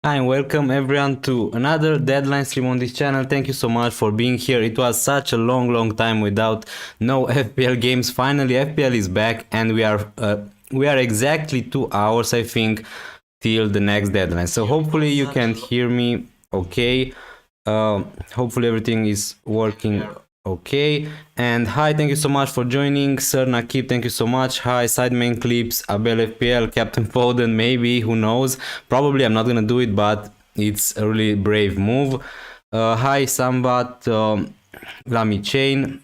Hi and welcome everyone to another deadline stream on this channel. Thank you so much for being here. It was such a long time without no FPL games. Finally FPL is back and we are exactly 2 hours I think till the next deadline. So hopefully you can hear me okay. Hopefully everything is working okay. And hi, thank you so much for joining. Sir Nakib, thank you so much. Hi, Sideman Clips, Abel FPL, Captain Foden, maybe, who knows. Probably I'm not gonna do it, but it's a really brave move. Hi, Sambat, Lami Chain.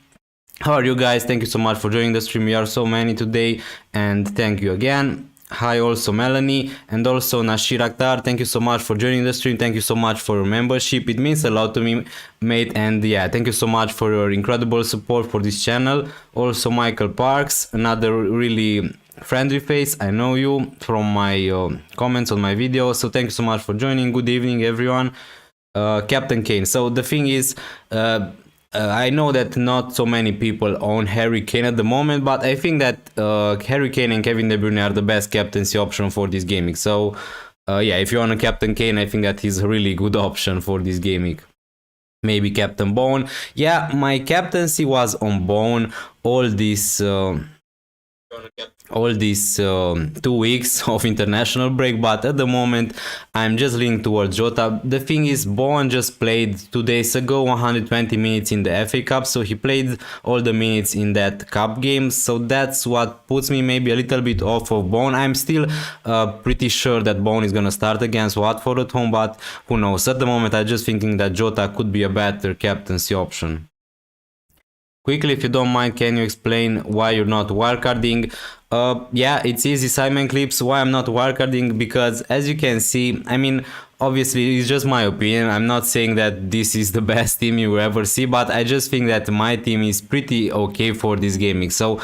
How are you guys? Thank you so much for joining the stream. We are so many today, and thank you again. Hi also Melanie and also Nashir Akhtar, thank you so much for joining the stream. Thank you so much for your membership. It means a lot to me, mate, and yeah, thank you so much for your incredible support for this channel. Also Michael Parks, another really friendly face. I know you from my comments on my video, so thank you so much for joining. Good evening everyone. Captain Kane. So the thing is, I know that not so many people own Harry Kane at the moment, but I think that Harry Kane and Kevin De Bruyne are the best captaincy option for this gaming. So yeah, if you want a Captain Kane, I think that he's a really good option for this gaming. Maybe Captain Bone. Yeah, my captaincy was on Bone all these 2 weeks of international break, but at the moment I'm just leaning towards Jota. The thing is, Bowen just played 2 days ago 120 minutes in the FA Cup, so he played all the minutes in that cup game, so that's what puts me maybe a little bit off of Bowen. I'm still pretty sure that Bowen is gonna start against Watford at home, but who knows. At the moment I'm just thinking that Jota could be a better captaincy option. Quickly, if you don't mind, can you explain why you're not wildcarding? Yeah, it's easy, Simon Clips. Why I'm not wildcarding? Because as you can see, I mean, obviously it's just my opinion. I'm not saying that this is the best team you will ever see, but I just think that my team is pretty okay for this gaming. So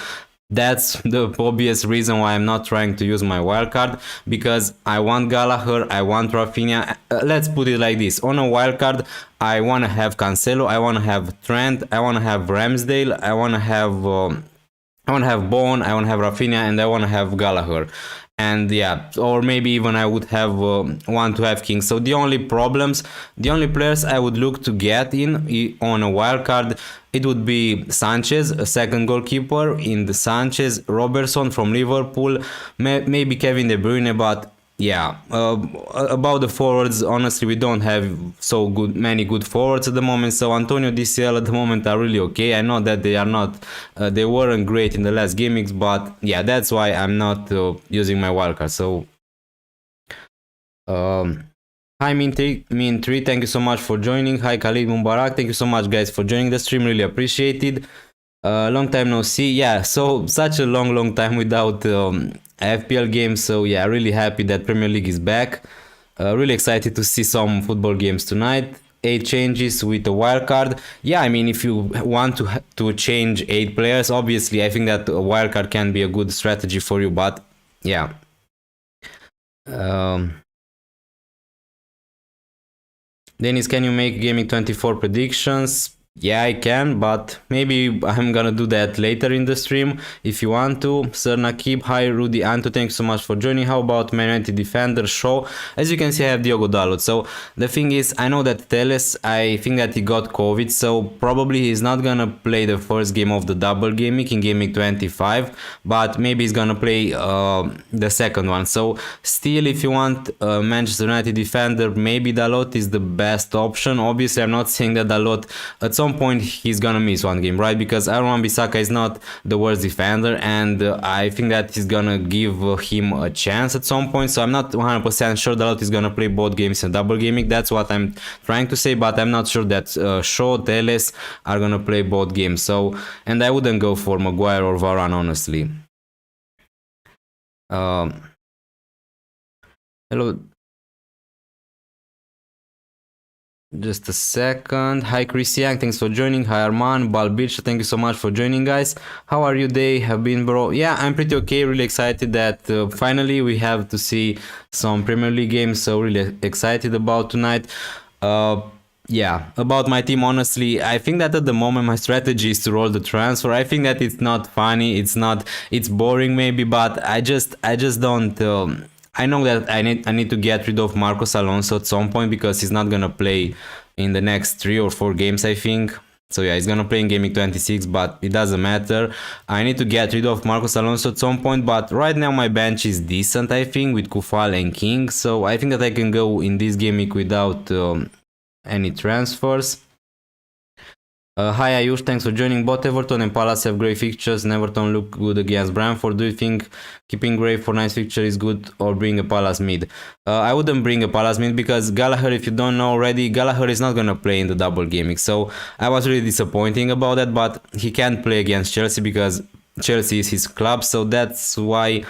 that's the obvious reason why I'm not trying to use my wildcard, because I want Gallagher, I want Rafinha. Let's put it like this: on a wildcard, I want to have Cancelo, I want to have Trent, I want to have Ramsdale, I want to have Bone, I want to have Rafinha, and I want to have Gallagher. And yeah, or maybe even I would have want to have King. So the only players I would look to get in on a wildcard, it would be Sanchez, a second goalkeeper in the Sanchez, Robertson from Liverpool, maybe Kevin De Bruyne, but yeah, about the forwards, honestly, we don't have so many good forwards at the moment. So Antonio DCL at the moment are really okay. I know that they are not, they weren't great in the last gamings, but yeah, that's why I'm not using my wildcard. So, hi Min3, thank you so much for joining. Hi Khalid Mubarak, thank you so much guys for joining the stream. Really appreciated. Long time no see. Yeah, so such a long time without FPL games, so yeah, really happy that Premier League is back. Really excited to see some football games tonight. 8 changes with a wildcard. Yeah, I mean, if you want to change 8 players, obviously I think that a wildcard can be a good strategy for you, but yeah. Dennis, can you make Gaming 24 predictions? Yeah, I can, but maybe I'm gonna do that later in the stream if you want to. Sir Nakib, hi Rudy Anto, thanks so much for joining. How about Man United defender show? As you can see, I have Diogo Dalot. So the thing is, I know that Teles, I think that he got COVID, so probably he's not gonna play the first game of the double gaming in Gaming 25, but maybe he's gonna play the second one. So still, if you want Manchester United defender, maybe Dalot is the best option. Obviously, I'm not saying that Dalot at some point he's gonna miss one game, right? Because Aaron Wan-Bissaka is not the worst defender, and I think that he's gonna give him a chance at some point. So I'm not 100% sure Dalot is gonna play both games in double gaming. That's what I'm trying to say, but I'm not sure that Shaw, Teles are gonna play both games. So, and I wouldn't go for Maguire or Varane, honestly. Hello. Just a second. Hi Chris Young, thanks for joining. Hi Arman, Balbich, thank you so much for joining, guys. How are you day? Have been, bro? Yeah, I'm pretty okay. Really excited that finally we have to see some Premier League games. So really excited about tonight. Yeah, about my team, honestly, I think that at the moment my strategy is to roll the transfer. I think that it's not funny. It's boring maybe, but I just don't. I know that I need to get rid of Marcos Alonso at some point because he's not gonna play in the next 3 or 4 games, I think. So yeah, he's gonna play in Gameweek 26, but it doesn't matter. I need to get rid of Marcos Alonso at some point, but right now my bench is decent, I think, with Kufal and King. So I think that I can go in this Gameweek without any transfers. Hi Ayush, thanks for joining. Both Everton and Palace have great fixtures, and Everton look good against Brentford. Do you think keeping Gray for nice fixture is good, or bring a Palace mid? I wouldn't bring a Palace mid because Gallagher, if you don't know already, Gallagher is not gonna play in the double gaming. So I was really disappointing about that, but he can't play against Chelsea because Chelsea is his club. So that's why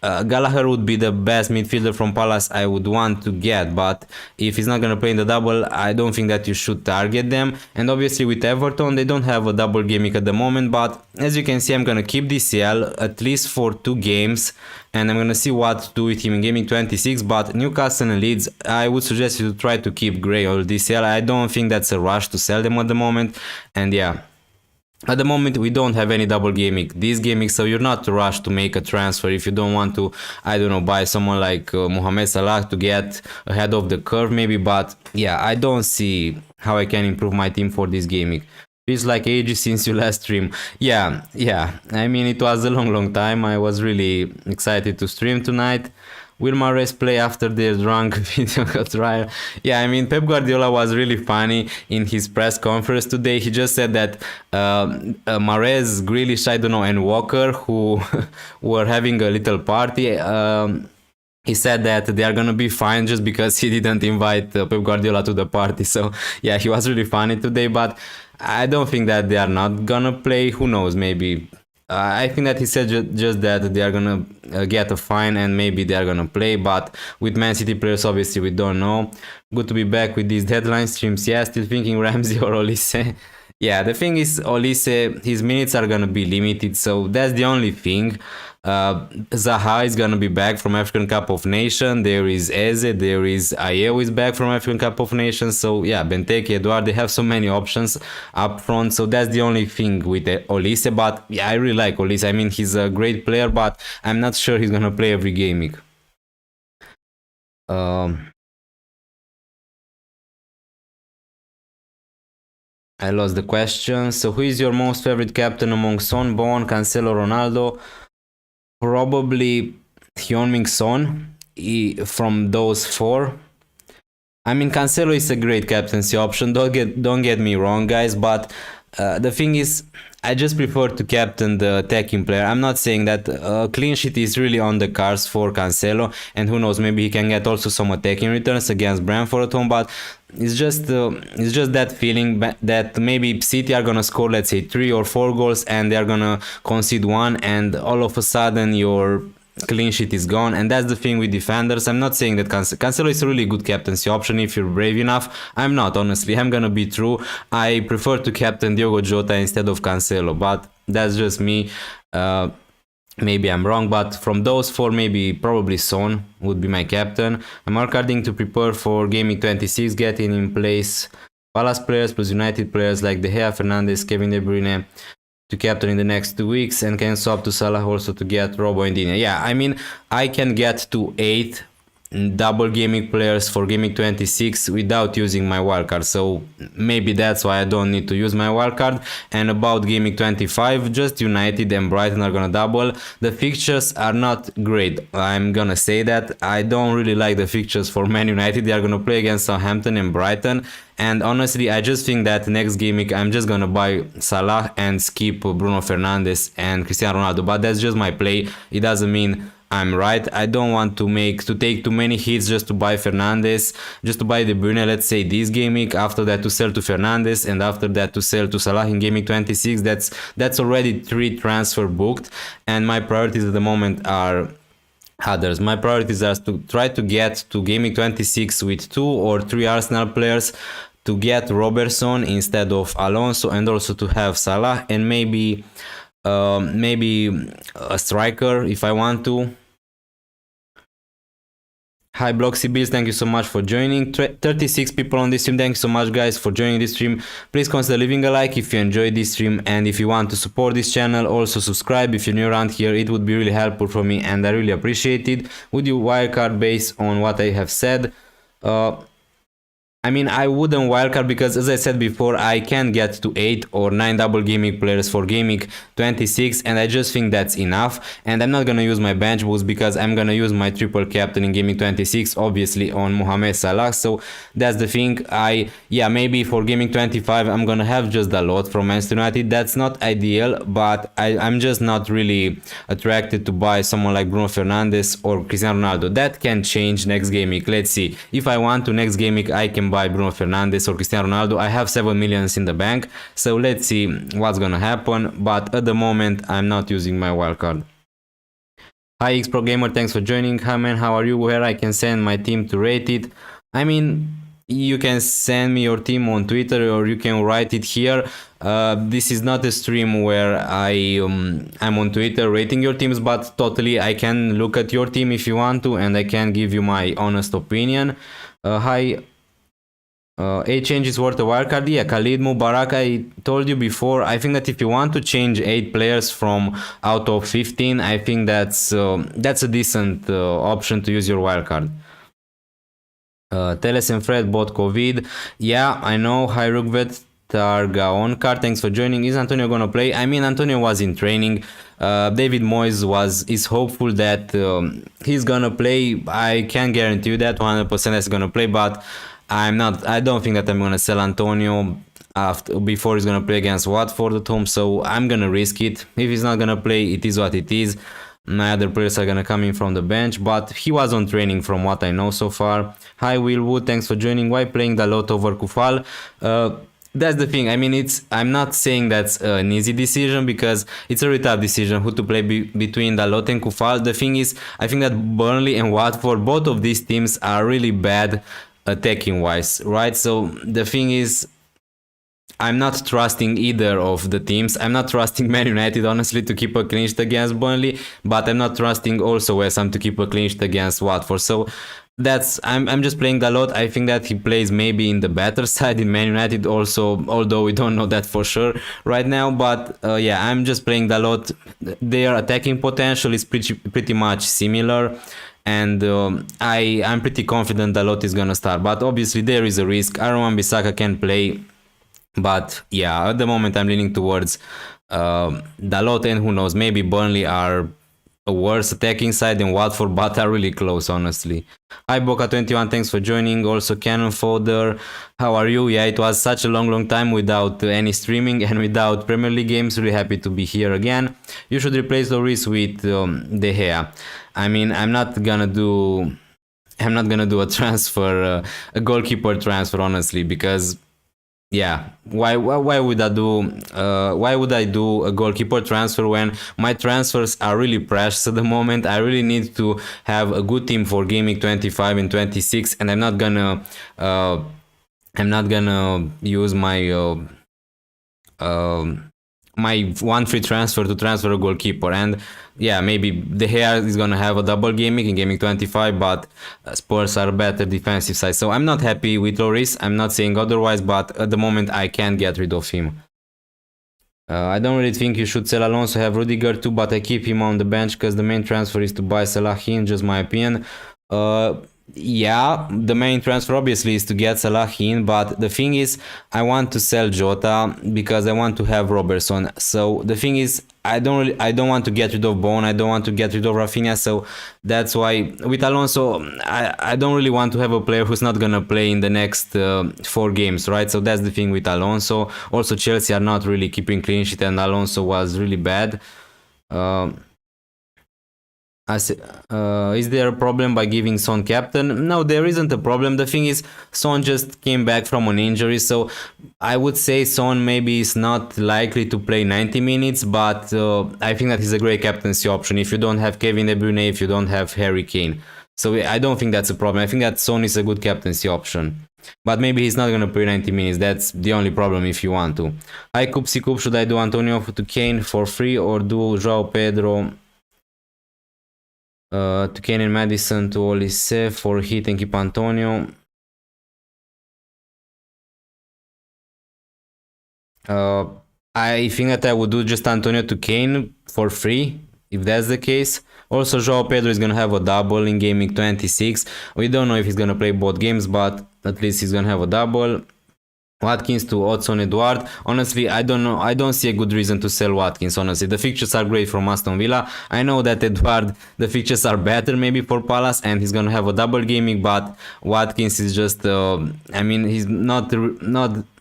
Gallagher would be the best midfielder from Palace I would want to get, but if he's not going to play in the double, I don't think that you should target them. And obviously with Everton, they don't have a double gaming at the moment, but as you can see, I'm going to keep DCL at least for 2 games, and I'm going to see what to do with him in Gaming 26, but Newcastle and Leeds, I would suggest you to try to keep Gray or DCL. I don't think that's a rush to sell them at the moment, and yeah. At the moment, we don't have any double gaming this gaming, so you're not rushed to make a transfer if you don't want to, I don't know, buy someone like Mohamed Salah to get ahead of the curve maybe, but yeah, I don't see how I can improve my team for this gaming. Feels like ages since you last stream. Yeah, I mean, it was a long time. I was really excited to stream tonight. Will Mahrez play after their drunk video trial? Yeah, I mean, Pep Guardiola was really funny in his press conference today. He just said that Mahrez, Grealish, I don't know, and Walker, who were having a little party, he said that they are gonna be fine just because he didn't invite Pep Guardiola to the party. So yeah, he was really funny today, but I don't think that they are not gonna play. Who knows, maybe. I think that he said just that they are gonna get a fine and maybe they are gonna play, but with Man City players, obviously, we don't know. Good to be back with these deadline streams. Yeah, still thinking Ramsey or Olise. Yeah, the thing is, Olise, his minutes are gonna be limited, so that's the only thing. Zaha is gonna be back from African Cup of Nations. There is Eze, there is Ayew is back from African Cup of Nations. So yeah, Benteke, Eduard, they have so many options up front. So that's the only thing with Olise. But yeah, I really like Olise. I mean, he's a great player, but I'm not sure he's gonna play every gaming. I lost the question. So who is your most favorite captain among Son, Bon, Cancelo, Ronaldo? Probably Heung-min Son from those 4. I mean, Cancelo is a great captaincy option. Don't get me wrong, guys, but the thing is, I just prefer to captain the attacking player. I'm not saying that a clean sheet is really on the cards for Cancelo, and who knows, maybe he can get also some attacking returns against Brentford at home, but it's just that feeling that maybe City are gonna score, let's say, 3 or 4 goals, and they're gonna concede 1, and all of a sudden your clean sheet is gone. And that's the thing with defenders. I'm not saying that Cancelo is a really good captaincy option if you're brave enough. I'm not, honestly. I'm gonna be true. I prefer to captain Diogo Jota instead of Cancelo, but that's just me. Maybe I'm wrong, but from those 4, probably Son would be my captain. I'm marking to prepare for Gaming 26, getting in place Palace players plus United players like De Gea, Fernandes, Kevin De Bruyne to captain in the next 2 weeks, and can swap to Salah also to get Robo and Digne. Yeah, I mean, I can get to 8 double gaming players for Gaming 26 without using my wildcard, so maybe that's why I don't need to use my wildcard. And about Gaming 25, just United and Brighton are gonna double. The fixtures are not great, I'm gonna say that. I don't really like the fixtures for Man United. They are gonna play against Southampton and Brighton, and honestly, I just think that next gaming I'm just gonna buy Salah and skip Bruno Fernandes and Cristiano Ronaldo, but that's just my play. It doesn't mean I'm right. I don't want to take too many hits just to buy Fernandes, just to buy De Bruyne, let's say, this gaming, after that to sell to Fernandes, and after that to sell to Salah in Gaming 26. That's already 3 transfer booked, and my priorities at the moment are others. My priorities are to try to get to Gaming 26 with 2 or 3 Arsenal players, to get Robertson instead of Alonso, and also to have Salah, and maybe a striker if I want to. Hi Bloxy Bills, thank you so much for joining. 36 people on this stream, thank you so much guys for joining this stream. Please consider leaving a like if you enjoyed this stream, and if you want to support this channel, also subscribe if you're new around here. It would be really helpful for me and I really appreciate it. Would you wildcard based on what I have said? I mean, I wouldn't wildcard because, as I said before, I can get to 8 or 9 double Gameweek players for Gameweek 26, and I just think that's enough. And I'm not gonna use my bench boost because I'm gonna use my triple captain in Gameweek 26, obviously on Mohamed Salah. So that's the thing. Maybe for Gameweek 25, I'm gonna have just a lot from Manchester United. That's not ideal, but I'm just not really attracted to buy someone like Bruno Fernandes or Cristiano Ronaldo. That can change next Gameweek. Let's see. If I want to next Gameweek, I can buy Bruno Fernandes or Cristiano Ronaldo. I have 7 millions in the bank, so let's see what's gonna happen, but at the moment I'm not using my wildcard. Hi X Pro Gamer, thanks for joining. Hi man, how are you? Where I can send my team to rate it? I mean, you can send me your team on Twitter or you can write it here. This is not a stream where I'm on Twitter rating your teams, but totally I can look at your team if you want to, and I can give you my honest opinion. Hi. 8 changes worth a wildcard. Yeah, Khalid Mubarak, I told you before, I think that if you want to change 8 players from out of 15, I think that's a decent option to use your wildcard. Teles and Fred bought COVID. Yeah, I know. Hi Rugvet Targaon card, thanks for joining. Is Antonio gonna play? I mean, Antonio was in training. David Moyes is hopeful that he's gonna play. I can't guarantee you that 100% he's gonna play, but I don't think that I'm gonna sell Antonio before he's gonna play against Watford at home, so I'm gonna risk it. If he's not gonna play, it is what it is. My other players are gonna come in from the bench, but he was on training from what I know so far. Hi Willwood, thanks for joining. Why playing Dalot over Kufal? That's the thing. I mean, I'm not saying that's an easy decision because it's a really tough decision who to play between Dalot and Kufal. The thing is, I think that Burnley and Watford, both of these teams are really bad attacking wise, right? So the thing is, I'm not trusting either of the teams. I'm not trusting Man United honestly to keep a clean sheet against Burnley, but I'm not trusting also West Ham to keep a clean sheet against Watford. So I'm just playing Dalot. I think that he plays maybe in the better side in Man United also, although we don't know that for sure right now. But yeah, I'm just playing Dalot. Their attacking potential is pretty much similar, and I'm pretty confident Dalot is gonna start, but obviously there is a risk. Aaron Wan-Bissaka can play, but yeah, at the moment I'm leaning towards Dalot, and who knows, maybe Burnley are a worse attacking side than Watford, but are really close honestly. Hi Boca21, thanks for joining. Also Cannon Fodder, how are you? Yeah, it was such a long time without any streaming and without Premier League games. Really happy to be here again. You should replace Lloris with De Gea. I mean, I'm not gonna do a transfer, a goalkeeper transfer honestly, because yeah, why would I do a goalkeeper transfer when my transfers are really precious at the moment? I really need to have a good team for Gameweek 25 and 26, and I'm not gonna use my my one free transfer to transfer a goalkeeper. And yeah, maybe De Gea is gonna have a double Gameweek in Gameweek 25, but Spurs are a better defensive side, so I'm not happy with Lloris. I'm not saying otherwise, but at the moment I can't get rid of him. I don't really think you should sell Alonso, have Rudiger too, but I keep him on the bench because the main transfer is to buy Salah in, just my opinion. Yeah, the main transfer obviously is to get Salah in, but the thing is, I want to sell Jota because I want to have Robertson. So the thing is, I don't want to get rid of Bone, I don't want to get rid of Rafinha, so that's why with Alonso, I don't really want to have a player who's not gonna play in the next 4 games, right? So that's the thing with Alonso. Also, Chelsea are not really keeping clean sheet, and Alonso was really bad. Is there a problem by giving Son captain? No, there isn't a problem. The thing is, Son just came back from an injury, so I would say Son maybe is not likely to play 90 minutes, but I think that he's a great captaincy option if you don't have Kevin De Bruyne, if you don't have Harry Kane. So I don't think that's a problem. I think that Son is a good captaincy option. But maybe he's not going to play 90 minutes. That's the only problem if you want to. Hi Kupsi Kup, should I do Antonio to Kane for free or do Joao Pedro To Kane and Madison, to Olise for hit and keep Antonio. I think that I would do just Antonio to Kane for free, if that's the case. Also, Joao Pedro is gonna have a double in Gameweek 26. We don't know if he's gonna play both games, but at least he's gonna have a double. Watkins to Odson Edouard. Honestly, I don't know. I don't see a good reason to sell Watkins. Honestly, the fixtures are great from Aston Villa. I know that Edouard, the fixtures are better maybe for Palace, and he's gonna have a double gaming. But Watkins is just, I mean, he's not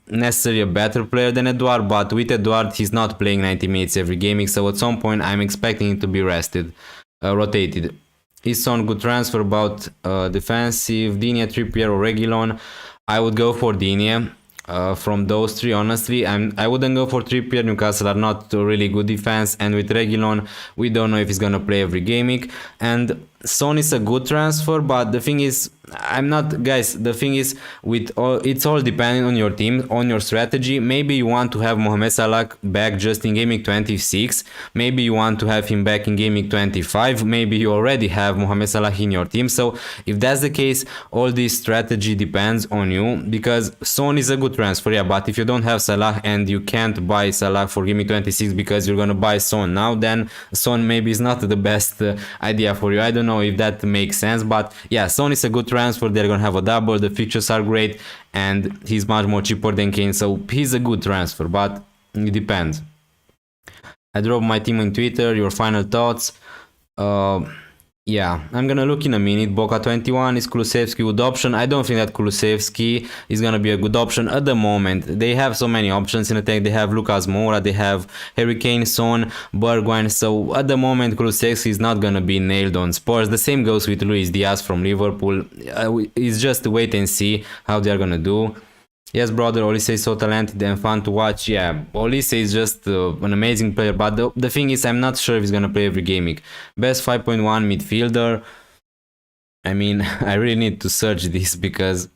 necessarily a better player than Edouard. But with Edouard, he's not playing 90 minutes every gaming. So at some point, I'm expecting him to be rested, rotated. Is on good transfer about defensive Digne, Trippier or Reguilon. I would go for Digne. From those three, honestly, I wouldn't go for Trippier. Newcastle are not a really good defense, and with Reguilon, we don't know if he's gonna play every game week. And Son is a good transfer, but the thing is, I'm not, guys. The thing is, it's all depending on your team, on your strategy. Maybe you want to have Mohamed Salah back just in Gameweek 26. Maybe you want to have him back in Gameweek 25. Maybe you already have Mohamed Salah in your team. So if that's the case, all this strategy depends on you, because Son is a good transfer, yeah. But if you don't have Salah and you can't buy Salah for Gameweek 26 because you're gonna buy Son now, then Son maybe is not the best idea for you. I don't know if that makes sense, but yeah, Son is a good transfer. They're gonna have a double, the features are great, and he's much more cheaper than Kane, so he's a good transfer, but it depends. I dropped my team on Twitter. Your final thoughts? Yeah, I'm gonna look in a minute. Boca 21, is Kulusevski good option? I don't think that Kulusevski is gonna be a good option at the moment. They have so many options in attack. They have Lucas Moura, they have Harry Kane, Son, Bergwijn. So at the moment, Kulusevski is not gonna be nailed on Spurs. The same goes with Luis Diaz from Liverpool. It's just wait and see how they are gonna do. Yes, brother, Olise is so talented and fun to watch. Yeah, Olise is just an amazing player, but the thing is, I'm not sure if he's gonna play every game week. Best 5.1 midfielder. I mean, I really need to search this because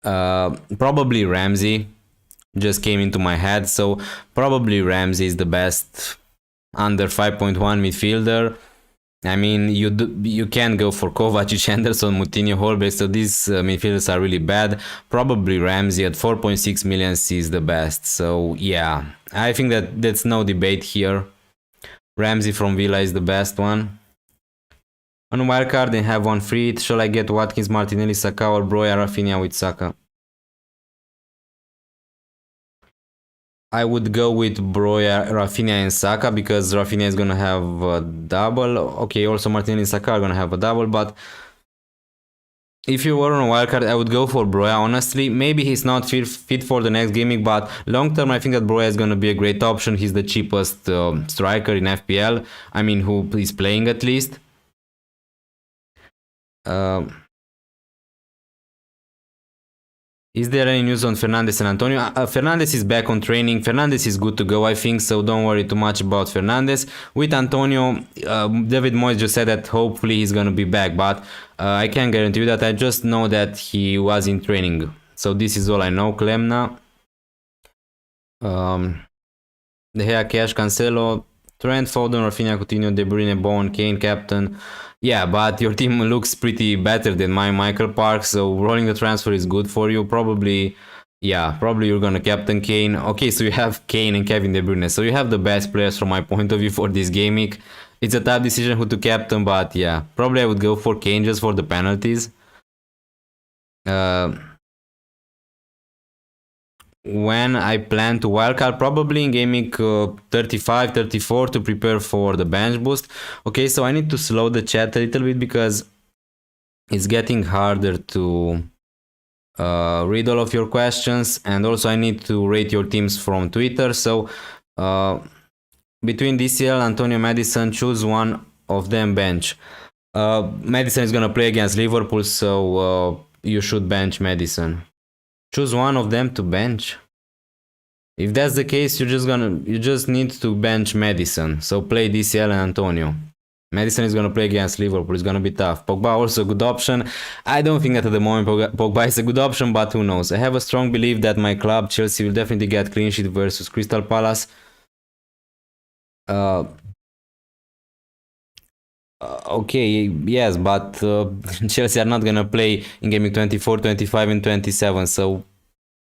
probably Ramsey just came into my head. So probably Ramsey is the best under 5.1 midfielder. I mean, you can't go for Kovacic, Henderson, Moutinho, Holbeck, so these midfielders are really bad. Probably Ramsey at 4.6 million is the best. So yeah, I think that that's no debate here. Ramsey from Villa is the best one. On Wildcard, they have one free. Shall I get Watkins, Martinelli, Saka, or Broya, Rafinha with Saka? I would go with Broya, Rafinha and Saka, because Rafinha is gonna have a double. Okay, also Martinelli and Saka are gonna have a double, but if you were on a wildcard, I would go for Broya, honestly. Maybe he's not fit for the next gaming, but long term, I think that Broya is gonna be a great option. He's the cheapest striker in FPL. I mean, who is playing at least. Is there any news on Fernandes and Antonio? Fernandes is back on training. Fernandes is good to go, I think, so don't worry too much about Fernandes. With Antonio, David Moyes just said that hopefully he's gonna be back, but I can't guarantee you that. I just know that he was in training. So this is all I know. Klemna. De Gea, Cash, Cancelo, Trent, Foden, Rafinha, Coutinho, De Bruyne, Bowen, Kane, captain. Yeah, but your team looks pretty better than my Michael Park, so rolling the transfer is good for you. Probably, yeah, probably you're gonna captain Kane. Okay, so you have Kane and Kevin De Bruyne, so you have the best players from my point of view for this game week. It's a tough decision who to captain, but yeah, probably I would go for Kane just for the penalties. When I plan to wildcard, probably in game week 35, 34 to prepare for the bench boost. Okay, so I need to slow the chat a little bit because it's getting harder to read all of your questions, and also I need to rate your teams from Twitter. So between DCL, Antonio, Madison, choose one of them bench. Madison is gonna play against Liverpool, so you should bench Madison. Choose one of them to bench. If that's the case, you just need to bench Madison. So play DCL and Antonio. Madison is gonna play against Liverpool. It's gonna be tough. Pogba also a good option. I don't think that at the moment Pogba is a good option, but who knows? I have a strong belief that my club Chelsea will definitely get clean sheet versus Crystal Palace. Okay, yes, but Chelsea are not gonna play in Gameweek 24, 25, and 27. So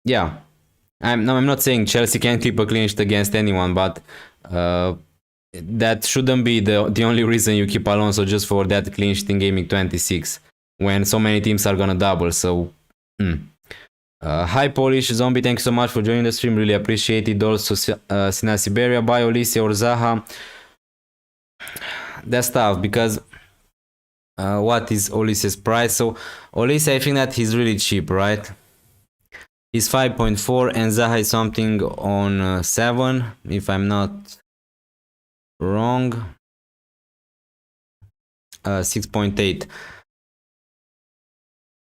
yeah, I'm not saying Chelsea can't keep a clean sheet against anyone, but uh, that shouldn't be the only reason you keep Alonso just for that clean sheet in Gameweek 26 when so many teams are gonna double. So. Hi Polish Zombie, thank you so much for joining the stream, really appreciate it. Also Sina Siberia, by Olise or Zaha. That's tough because what is Olise's price? So Olise, I think that he's really cheap, right? He's 5.4 and Zaha is something on 7, if I'm not wrong. 6.8.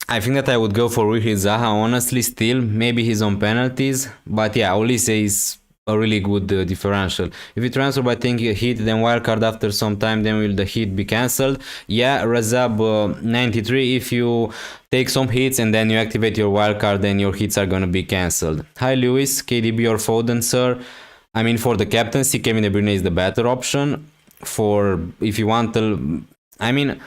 I think that I would go for Ruhi Zaha, honestly, still. Maybe he's on penalties. But yeah, Olise is a really good differential. If you transfer by taking a hit, then wildcard after some time, then will the hit be cancelled? Yeah, Razab 93. If you take some hits and then you activate your wildcard, then your hits are gonna be cancelled. Hi Lewis, KDB or Foden, sir? I mean, for the captaincy, Kevin De Bruyne is the better option. For if you want to, I mean,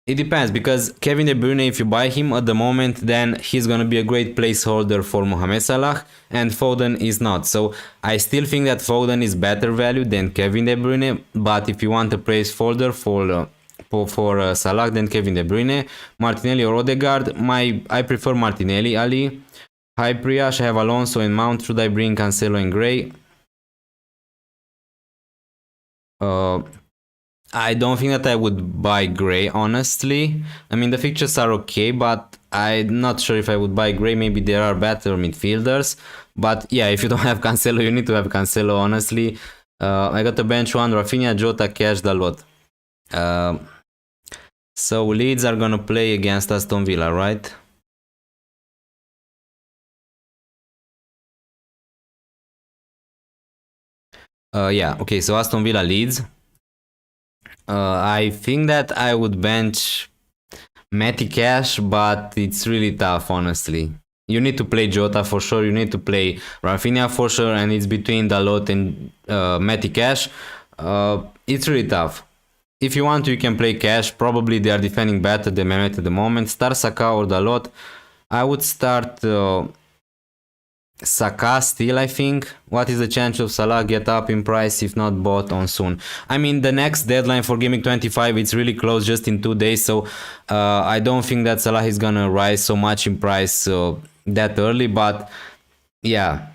it depends because Kevin De Bruyne, if you buy him at the moment, then he's gonna be a great placeholder for Mohamed Salah, and Foden is not. So I still think that Foden is better value than Kevin De Bruyne. But if you want a placeholder for Salah, then Kevin De Bruyne, Martinelli or Odegaard. I prefer Martinelli. Ali. Hi Priyash, I have Alonso and Mount. Should I bring Cancelo and Gray? I don't think that I would buy Gray, honestly. I mean, the fixtures are okay, but I'm not sure if I would buy Gray. Maybe there are better midfielders. But yeah, if you don't have Cancelo, you need to have Cancelo, honestly. I got a bench one, Rafinha, Jota, Cash, Dalot. So Leeds are gonna play against Aston Villa, right? Yeah, okay, so Aston Villa Leeds. I think that I would bench Matty Cash, but it's really tough, honestly. You need to play Jota for sure, you need to play Rafinha for sure, and it's between Dalot and Matty Cash. It's really tough. If you want to, you can play Cash. Probably they are defending better than Mehmet at the moment. Start Saka or Dalot. I would start Saka still, I think. What is the chance of Salah get up in price if not bought on soon? I mean, the next deadline for Gaming 25, it's really close, just in 2 days, so I don't think that Salah is gonna rise so much in price that early, but yeah,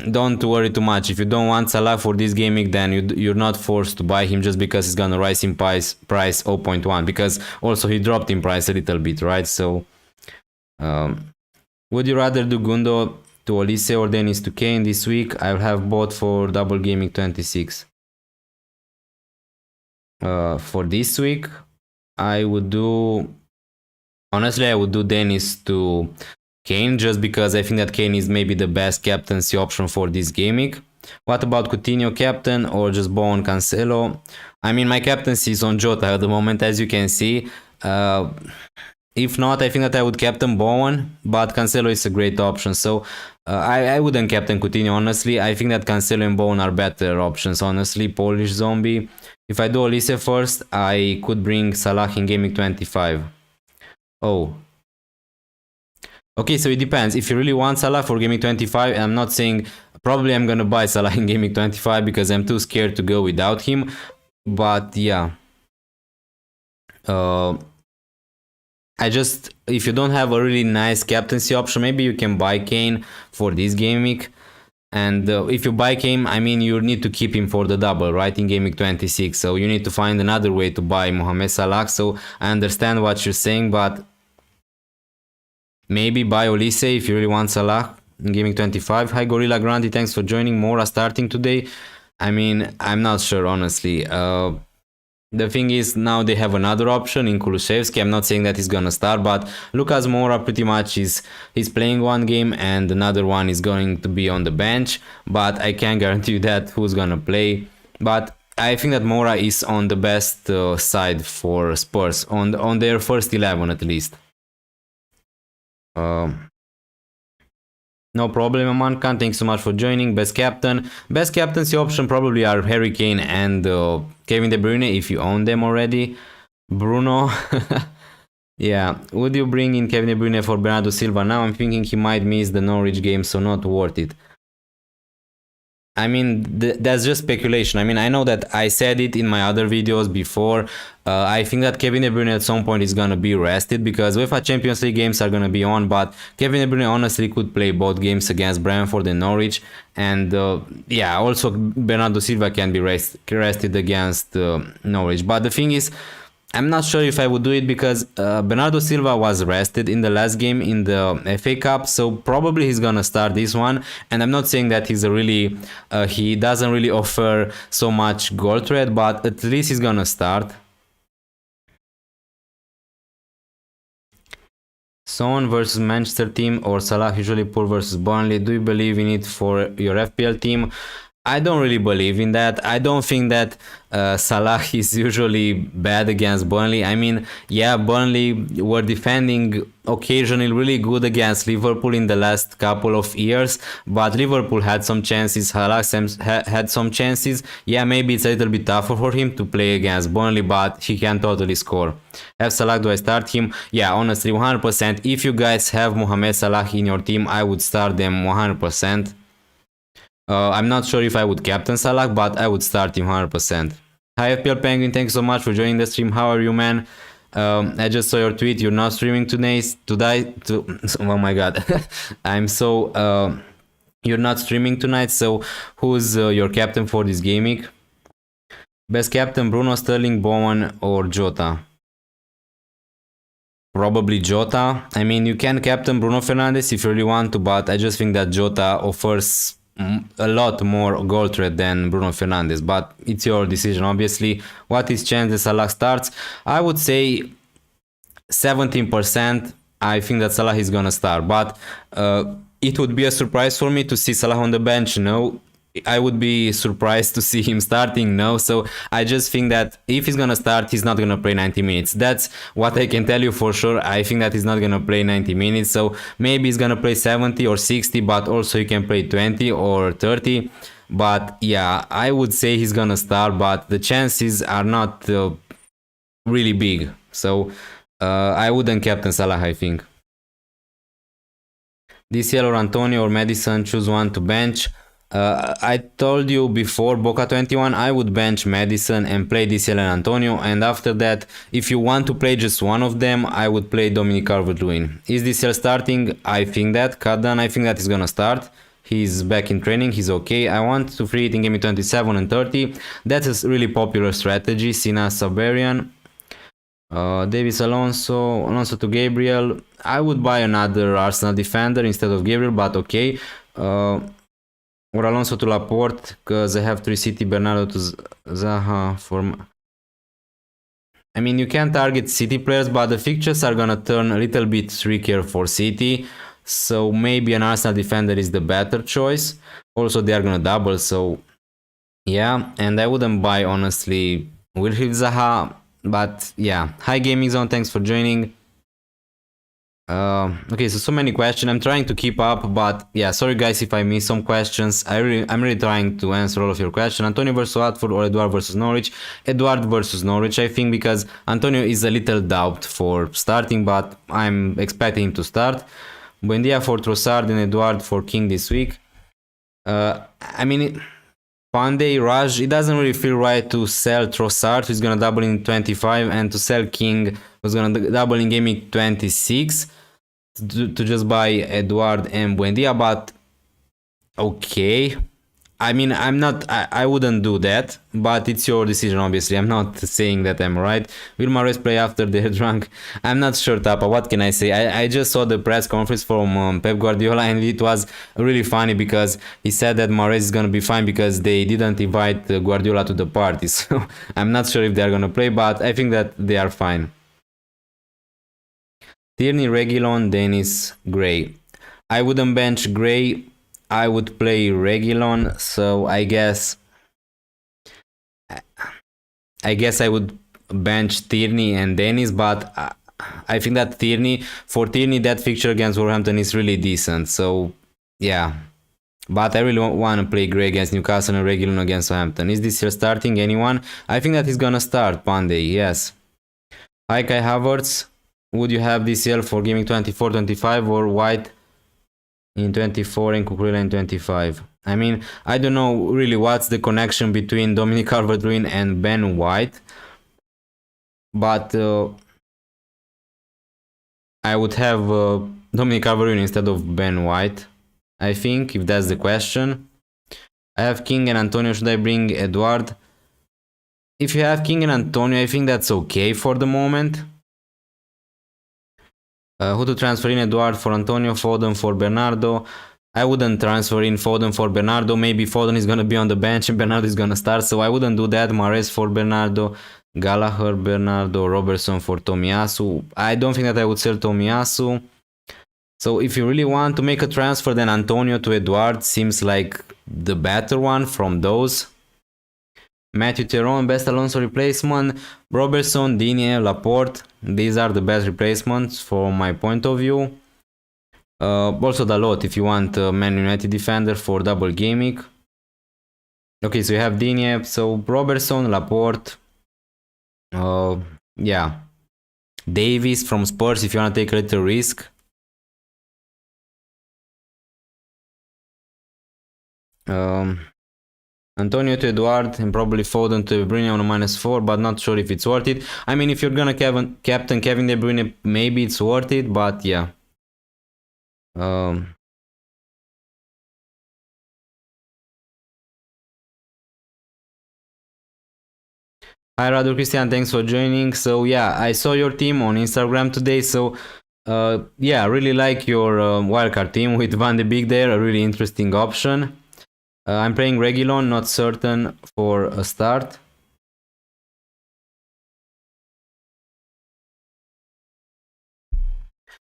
don't worry too much. If you don't want Salah for this gaming, then you're not forced to buy him just because he's gonna rise in price 0.1, because also he dropped in price a little bit, right? So would you rather do Gundo to Olise or Dennis to Kane this week? I'll have both for double gaming 26. For this week, I would do, honestly, I would do Dennis to Kane just because I think that Kane is maybe the best captaincy option for this gaming. What about Coutinho captain or just Bowen Cancelo? I mean, my captaincy is on Jota at the moment, as you can see. If not, I think that I would captain Bowen, but Cancelo is a great option. So I wouldn't captain Coutinho, honestly. I think that Cancelo and Bowen are better options, honestly. Polish Zombie. If I do Olise first, I could bring Salah in Gaming 25. Oh. Okay, so it depends. If you really want Salah for Gaming 25, I'm not saying... Probably I'm gonna buy Salah in Gaming 25 because I'm too scared to go without him. But yeah. If you don't have a really nice captaincy option, maybe you can buy Kane for this game week. And if you buy Kane, I mean, you need to keep him for the double, right, in game week 26. So you need to find another way to buy Mohamed Salah. So I understand what you're saying, but maybe buy Olise if you really want Salah in game week 25. Hi, Gorilla Grandi, thanks for joining. Mora starting today. I mean, I'm not sure, honestly. The thing is, now they have another option in Kulusevski. I'm not saying that he's gonna start, but Lucas Moura pretty much he's playing one game and another one is going to be on the bench. But I can't guarantee you that who's gonna play. But I think that Moura is on the best side for Spurs, on their first 11 at least. No problem, Amankan. Thanks so much for joining. Best captaincy option probably are Harry Kane and Kevin De Bruyne if you own them already. Bruno. Yeah, would you bring in Kevin De Bruyne for Bernardo Silva now? I'm thinking he might miss the Norwich game, so not worth it. I mean, that's just speculation. I mean, I know that I said it in my other videos before. I think that Kevin De Bruyne at some point is gonna be rested because UEFA Champions League games are gonna be on, but Kevin De Bruyne honestly could play both games against Brentford and Norwich, and yeah, also Bernardo Silva can be rested against Norwich. But the thing is, I'm not sure if I would do it because Bernardo Silva was rested in the last game in the FA Cup, so probably he's gonna start this one. And I'm not saying that he's a really he doesn't really offer so much goal threat, but at least he's gonna start. Son versus Manchester team or Salah usually poor versus Burnley. Do you believe in it for your FPL team? I don't really believe in that. I don't think that Salah is usually bad against Burnley. I mean, yeah, Burnley were defending occasionally really good against Liverpool in the last couple of years, but Liverpool had some chances, Salah had some chances. Yeah, maybe it's a little bit tougher for him to play against Burnley, but he can totally score. Have Salah, do I start him? Yeah, honestly, 100%. If you guys have Mohamed Salah in your team, I would start them 100%. I'm not sure if I would captain Salah, but I would start him 100%. Hi FPL Penguin, thanks so much for joining the stream. How are you, man? I just saw your tweet. You're not streaming today. Oh my god, I'm so. You're not streaming tonight. So who's your captain for this game week? Best captain: Bruno, Sterling, Bowen, or Jota? Probably Jota. I mean, you can captain Bruno Fernandes if you really want to, but I just think that Jota offers a lot more goal threat than Bruno Fernandes, but it's your decision obviously. What is chance that Salah starts? I would say 17%. I think that Salah is gonna start, but it would be a surprise for me to see Salah on the bench. No, I would be surprised to see him starting. No, so I just think that if he's gonna start, he's not gonna play 90 minutes. That's what I can tell you for sure. I think that he's not gonna play 90 minutes, so maybe he's gonna play 70 or 60, but also he can play 20 or 30. But yeah, I would say he's gonna start, but the chances are not really big, so I wouldn't captain Salah, I think. DCL or Antonio or Madison, choose one to bench. I told you before, Boca 21, I would bench Madison and play DCL and Antonio, and after that, if you want to play just one of them, I would play Dominic Calvert-Lewin. Is DCL starting? I think that. Kadan, I think that he's gonna start. He's back in training, he's okay. I want to free it in game 27 and 30. That's a really popular strategy. Sina Saberian. Davis Alonso to Gabriel. I would buy another Arsenal defender instead of Gabriel, but okay. Or Alonso to Laporte, because I have 3 City, Bernardo to Zaha for... I mean, you can target City players, but the fixtures are gonna turn a little bit trickier for City, so maybe an Arsenal defender is the better choice. Also, they are gonna double, so yeah, and I wouldn't buy, honestly, Wilfried Zaha, but yeah. Hi Gaming Zone, thanks for joining. Okay, so many questions. I'm trying to keep up, but yeah, sorry guys if I miss some questions. I'm really trying to answer all of your questions. Antonio versus Watford or Edouard versus Norwich? Edouard versus Norwich, I think, because Antonio is a little doubt for starting, but I'm expecting him to start. Buendia for Trossard and Edouard for King this week. I mean, Pandey, Raj, it doesn't really feel right to sell Trossard, who's gonna double in 25, and to sell King, who's gonna double in gaming 26. To just buy Edouard and Buendia, but okay. I mean, I wouldn't do that, but it's your decision, obviously. I'm not saying that I'm right. Will Mahrez play after they're drunk? I'm not sure, Tapa. What can I say? I just saw the press conference from Pep Guardiola, and it was really funny because he said that Mahrez is gonna be fine because they didn't invite Guardiola to the party. So I'm not sure if they're gonna play, but I think that they are fine. Tierney, Reguilon, Dennis, Gray. I wouldn't bench Gray. I would play Reguilon. So I guess I would bench Tierney and Dennis, but I think that for Tierney, that fixture against Wolverhampton is really decent. So yeah, but I really want to play Gray against Newcastle and Reguilon against Southampton. Is this year starting anyone? I think that he's gonna start Pandey. Yes. Hi Kai Havertz, would you have DCL for Gaming 24-25 or White in 24 and Cucurella in 25? I mean, I don't know really what's the connection between Dominic Calvert-Lewin and Ben White, but I would have Dominic Calvert-Lewin instead of Ben White, I think, if that's the question. I have King and Antonio. Should I bring Eduard? If you have King and Antonio, I think that's okay for the moment. Who to transfer in? Eduard for Antonio, Foden for Bernardo. I wouldn't transfer in Foden for Bernardo. Maybe Foden is gonna be on the bench and Bernardo is gonna start, so I wouldn't do that. Mahrez for Bernardo, Gallagher, Bernardo, Robertson for Tomiyasu. I don't think that I would sell Tomiyasu. So if you really want to make a transfer, then Antonio to Eduard seems like the better one from those. Matthew Theron, best Alonso replacement. Robertson, Digne, Laporte. These are the best replacements from my point of view. Also Dalot if you want a Man United defender for double Gameweek. Okay, so you have Digne, so Robertson, Laporte. Yeah. Davies from Spurs if you want to take a little risk. Antonio to Eduard and probably Foden to De Bruyne on a -4, but not sure if it's worth it. I mean, if you're gonna captain Kevin De Bruyne, maybe it's worth it, but yeah. Hi Radu Christian, thanks for joining. So yeah, I saw your team on Instagram today, so yeah, I really like your wildcard team with Van de Beek there, a really interesting option. I'm playing Reguilon, not certain for a start.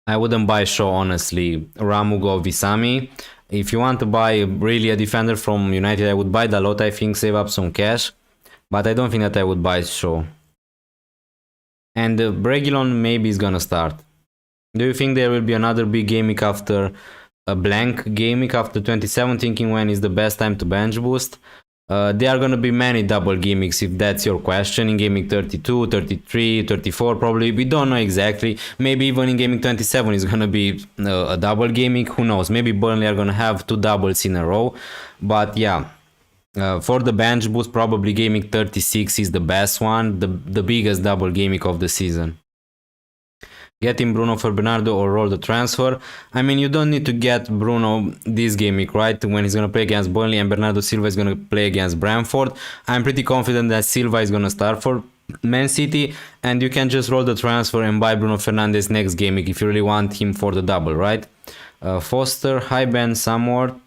I wouldn't buy Shaw, honestly. Ramugo, Visami. If you want to buy really a defender from United, I would buy Dalot, I think, save up some cash. But I don't think that I would buy Shaw. And Reguilon maybe is gonna start. Do you think there will be another big game week after a blank game week after 27, thinking when is the best time to bench boost? There are going to be many double gimmicks if that's your question in gaming 32, 33, 34 probably. We don't know exactly. Maybe even in gaming 27 is going to be a double gimmick. Who knows? Maybe Burnley are going to have 2 doubles in a row. But yeah, for the bench boost, probably gaming 36 is the best one. The biggest double gimmick of the season. Getting Bruno for Bernardo or roll the transfer. I mean, you don't need to get Bruno this game week, right? When he's going to play against Burnley and Bernardo Silva is going to play against Brentford. I'm pretty confident that Silva is going to start for Man City and you can just roll the transfer and buy Bruno Fernandes next game week if you really want him for the double, right? Foster, High Ben, Samward.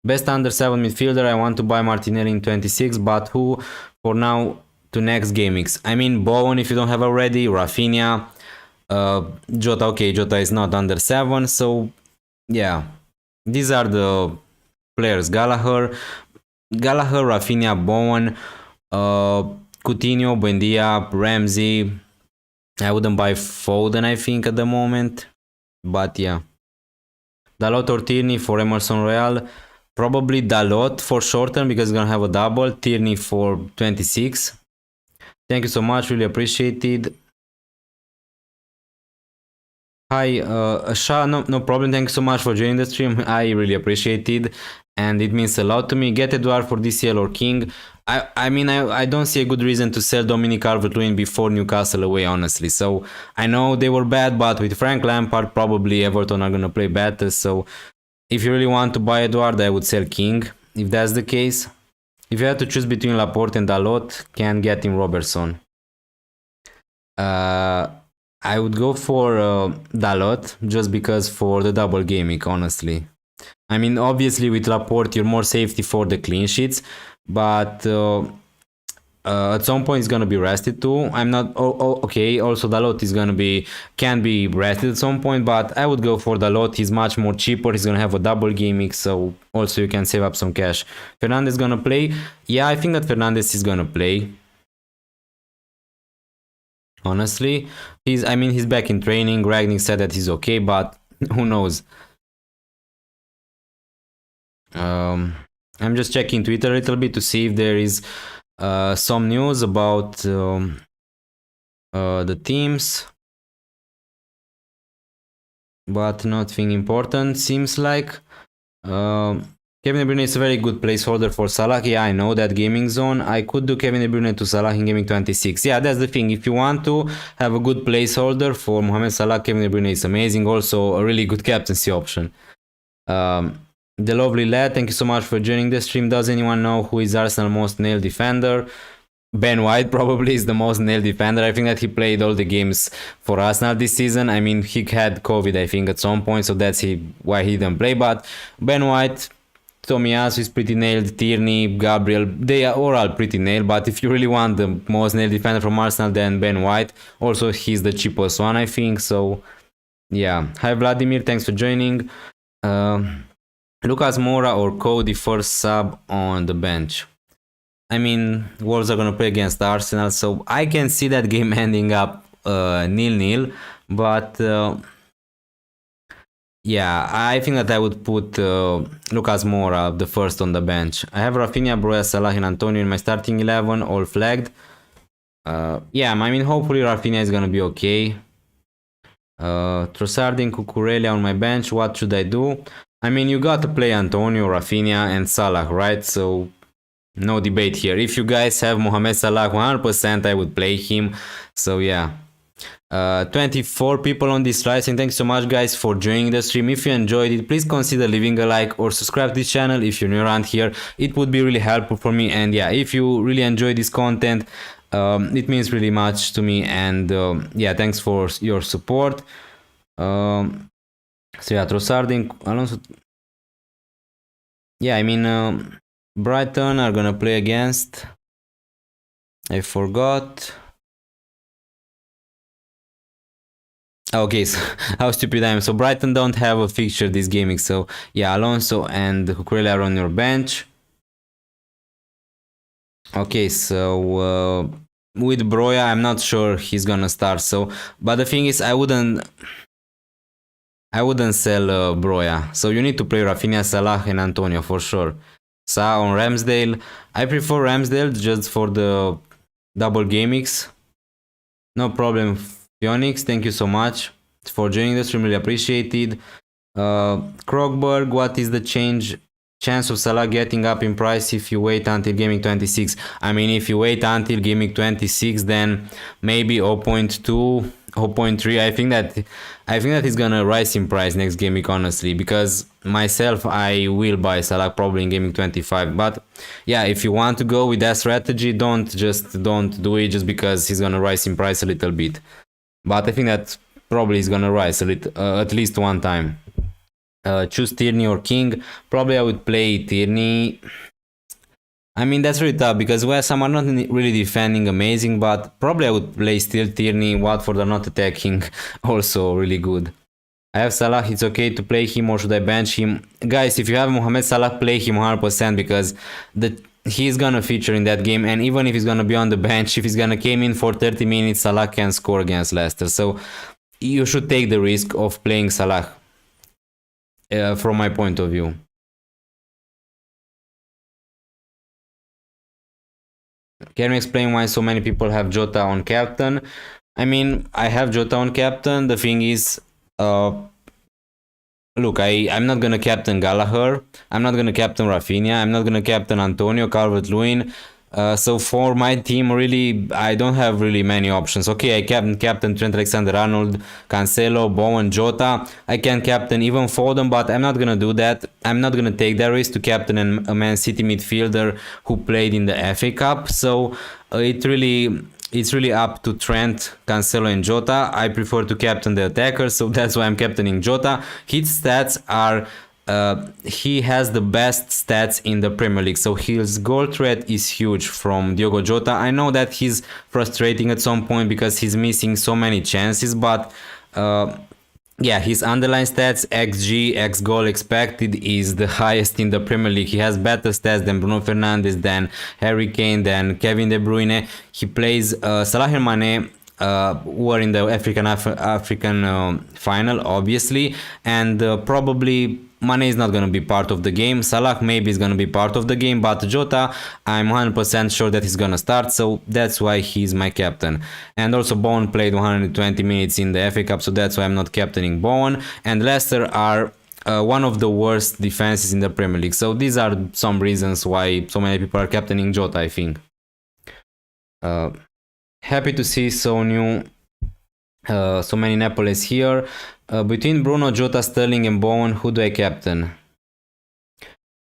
Best under 7 midfielder. I want to buy Martinelli in 26, but who for now to next game weeks? I mean, Bowen if you don't have already, Rafinha, Jota. Okay, Jota is not under 7, so yeah, these are the players. Gallagher, Rafinha, Bowen, Coutinho, Buendia, Ramsey. I wouldn't buy Foden, I think, at the moment, but yeah. Dalot or Tierney for Emerson Royal. Probably Dalot for short term because he's gonna have a double. Tierney for 26. Thank you so much, really appreciated. Hi, Shah, no problem. Thanks so much for joining the stream. I really appreciate it, and it means a lot to me. Get Eduard for DCL or King. I mean, I don't see a good reason to sell Dominic Calvert-Lewin before Newcastle away, honestly. So I know they were bad, but with Frank Lampard, probably Everton are gonna play better. So if you really want to buy Eduard, I would sell King, if that's the case. If you had to choose between Laporte and Dalot, can get in Robertson. I would go for Dalot, just because for the double gaming, honestly. I mean, obviously with Laporte, you're more safety for the clean sheets, but at some point he's gonna be rested too. I'm not okay. Also, Dalot is can be rested at some point, but I would go for Dalot. He's much more cheaper. He's gonna have a double gimmick, so also you can save up some cash. Fernandes gonna play? Yeah, I think that Fernandes is gonna play. Honestly, he's back in training. Ragnick said that he's okay, but who knows? I'm just checking Twitter a little bit to see if there is some news about the teams, but nothing important seems like. Kevin De Bruyne is a very good placeholder for Salah. Yeah, I know that gaming zone. I could do Kevin De Bruyne to Salah in gaming 26. Yeah, that's the thing. If you want to have a good placeholder for Mohamed Salah, Kevin De Bruyne is amazing. Also, a really good captaincy option. The lovely lad, thank you so much for joining the stream. Does anyone know who is Arsenal's most nailed defender? Ben White probably is the most nailed defender. I think that he played all the games for Arsenal this season. I mean, he had COVID, I think, at some point, so that's why he didn't play. But Ben White, Tomiyasu is pretty nailed, Tierney, Gabriel, they are all pretty nailed. But if you really want the most nailed defender from Arsenal, then Ben White. Also, he's the cheapest one, I think. So, yeah. Hi, Vladimir. Thanks for joining. Lucas Moura or Cody first sub on the bench. I mean, Wolves are going to play against Arsenal, so I can see that game ending up 0-0. But yeah, I think that I would put Lucas Moura the first on the bench. I have Rafinha, Broja, Salah and Antonio in my starting 11, all flagged. Yeah, I mean, hopefully Rafinha is going to be okay. Trossard and Cucurella on my bench. What should I do? I mean, you got to play Antonio, Rafinha and Salah, right? So no debate here. If you guys have Mohamed Salah 100%, I would play him. So yeah. 24 people on this live, and thanks so much guys for joining the stream. If you enjoyed it, please consider leaving a like or subscribe to this channel if you're new around here. It would be really helpful for me, and yeah, if you really enjoy this content, it means really much to me, and yeah, thanks for your support. So yeah, Trossard and Alonso. Yeah, I mean, Brighton are gonna play against. I forgot. Okay, so how stupid I am. So Brighton don't have a fixture this gaming. So yeah, Alonso and Cucurella are on your bench. Okay, so with Broja, I'm not sure he's gonna start. So, but the thing is, I wouldn't sell Broja. So you need to play Rafinha, Salah and Antonio for sure. Sa on Ramsdale. I prefer Ramsdale just for the double gamings. No problem. Phoenix, thank you so much for joining the stream, really appreciated. Krogberg, what is the chance of Salah getting up in price if you wait until gaming 26? I mean, if you wait until gaming 26, then maybe 0.2, 0.3. I think that he's gonna rise in price next gaming, honestly, because myself, I will buy Salah probably in gaming 25. But yeah, if you want to go with that strategy, don't do it just because he's gonna rise in price a little bit. But I think that probably he's gonna rise a little, at least one time. Choose Tierney or King. Probably I would play Tierney. I mean, that's really tough because West Ham are not really defending amazing, but probably I would play still Tierney. Watford are not attacking, also really good. I have Salah, it's okay to play him, or should I bench him? Guys, if you have Mohamed Salah, play him 100% because he's gonna feature in that game, and even if he's gonna be on the bench, if he's gonna came in for 30 minutes, Salah can score against Leicester. So you should take the risk of playing Salah, from my point of view. Can you explain why so many people have Jota on captain? I mean, I have Jota on captain. The thing is, look, I'm not gonna captain Gallagher. I'm not gonna captain Rafinha. I'm not gonna captain Antonio, Calvert-Lewin. So for my team, really, I don't have really many options. Okay, I can captain Trent Alexander-Arnold, Cancelo, Bowen, Jota. I can captain even Foden, but I'm not gonna do that. I'm not gonna take that risk to captain a Man City midfielder who played in the FA Cup. So it's really up to Trent, Cancelo and Jota. I prefer to captain the attackers, so that's why I'm captaining Jota. His stats are, he has the best stats in the Premier League, so his goal threat is huge from Diogo Jota. I know that he's frustrating at some point because he's missing so many chances, but yeah, his underlying stats, XG, X goal expected, is the highest in the Premier League. He has better stats than Bruno Fernandes, than Harry Kane, than Kevin De Bruyne. He plays Salah and Mane, who are in the African final, obviously, and probably Mane is not gonna be part of the game. Salah maybe is gonna be part of the game, but Jota, I'm 100% sure that he's gonna start, so that's why he's my captain. And also Bowen played 120 minutes in the FA Cup, so that's why I'm not captaining Bowen. And Leicester are one of the worst defenses in the Premier League. So these are some reasons why so many people are captaining Jota, I think. Happy to see so many Napoles here. Between Bruno, Jota, Sterling and Bowen, who do I captain?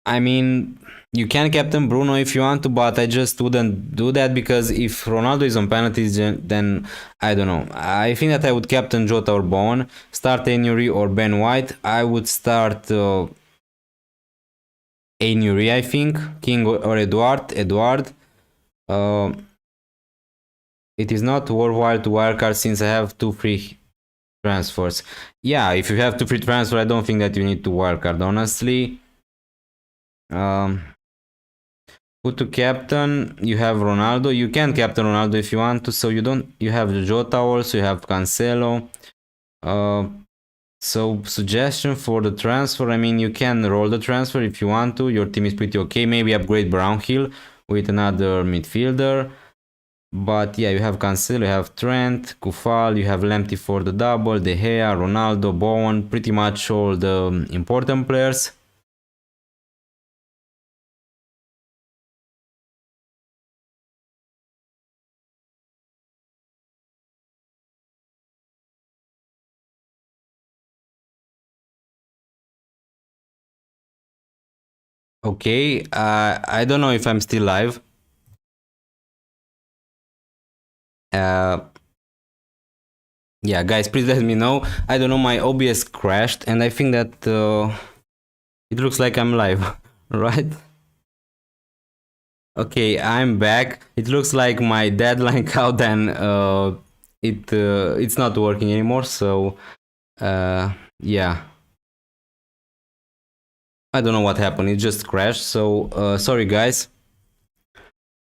I mean, you can captain Bruno if you want to, but I just wouldn't do that, because if Ronaldo is on penalties, then I don't know. I think that I would captain Jota or Bowen, start Anuary or Ben White. I would start Anuary, I think, King or Edward. It is not worthwhile to wildcard since I have 2 free transfers. Yeah, if you have 2 free transfers, I don't think that you need to wildcard, honestly. Who to captain? You have Ronaldo. You can captain Ronaldo if you want to. So you have Jota also. You have Cancelo. So suggestion for the transfer. I mean, you can roll the transfer if you want to. Your team is pretty okay. Maybe upgrade Brownhill with another midfielder. But yeah, you have Cancelo, you have Trent, Kufal, you have Lamptey for the double, De Gea, Ronaldo, Bowen, pretty much all the important players. Okay, I don't know if I'm still live. Yeah, guys, please let me know. I don't know, my OBS crashed, and I think that it looks like I'm live, right? Okay, I'm back. It looks like my deadline countdown it's not working anymore. So yeah, I don't know what happened. It just crashed. So sorry, guys.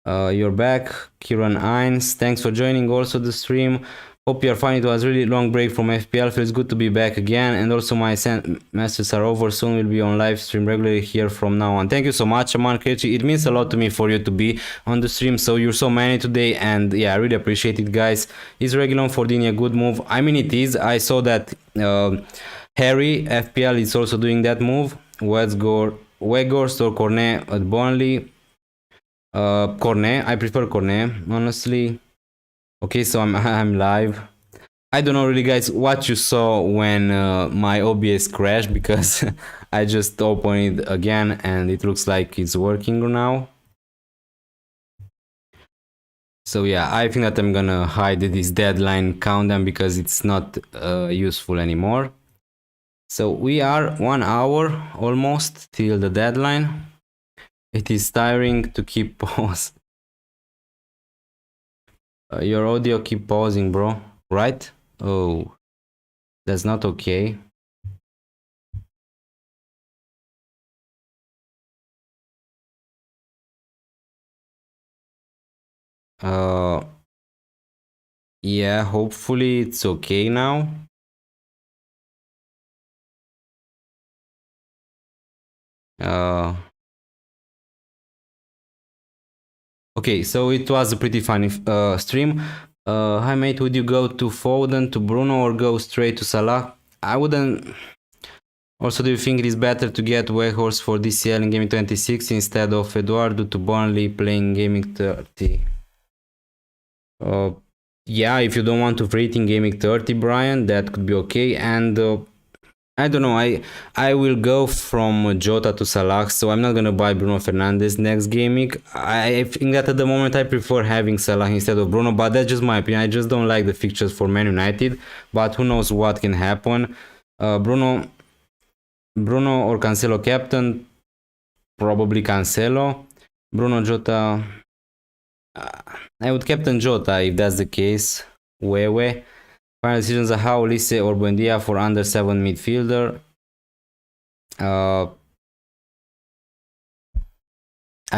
You're back, Kieran Hines. Thanks for joining also the stream. Hope you are fine. It was a really long break from FPL. Feels good to be back again. And also my semesters are over. Soon we'll be on live stream regularly here from now on. Thank you so much, Aman Krechi. It means a lot to me for you to be on the stream. So you're so many today. And yeah, I really appreciate it, guys. Is Reguilon for Dini a good move? I mean, it is. I saw that Harry, FPL, is also doing that move. Weghorst or Cornet at Burnley. Cornet. I prefer Cornet, honestly. Okay, so I'm live. I don't know really, guys, what you saw when my OBS crashed, because I just opened it again and it looks like it's working now. So yeah, I think that I'm gonna hide this deadline countdown because it's not useful anymore. So we are 1 hour almost till the deadline. It is tiring to keep pause. Your audio keep pausing, bro, right? Oh, that's not okay. Yeah, hopefully it's okay now. Okay, so it was a pretty funny stream. Hi mate, would you go to Foden, to Bruno, or go straight to Salah? I wouldn't. Also, do you think it is better to get Weghorst for DCL in Gaming 26 instead of Eduardo to Burnley playing Gaming 30? Yeah, if you don't want to free it in Gaming 30, Brian, that could be okay. And I don't know, I will go from Jota to Salah, so I'm not gonna buy Bruno Fernandes next game week. I think that at the moment I prefer having Salah instead of Bruno, but that's just my opinion. I just don't like the fixtures for Man United, but who knows what can happen. Bruno or Cancelo captain? Probably Cancelo. Bruno, Jota. I would captain Jota if that's the case. Wewe. Final decisions are how Lise or Buendia for under 7 midfielder. I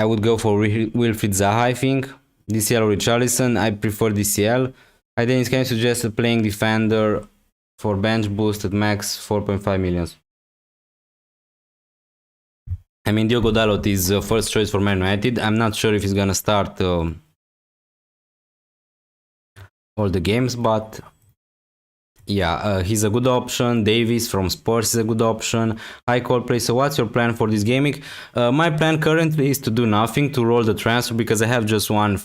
would go for Wilfried Zaha, I think. DCL or Richarlison. I prefer DCL. I Dennis, can you suggest playing defender for bench boost at max 4.5 million? I mean, Diogo Dalot is first choice for Man United. I'm not sure if he's gonna start all the games, but yeah, he's a good option. Davies from Spurs is a good option. High call play. So what's your plan for this game week? My plan currently is to do nothing, to roll the transfer, because I have just one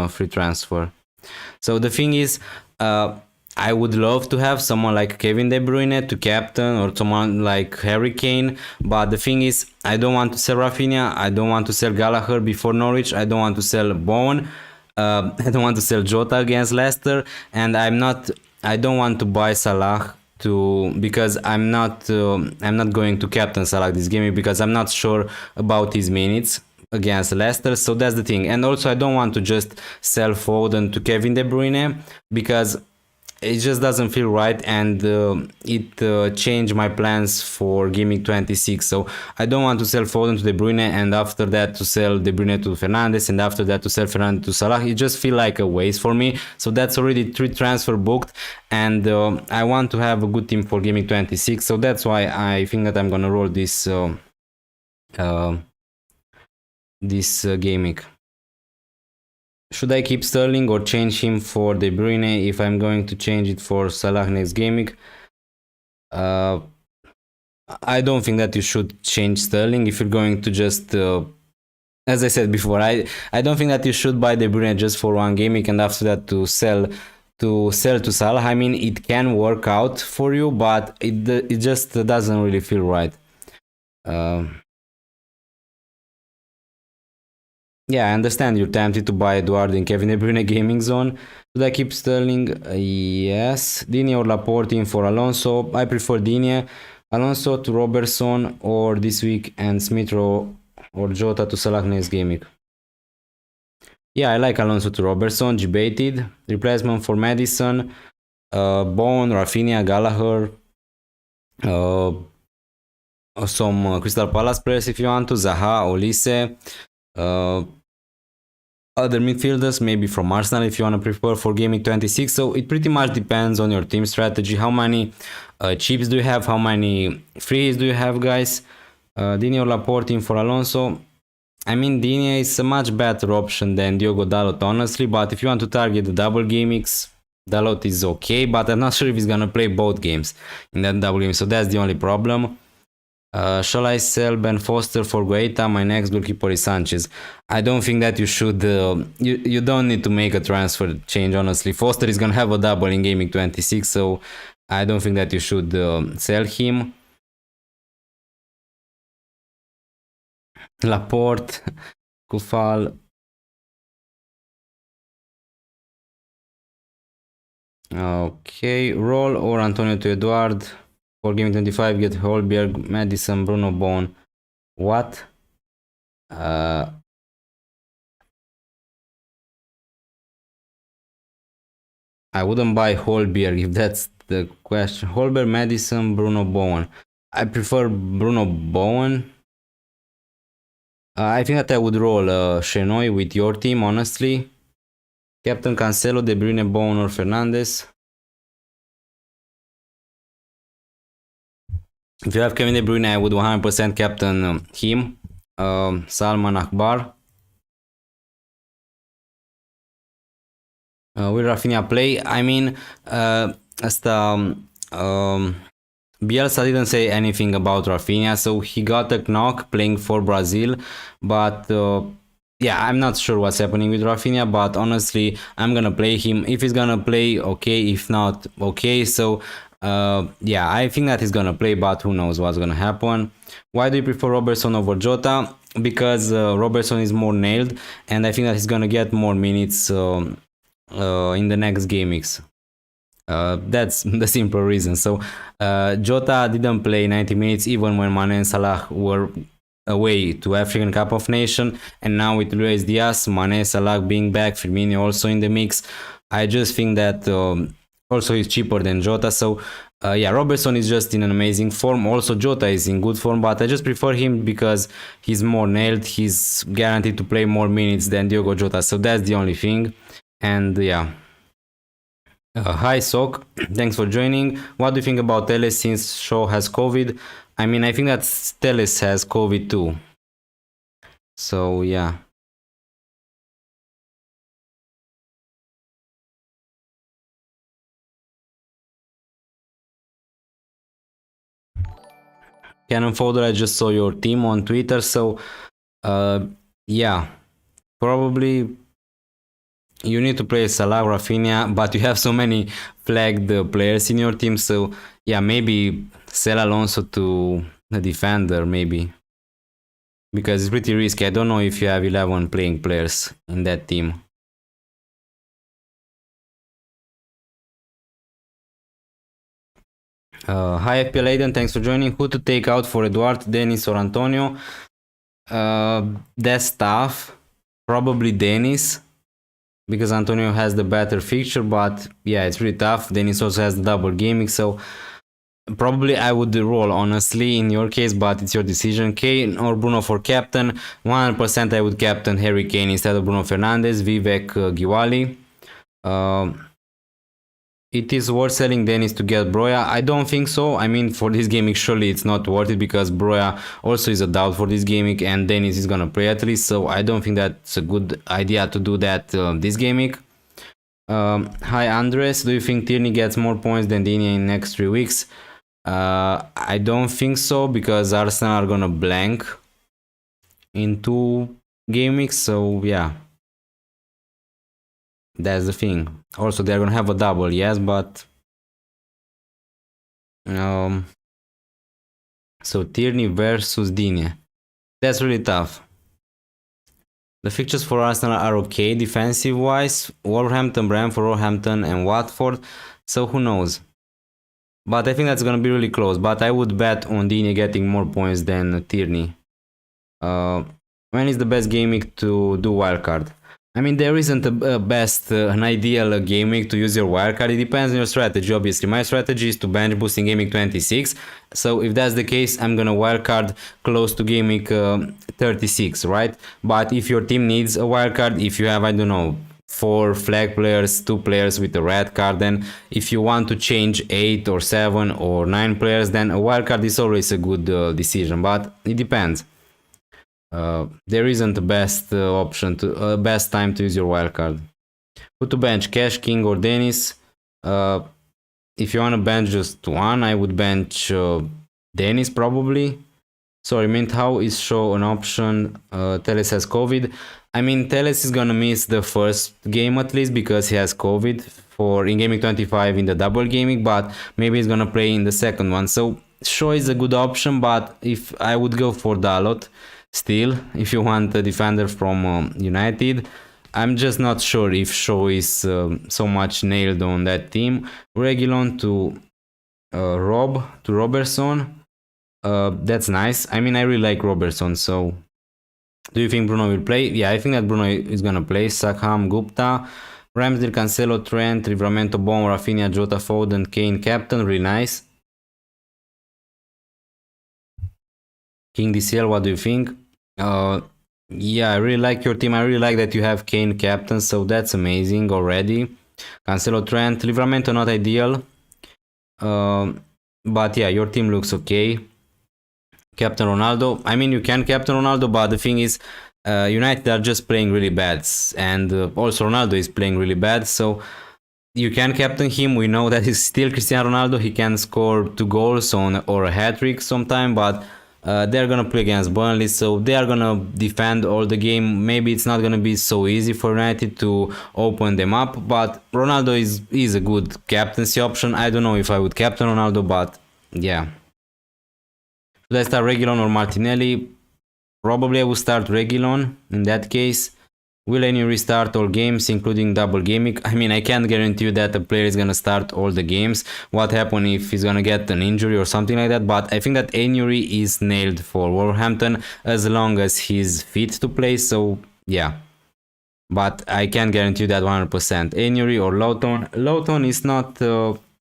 free transfer. So the thing is, I would love to have someone like Kevin De Bruyne to captain, or someone like Harry Kane, but the thing is, I don't want to sell Rafinha, I don't want to sell Gallagher before Norwich, I don't want to sell Bowen, I don't want to sell Jota against Leicester, and I don't want to buy Salah because I'm not going to captain Salah this game because I'm not sure about his minutes against Leicester. So that's the thing. And also I don't want to just sell Foden to Kevin De Bruyne because it just doesn't feel right, and it changed my plans for Gameweek 26. So I don't want to sell Foden to De Bruyne and after that to sell De Bruyne to Fernandes and after that to sell Fernandes to Salah. It just feel like a waste for me. So that's already 3 transfer booked, and I want to have a good team for Gameweek 26. So that's why I think that I'm gonna roll this Gameweek. Should I keep Sterling or change him for De Bruyne if I'm going to change it for Salah next game week? I don't think that you should change Sterling if you're going to just, as I said before, I don't think that you should buy De Bruyne just for one game week and after that to sell to Salah. I mean, it can work out for you, but it just doesn't really feel right. Yeah, I understand you're tempted to buy Eduardo in Kevin De Bruyne gaming zone. Should I keep Sterling? Yes. Digne or Laporte in for Alonso? I prefer Digne. Alonso to Robertson or this week, and Smith Rowe or Jota to Salah next game week. Yeah, I like Alonso to Robertson. Debated. Replacement for Madison. Bowen, Rafinha, Gallagher. Some Crystal Palace players if you want to. Zaha, Olise. Other midfielders, maybe from Arsenal if you want to prepare for Gameweek 26. So it pretty much depends on your team strategy. How many chips do you have? How many frees do you have, guys? Digne or Laporte in for Alonso? I mean, Digne is a much better option than Diogo Dalot, honestly. But if you want to target the double game weeks, Dalot is okay. But I'm not sure if he's gonna play both games in that double game. So that's the only problem. Shall I sell Ben Foster for Guaita? My next goalkeeper is Sanchez. I don't think that you should. You don't need to make a transfer change, honestly. Foster is gonna have a double in Gameweek 26, so I don't think that you should sell him. Laporte, Kufal. Okay, roll or Antonio to Eduard. For Game 25, get Holberg, Madison, Bruno Bowen. What? I wouldn't buy Holberg if that's the question. Holberg, Madison, Bruno Bowen. I prefer Bruno Bowen. I think that I would roll Chenoy with your team, honestly. Captain Cancelo, De Bruyne, Bowen, or Fernandes. If you have Kevin De Bruyne, I would 100% captain him. Salman Akbar. Will Rafinha play? I mean, Bielsa didn't say anything about Rafinha, so he got a knock playing for Brazil, but yeah, I'm not sure what's happening with Rafinha, but honestly, I'm gonna play him. If he's gonna play, okay. If not, okay. So yeah, I think that he's gonna play, but who knows what's gonna happen. Why do you prefer Robertson over Jota? Because Robertson is more nailed, and I think that he's gonna get more minutes in the next game weeks. That's the simple reason. So Jota didn't play 90 minutes even when Mane and Salah were away to African Cup of Nations, and now with Luis Diaz, Mane, Salah being back, Firmino also in the mix, I just think that also he's cheaper than Jota. So yeah, Robertson is just in an amazing form. Also Jota is in good form, but I just prefer him because he's more nailed. He's guaranteed to play more minutes than Diogo Jota. So that's the only thing. And yeah. Hi Sok, thanks for joining. What do you think about Tele since Shaw has COVID? I mean, I think that Teles has COVID too. So yeah. Cannon Folder, I just saw your team on Twitter, so yeah, probably you need to play Salah, Rafinha, but you have so many flagged players in your team, so yeah, maybe sell Alonso to the defender, maybe. Because it's pretty risky. I don't know if you have 11 playing players in that team. Hi FPL Aiden, thanks for joining. Who to take out for Eduard, Denis or Antonio? That's tough. Probably Denis, because Antonio has the better fixture, but yeah, it's really tough. Denis also has the double gaming, so probably I would roll honestly in your case, but it's your decision. Kane or Bruno for captain. 100% I would captain Harry Kane instead of Bruno Fernandes, Vivek Giwali. It is worth selling Dennis to get Broya. I don't think so. I mean, for this gaming, surely it's not worth it because Broya also is a doubt for this gaming and Dennis is gonna play at least. So I don't think that's a good idea to do that this gaming. Hi Andres, do you think Tierney gets more points than Dini in next 3 weeks? I don't think so because Arsenal are gonna blank in 2 game weeks. So yeah. That's the thing. Also, they're gonna have a double, yes, but so Tierney versus Digne. That's really tough. The fixtures for Arsenal are okay defensive wise. Wolverhampton, Brentford, Roehampton, and Watford. So who knows? But I think that's gonna be really close. But I would bet on Digne getting more points than Tierney. When is the best game week to do wildcard? I mean, there isn't a best, an ideal game week to use your wildcard. It depends on your strategy, obviously. My strategy is to bench boost in game week 26. So if that's the case, I'm gonna wildcard close to game week 36, right? But if your team needs a wildcard, if you have, I don't know, 4 flag players, 2 players with a red card, then if you want to change 8 or 7 or 9 players, then a wildcard is always a good decision, but it depends. There isn't the best option to best time to use your wildcard. Who to bench, Cash, King or Dennis? If you want to bench just one, I would bench Dennis probably. Sorry, meant how is show an option? Teles has COVID. I mean, Teles is gonna miss the first game at least because he has COVID for in gaming 25 in the double gaming, but maybe he's gonna play in the second one. So Shaw is a good option, but if I would go for Dalot still, if you want a defender from United. I'm just not sure if Shaw is so much nailed on that team. Reguilon to Robertson. That's nice. I mean, I really like Robertson, so do you think Bruno will play? Yeah, I think that Bruno is gonna play. Sakham, Gupta, Ramsdale, Cancelo, Trent, Livramento, Bon, Rafinha, Jota, Foden, Kane, captain, really nice. King DCL, what do you think? Yeah, I really like your team. I really like that you have Kane captain, so that's amazing already. Cancelo, Trent, Livramento not ideal. But yeah, your team looks okay. Captain Ronaldo. I mean, you can captain Ronaldo, but the thing is, United are just playing really bad, and also Ronaldo is playing really bad. So you can captain him. We know that he's still Cristiano Ronaldo. He can score 2 goals or a hat trick sometime, but they're gonna play against Burnley, so they are gonna defend all the game. Maybe it's not gonna be so easy for United to open them up, but Ronaldo is a good captaincy option. I don't know if I would captain Ronaldo, but yeah. Should I start Reguilon or Martinelli? Probably I would start Reguilon in that case. Will any restart all games, including double gaming? I mean, I can't guarantee you that a player is gonna start all the games. What happens if he's gonna get an injury or something like that? But I think that Anuary is nailed for Wolverhampton as long as he's fit to play. So yeah, but I can't guarantee you that 100%. Anuary or Lowton. Lowton is not.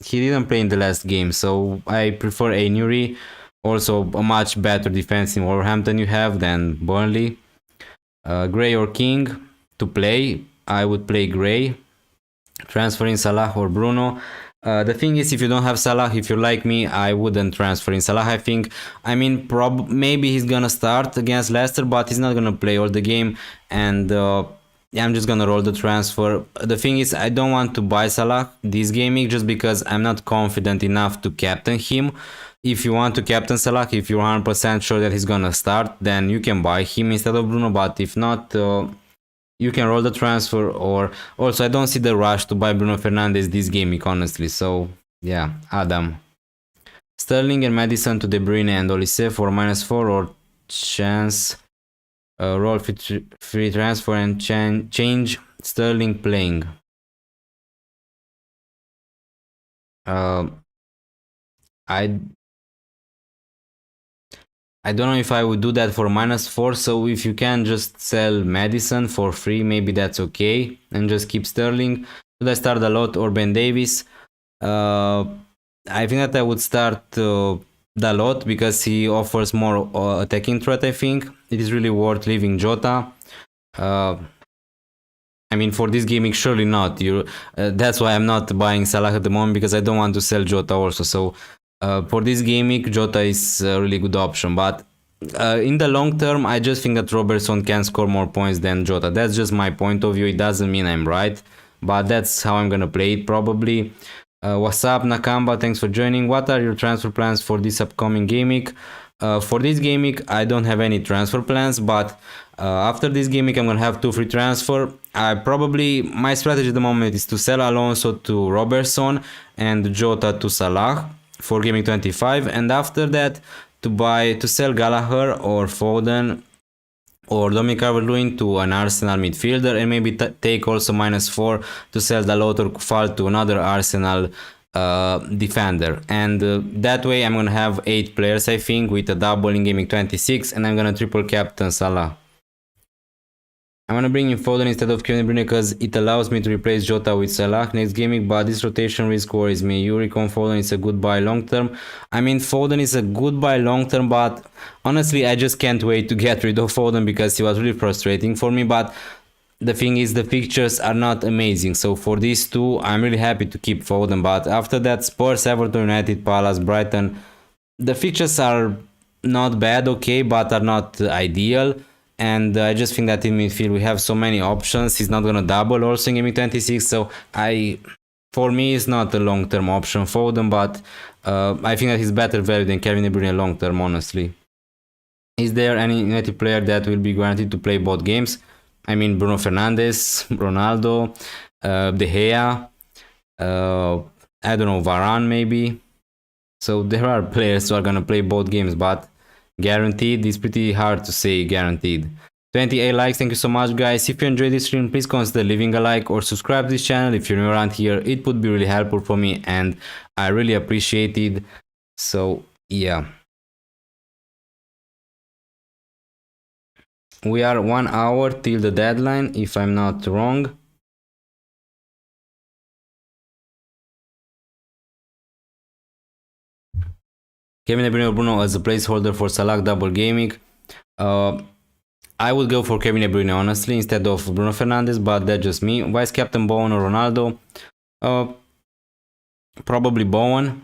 He didn't play in the last game, so I prefer Anuary. Also, a much better defense in Wolverhampton you have than Burnley. Gray or King to play, I would play Gray. Transferring Salah or Bruno. The thing is, if you don't have Salah, if you're like me, I wouldn't transfer in Salah. I think, I mean, maybe he's gonna start against Leicester, but he's not gonna play all the game, and yeah, I'm just gonna roll the transfer. The thing is, I don't want to buy Salah this game week just because I'm not confident enough to captain him. If you want to captain Salah, if you're 100% sure that he's gonna start, then you can buy him instead of Bruno, but if not, you can roll the transfer. Or also, I don't see the rush to buy Bruno Fernandes this game week, honestly. So yeah, Adam. Sterling and Madison to De Bruyne and Olise for -4, or chance roll free transfer and change Sterling playing. I don't know if I would do that for -4, so if you can just sell Madison for free, maybe that's okay, and just keep Sterling. Should I start Dalot or Ben Davies? I think that I would start Dalot because he offers more attacking threat, I think. It is really worth leaving Jota. I mean, for this gaming, surely not. That's why I'm not buying Salah at the moment, because I don't want to sell Jota also. So for this gaming, Jota is a really good option. But in the long term, I just think that Robertson can score more points than Jota. That's just my point of view. It doesn't mean I'm right, but that's how I'm gonna play it probably. What's up, Nakamba? Thanks for joining. What are your transfer plans for this upcoming game week? For this game week, I don't have any transfer plans, but after this game week, I'm gonna have 2 free transfer. My strategy at the moment is to sell Alonso to Robertson and Jota to Salah for gaming 25, and after that to sell Gallagher or Foden or Dominic Calvert-Lewin to an Arsenal midfielder, and maybe take also -4 to sell Dalot or Kufal to another Arsenal defender. And that way I'm gonna have 8 players, I think, with a double in gaming 26, and I'm gonna triple captain Salah. I'm gonna bring in Foden instead of Kevin De Bruyne because it allows me to replace Jota with Salah next gaming, but this rotation risk worries me. You recon Foden is a good buy long term. I mean, Foden is a good buy long term, but honestly, I just can't wait to get rid of Foden because he was really frustrating for me. But the thing is, the fixtures are not amazing. So for these two, I'm really happy to keep Foden. But after that, Spurs, Everton, United, Palace, Brighton, the fixtures are not bad, okay, but are not ideal. And I just think that in midfield we have so many options. He's not gonna double also in gaming 26, so for me it's not a long-term option for them, but I think that he's better value than Kevin De Bruyne long-term, honestly. Is there any United player that will be guaranteed to play both games? I mean, Bruno Fernandes, Ronaldo, De Gea, I don't know, Varane maybe. So there are players who are gonna play both games, but guaranteed, it's pretty hard to say guaranteed. 28 likes, thank you so much, guys. If you enjoyed this stream, please consider leaving a like or subscribe to this channel if you're new around here. It would be really helpful for me and I really appreciate it. So yeah, we are 1 hour till the deadline, if I'm not wrong. Kevin De Bruyne or Bruno as a placeholder for Salah double gaming. I would go for Kevin De Bruyne, honestly, instead of Bruno Fernandes, but that's just me. Vice Captain Bowen or Ronaldo? Probably Bowen.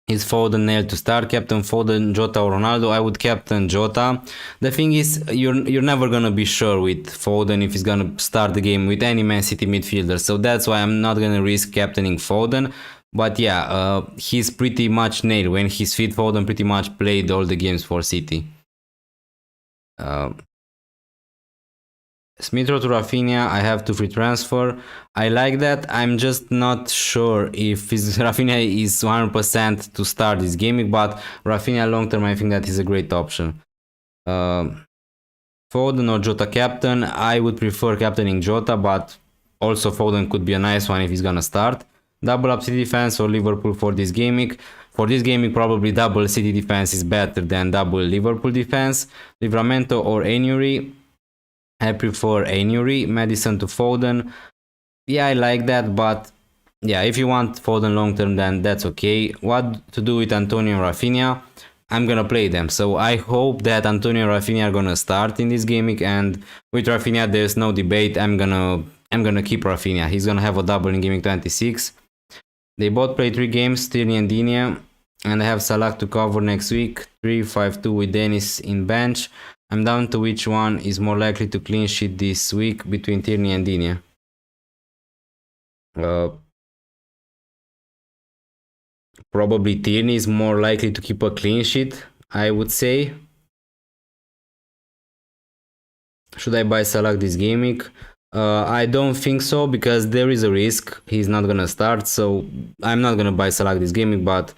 Is Foden nailed to start? Captain Foden, Jota or Ronaldo? I would captain Jota. The thing is, you're never gonna be sure with Foden if he's gonna start the game with any Man City midfielder, so that's why I'm not gonna risk captaining Foden. But yeah, he's pretty much nailed. When he's fit, Foden pretty much played all the games for City. Smith Rowe to Rafinha, I have to free transfer. I like that. I'm just not sure if Rafinha is 100% to start this gaming, but Rafinha long term, I think that is a great option. Foden or Jota captain, I would prefer captaining Jota, but also Foden could be a nice one if he's gonna start. Double up City defense or Liverpool for this gaming. For this gaming, probably double City defense is better than double Liverpool defense. Livramento or Anuary. I prefer Anuary. Madison to Foden. Yeah, I like that, but yeah, if you want Foden long term, then that's okay. What to do with Antonio and Rafinha? I'm gonna play them, so I hope that Antonio and Rafinha are gonna start in this gaming, and with Rafinha there's no debate. I'm gonna keep Rafinha. He's gonna have a double in gaming 26. They both play 3 games, Tierney and Digne, and I have Salah to cover next week. 3-5-2 with Denis in bench. I'm down to which one is more likely to clean sheet this week between Tierney and Digne. Probably Tierney is more likely to keep a clean sheet, I would say. Should I buy Salah this game week? I don't think so, because there is a risk he's not gonna start, so I'm not gonna buy Salah this game week, but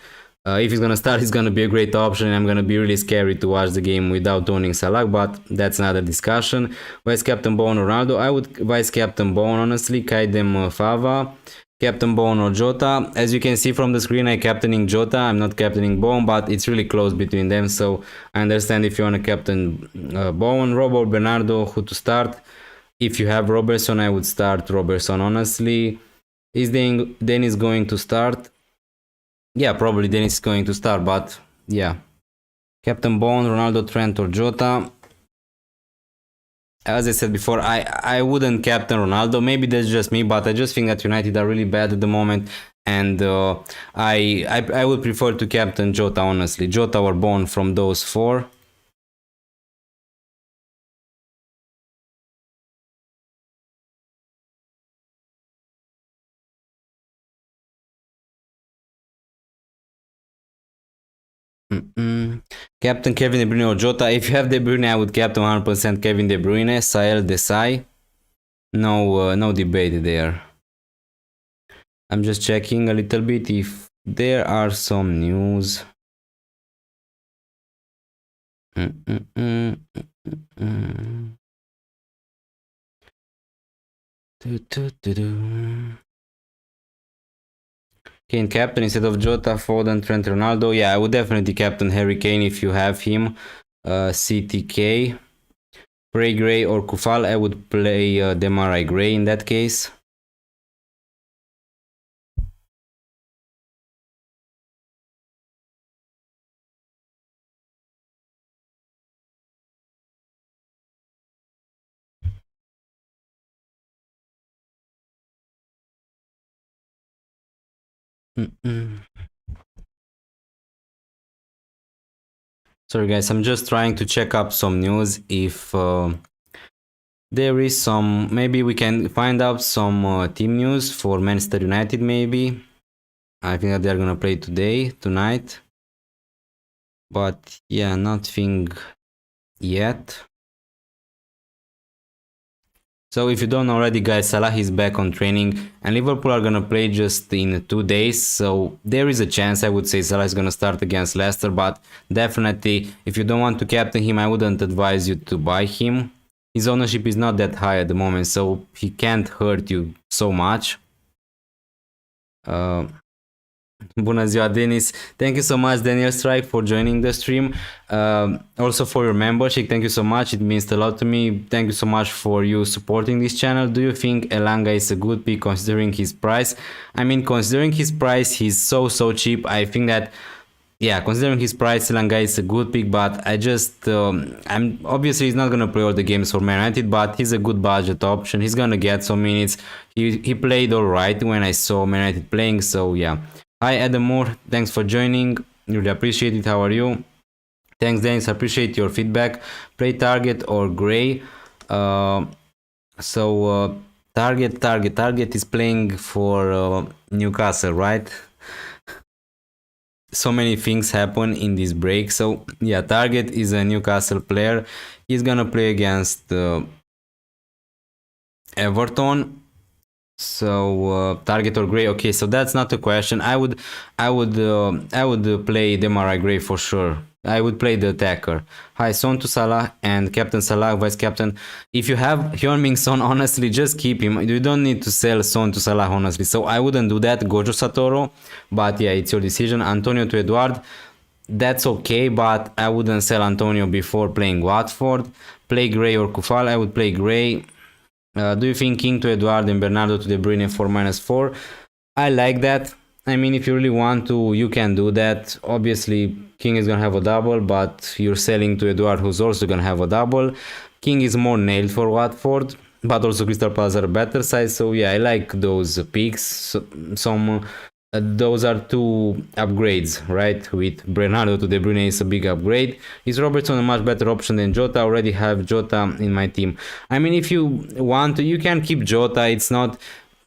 if he's gonna start, it's gonna be a great option, and I'm gonna be really scary to watch the game without owning Salah, but that's another discussion. Vice Captain Bowen Ronaldo? I would Vice Captain Bowen, honestly. Kaidem Fava. Captain Bowen or Jota. As you can see from the screen, I'm captaining Jota. I'm not captaining Bowen, but it's really close between them, so I understand if you want to captain Bowen. Rob or Bernardo, who to start? If you have Robertson, I would start Robertson, honestly. Is Denis going to start? Yeah, probably Denis is going to start, but yeah. Captain Bowen, Ronaldo, Trent or Jota? As I said before, I wouldn't captain Ronaldo. Maybe that's just me, but I just think that United are really bad at the moment, and I would prefer to captain Jota, honestly. Jota or Bowen from those 4. Captain Kevin De Bruyne or Jota? If you have De Bruyne, I would captain 100% Kevin De Bruyne. Sael Desai. No debate there. I'm just checking a little bit if there are some news. Kane captain instead of Jota, Foden, Trent, Ronaldo. Yeah, I would definitely captain Harry Kane if you have him. CTK. Prey Gray or Kufal. I would play Demarai Gray in that case. Sorry guys, I'm just trying to check up some news if there is some, maybe we can find out some team news for Manchester United maybe. I think that they're gonna play tonight. But yeah, nothing yet. So if you don't already, guys, Salah is back on training, and Liverpool are gonna play just in 2 days, so there is a chance, I would say, Salah is gonna start against Leicester, but definitely, if you don't want to captain him, I wouldn't advise you to buy him. His ownership is not that high at the moment, so he can't hurt you so much. Bună ziua, Denis. Thank you so much, Daniel Strike, for joining the stream. Also for your membership, thank you so much. It means a lot to me. Thank you so much for you supporting this channel. Do you think Elanga is a good pick considering his price? I mean, considering his price, he's so cheap. I think that, yeah, considering his price, Elanga is a good pick, but I just, I'm obviously he's not gonna play all the games for Man United, but he's a good budget option. He's gonna get some minutes. He played alright when I saw Man United playing, so yeah. Hi Adam Moore, thanks for joining, really appreciate it. How are you? Thanks Dennis, appreciate your feedback. Play Target or Gray. Target is playing for Newcastle, right? So many things happen in this break, so yeah, Target is a Newcastle player. He's gonna play against Everton. So Target or Gray? Okay, so that's not a question. I would play Demarai Gray for sure. I would play the attacker. Hi, Son to Salah and Captain Salah, Vice Captain. If you have Heung-min Son, honestly, just keep him. You don't need to sell Son to Salah, honestly. So I wouldn't do that. Gojo Satoru, but yeah, it's your decision. Antonio to Eduard. That's okay, but I wouldn't sell Antonio before playing Watford. Play Gray or Kufal? I would play Gray. Do you think King to Eduard and Bernardo to De Bruyne for -4? I like that. I mean, if you really want to, you can do that. Obviously, King is gonna have a double, but you're selling to Eduard, who's also gonna have a double. King is more nailed for Watford, but also Crystal Palace are a better side. So yeah, I like those picks. Some those are two upgrades, right? With Ronaldo to De Bruyne is a big upgrade. Is Robertson a much better option than Jota? I already have Jota in my team. I mean, if you want to, you can keep Jota. It's not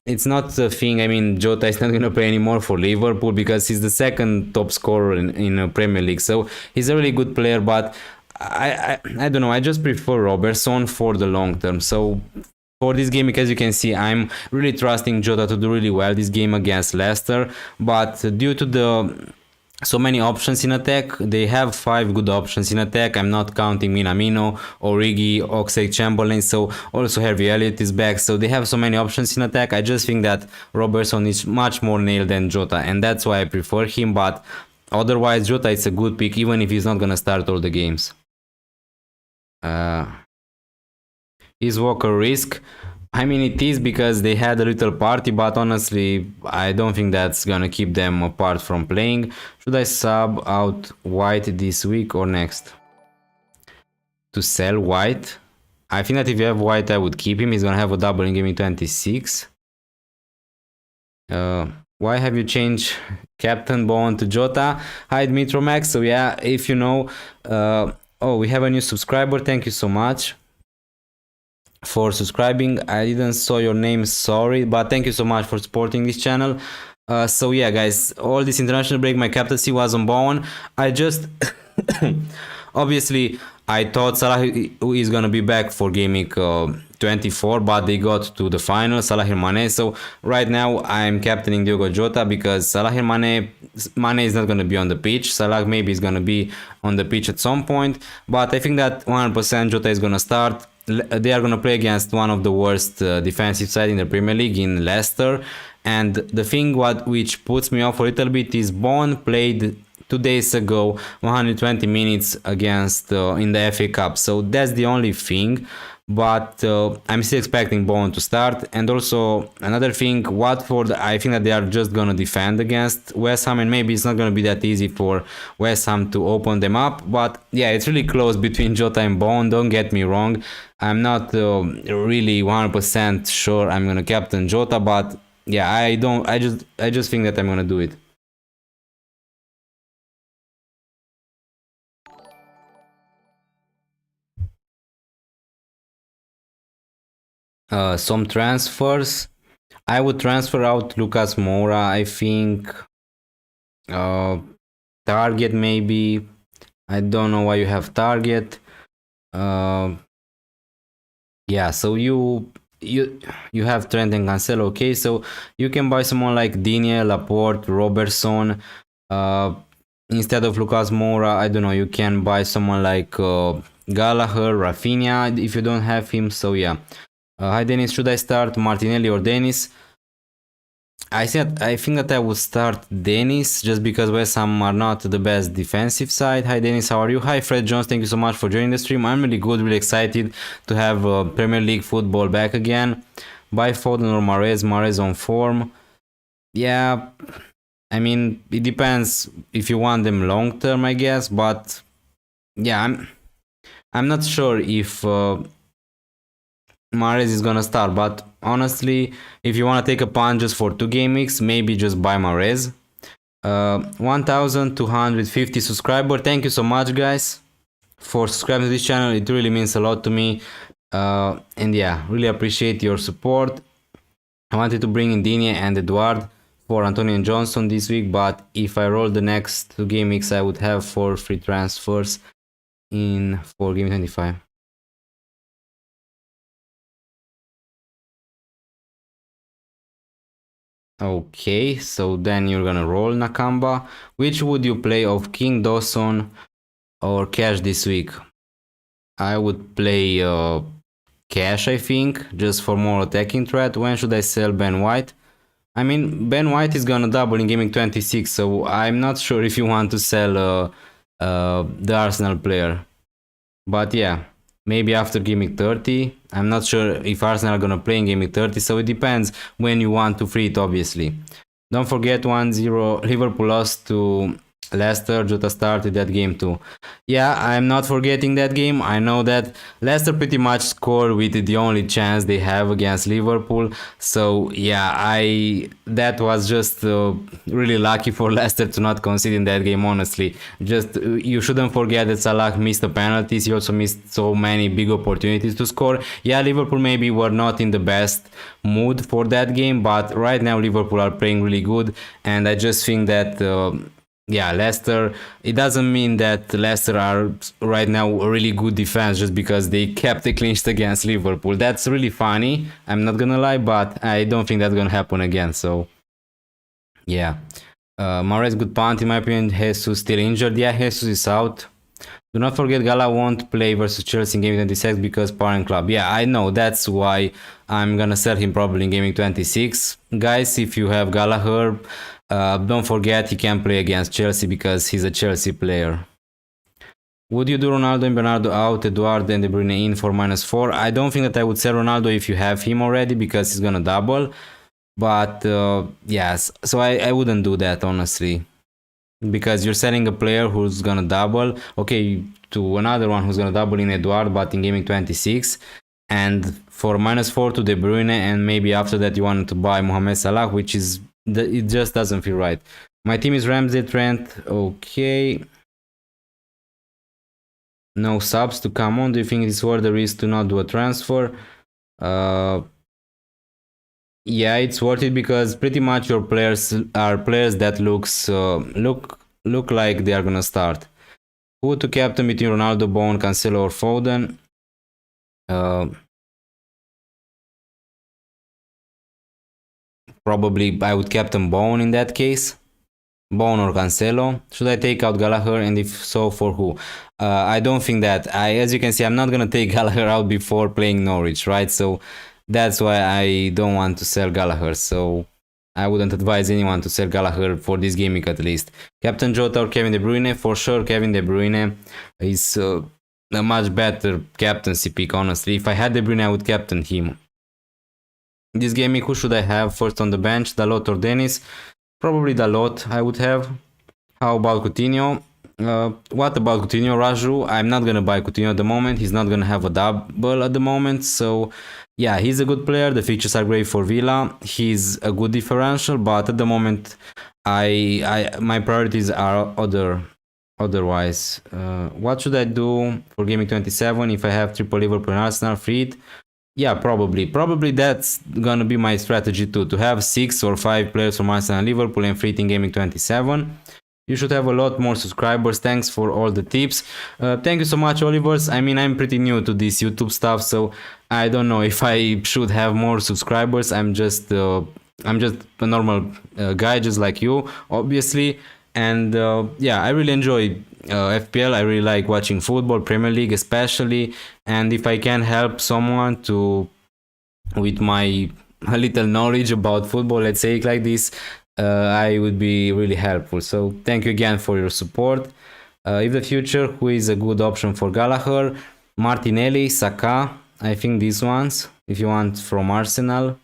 the thing. I mean, Jota is not going to play anymore for Liverpool because he's the second top scorer in Premier League. So he's a really good player, but I don't know. I just prefer Robertson for the long term. So for this game, as you can see, I'm really trusting Jota to do really well this game against Leicester. But due to the so many options in attack, they have 5 good options in attack. I'm not counting Minamino, Origi, Oxlade-Chamberlain, so also Harvey Elliott is back. So they have so many options in attack. I just think that Robertson is much more nailed than Jota, and that's why I prefer him. But otherwise, Jota is a good pick, even if he's not gonna start all the games. Is Walker risk? I mean, it is because they had a little party, but honestly, I don't think that's gonna keep them apart from playing. Should I sub out White this week or next? To sell White? I think that if you have White, I would keep him. He's gonna have a double in Gaming 26. Why have you changed Captain Bowen to Jota? Hi, Dmitromax. So yeah, if you know... oh, we have a new subscriber. Thank you so much for subscribing. I didn't saw your name, sorry, but thank you so much for supporting this channel. So yeah, guys, all this international break, my captaincy was on Bowen. I just obviously I thought Salah is gonna be back for Gameweek 24, but they got to the final, Salah and Mane. So right now I'm captaining Diogo Jota because Salah and Mane is not gonna be on the pitch. Salah maybe is gonna be on the pitch at some point, but I think that 100% Jota is gonna start. They are going to play against one of the worst defensive side in the Premier League in Leicester, and the thing which puts me off a little bit is Bowen played 2 days ago 120 minutes against in the FA Cup, so that's the only thing. But I'm still expecting Bowen to start. And also another thing, Watford, I think that they are just gonna defend against West Ham, and maybe it's not gonna be that easy for West Ham to open them up. But yeah, it's really close between Jota and Bowen, don't get me wrong. I'm not really 100% sure I'm gonna captain Jota, but yeah, I just think that I'm gonna do it. Some transfers. I would transfer out Lucas Moura, I think. Target maybe. I don't know why you have Target. Yeah, so you have Trent and Cancelo, okay, so you can buy someone like Digne, Laporte, Robertson. Instead of Lucas Moura, I don't know, you can buy someone like Gallagher, Rafinha if you don't have him. So yeah. Hi Dennis, should I start Martinelli or Dennis? I think that I would start Dennis just because West Ham are not the best defensive side. Hi Dennis, how are you? Hi Fred Jones, thank you so much for joining the stream. I'm really good, really excited to have Premier League football back again. Buy Foden or Mahrez on form. Yeah, I mean, it depends if you want them long term, I guess, but yeah, I'm not sure if Mahrez is gonna start, but honestly, if you wanna take a punt just for 2 game weeks, maybe just buy Mahrez. 1250 subscriber. Thank you so much, guys, for subscribing to this channel. It really means a lot to me, and yeah, really appreciate your support. I wanted to bring in Digne and Edouard for Antonio and Johnson this week, but if I roll the next 2 game weeks, I would have 4 free transfers for game 25. Okay, so then you're gonna roll Nakamba. Which would you play of King, Dawson or Cash this week? I would play Cash, I think, just for more attacking threat. When should I sell Ben White? I mean, Ben White is gonna double in Gaming 26, so I'm not sure if you want to sell the Arsenal player. But yeah, maybe after Gaming 30. I'm not sure if Arsenal are gonna play in Gaming 30, so it depends when you want to free it, obviously. Don't forget 1-0 Liverpool lost to Leicester, Jota started that game too. Yeah, I'm not forgetting that game. I know that Leicester pretty much scored with the only chance they have against Liverpool. So yeah, I that was just really lucky for Leicester to not concede in that game. Honestly, just you shouldn't forget that Salah missed the penalties. He also missed so many big opportunities to score. Yeah, Liverpool maybe were not in the best mood for that game, but right now Liverpool are playing really good, and I just think that. Yeah, Leicester, it doesn't mean that Leicester are right now a really good defense just because they kept the clean sheet against Liverpool. That's really funny, I'm not gonna lie, but I don't think that's gonna happen again. So yeah, Mahrez good punt in my opinion. Jesus still injured. Yeah, Jesus is out. Do not forget Gala won't play versus Chelsea in Game 26 because parent club. Yeah, I know. That's why I'm gonna sell him probably in Gaming 26. Guys, if you have Gallagher, don't forget he can play against Chelsea because he's a Chelsea player. Would you do Ronaldo and Bernardo out, Eduardo and De Bruyne in for -4? I don't think that I would sell Ronaldo if you have him already because he's gonna double. But yes, so I wouldn't do that honestly. Because you're selling a player who's gonna double, okay, to another one who's gonna double in Eduard, but in Gaming 26, and for -4 to De Bruyne, and maybe after that you want to buy Mohamed Salah, which is it just doesn't feel right. My team is Ramsey, Trent, okay. No subs to come on. Do you think it's worth the risk to not do a transfer? Yeah, it's worth it because pretty much your players are players that look like they are gonna start. Who to captain between Ronaldo, Bowen, Cancelo, or Foden? Probably I would captain Bowen in that case. Bowen or Cancelo. Should I take out Gallagher, and if so, for who? I don't think that. As you can see, I'm not gonna take Gallagher out before playing Norwich, right? So that's why I don't want to sell Gallagher. So I wouldn't advise anyone to sell Gallagher for this game week at least. Captain Jota or Kevin De Bruyne? For sure, Kevin De Bruyne is a much better captaincy pick, honestly. If I had De Bruyne, I would captain him. This game week, who should I have first on the bench? Dalot or Dennis? Probably Dalot I would have. How about Coutinho? What about Coutinho, Raju? I'm not gonna buy Coutinho at the moment. He's not gonna have a double at the moment. So yeah, he's a good player. The features are great for Villa. He's a good differential, but at the moment, my priorities are otherwise. What should I do for Gaming 27 if I have triple Liverpool and Arsenal freed? Yeah, probably that's gonna be my strategy too, to have 6 or 5 players from Arsenal and Liverpool and free in Gaming 27. You should have a lot more subscribers. Thanks for all the tips. Thank you so much, Olivers. I mean, I'm pretty new to this YouTube stuff, so I don't know if I should have more subscribers. I'm just a normal guy, just like you, obviously. And yeah, I really enjoy FPL. I really like watching football, Premier League especially. And if I can help someone with my little knowledge about football, let's say it like this, I would be really helpful. So thank you again for your support. If the future, who is a good option for Gallagher? Martinelli, Saka, I think these ones, if you want from Arsenal.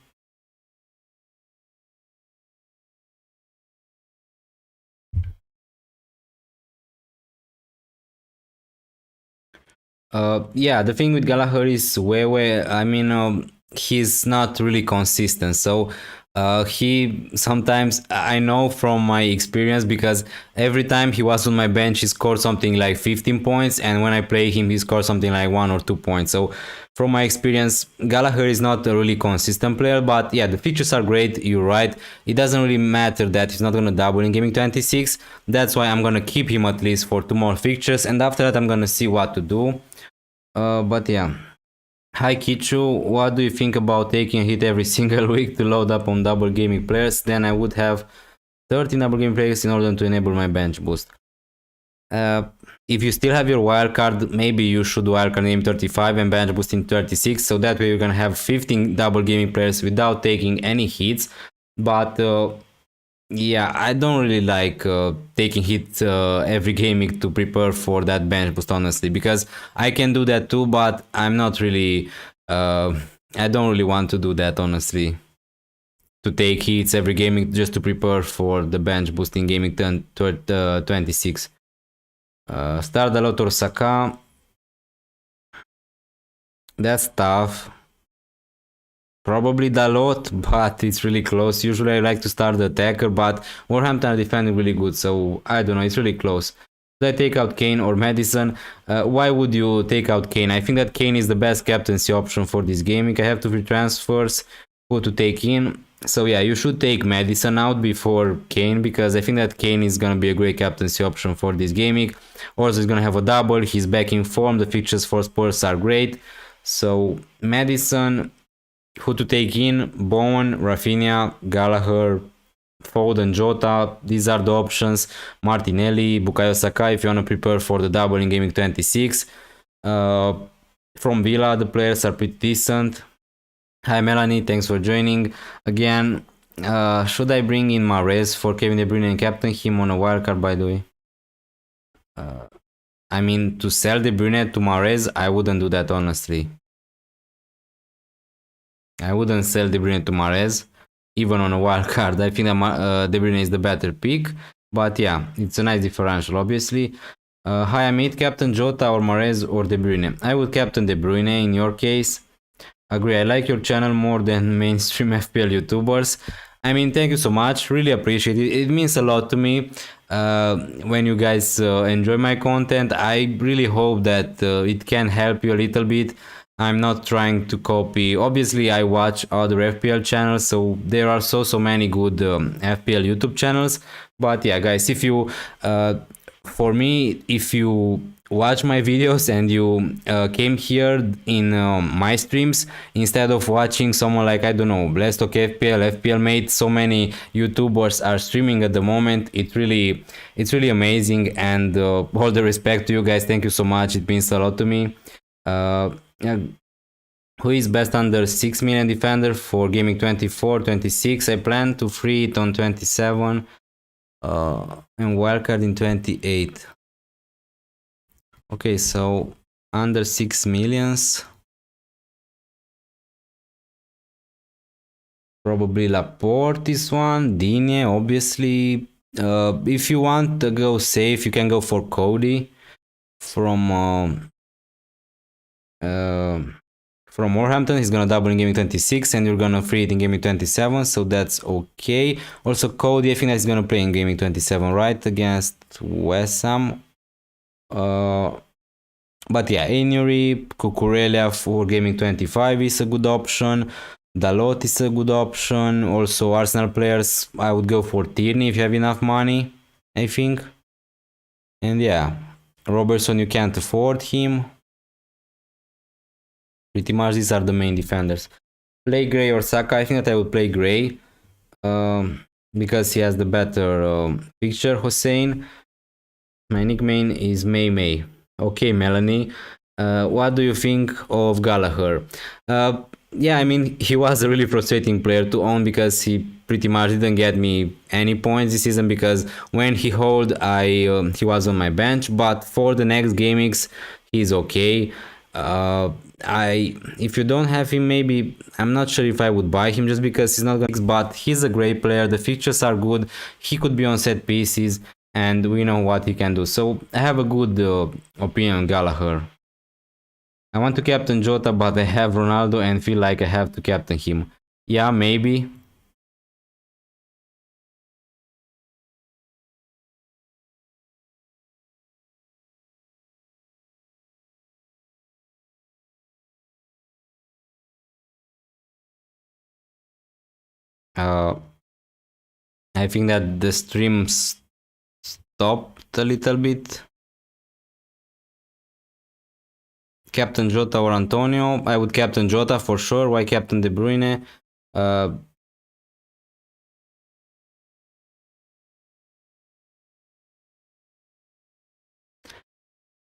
Yeah, the thing with Gallagher is I mean, he's not really consistent. So he sometimes, I know from my experience, because every time he was on my bench, he scored something like 15 points, and when I play him, he scored something like 1 or 2 points. So from my experience, Gallagher is not a really consistent player, but yeah, the features are great. You're right. It doesn't really matter that he's not gonna double in Gaming 26. That's why I'm gonna keep him at least for 2 more fixtures, and after that, I'm gonna see what to do. But yeah. Hi Kichu, what do you think about taking a hit every single week to load up on double gaming players? Then I would have 13 double gaming players in order to enable my bench boost. If you still have your wildcard, maybe you should wildcard game 35 and bench boost in 36, so that way you're gonna have 15 double gaming players without taking any hits. But yeah, I don't really like taking hits every game week to prepare for that bench boost, honestly, because I can do that too, but I'm not really I don't really want to do that, honestly. to take hits every gaming just to prepare for the bench boosting gaming 26. Start a lot or Saka. That's tough. Probably Dalot, but it's really close. Usually I like to start the attacker, but Wolverhampton are defending really good, so I don't know, it's really close. Should I take out Kane or Madison? Why would you take out Kane? I think that Kane is the best captaincy option for this gaming. I have two free transfers, who to take in. So yeah, you should take Madison out before Kane, because I think that Kane is gonna be a great captaincy option for this gaming. Also, he's gonna have a double, he's back in form, the fixtures for Spurs are great. So Madison, who to take in? Bowen, Rafinha, Gallagher, Foden, Jota. These are the options. Martinelli, Bukayo Saka if you want to prepare for the double in Gaming 26. From Villa, the players are pretty decent. Hi Melanie, thanks for joining again. Should I bring in Mahrez for Kevin De Bruyne and captain him on a wildcard, by the way? I mean, to sell De Bruyne to Mahrez, I wouldn't do that, honestly. I wouldn't sell De Bruyne to Mahrez, even on a wild card. I think that De Bruyne is the better pick, but yeah, it's a nice differential, obviously. Hi, I made captain Jota or Mahrez or De Bruyne. I would captain De Bruyne in your case. Agree, I like your channel more than mainstream FPL YouTubers. I mean, thank you so much. Really appreciate it. It means a lot to me when you guys enjoy my content. I really hope that it can help you a little bit. I'm not trying to copy. Obviously, I watch other FPL channels, so there are so many good FPL YouTube channels. But yeah, guys, if you, for me, if you watch my videos and you came here in my streams instead of watching someone like, I don't know, Let's Talk FPL Mate, so many YouTubers are streaming at the moment. It's really amazing, and all the respect to you guys. Thank you so much. It means a lot to me. Yeah. Who is best under 6 million defender for gaming 24, 26? I plan to free it on 27 and wildcard in 28. Okay, so under 6 millions. Probably Laporte, this one. Digne, obviously. If you want to go safe, you can go for Cody from Wolverhampton. He's gonna double in gaming 26 and you're gonna free it in gaming 27, so that's okay. Also Cody, I think that's gonna play in gaming 27, right, against West Ham. But yeah, Ainery, Cucurella for gaming 25 is a good option. Dalot is a good option. Also Arsenal players, I would go for Tierney if you have enough money, I think. And yeah, Robertson, you can't afford him. Pretty much these are the main defenders. Play Gray or Saka? I think that I would play Gray because he has the better picture. Hossein, my nickname is May. Okay, Melanie, what do you think of Gallagher? Yeah, I mean, he was a really frustrating player to own because he pretty much didn't get me any points this season, because when he hold, he was on my bench, but for the next gamings, he's okay. If you don't have him, maybe I'm not sure if I would buy him just because he's not gonna, but he's a great player. The features are good. He could be on set pieces and we know what he can do. So I have a good opinion on Gallagher. I want to captain Jota, but I have Ronaldo and feel like I have to captain him. Yeah, maybe. I think that the stream stopped a little bit. Captain Jota or Antonio? I would captain Jota for sure. Why captain De Bruyne?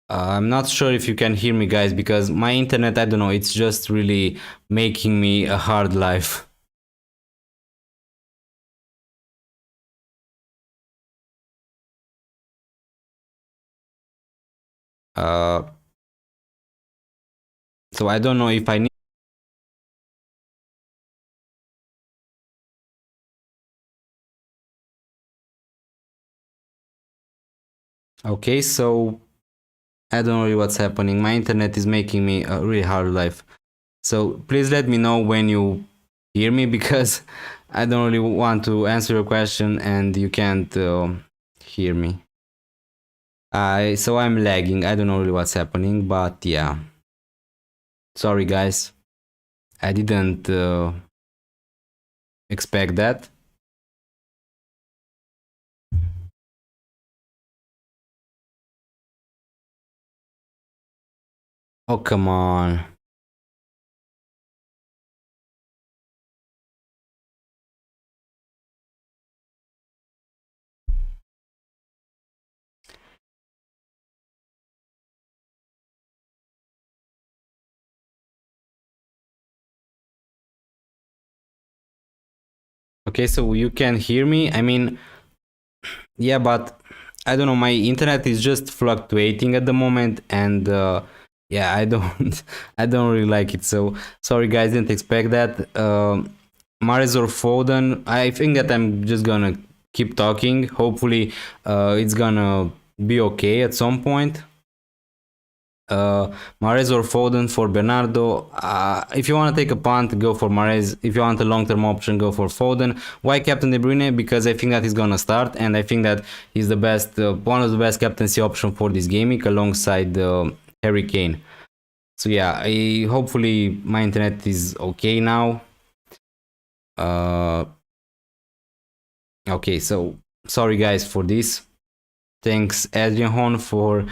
I'm not sure if you can hear me, guys, because my internet, I don't know, it's just really making me a hard life. So I don't know if I need Okay, so I don't know really what's happening. My internet is making me a really hard life. So please let me know when you hear me because I don't really want to answer your question and you can't hear me. So I'm lagging. I don't know really what's happening, but yeah. Sorry guys. I didn't expect that. Oh come on. Okay, so you can hear me. I mean, yeah, but I don't know. My internet is just fluctuating at the moment, and yeah, I don't, I don't really like it. So sorry, guys, didn't expect that. Mahrez or Foden? I think that I'm just gonna keep talking. Hopefully, it's gonna be okay at some point. Mahrez or Foden for Bernardo. If you want to take a punt, go for Mahrez. If you want a long-term option, go for Foden. Why Captain De Bruyne? Because I think that he's gonna start, and I think that he's the best, one of the best captaincy option for this game week alongside Harry Kane. So yeah, hopefully my internet is okay now. Okay, so sorry guys for this. Thanks Adrian Hon for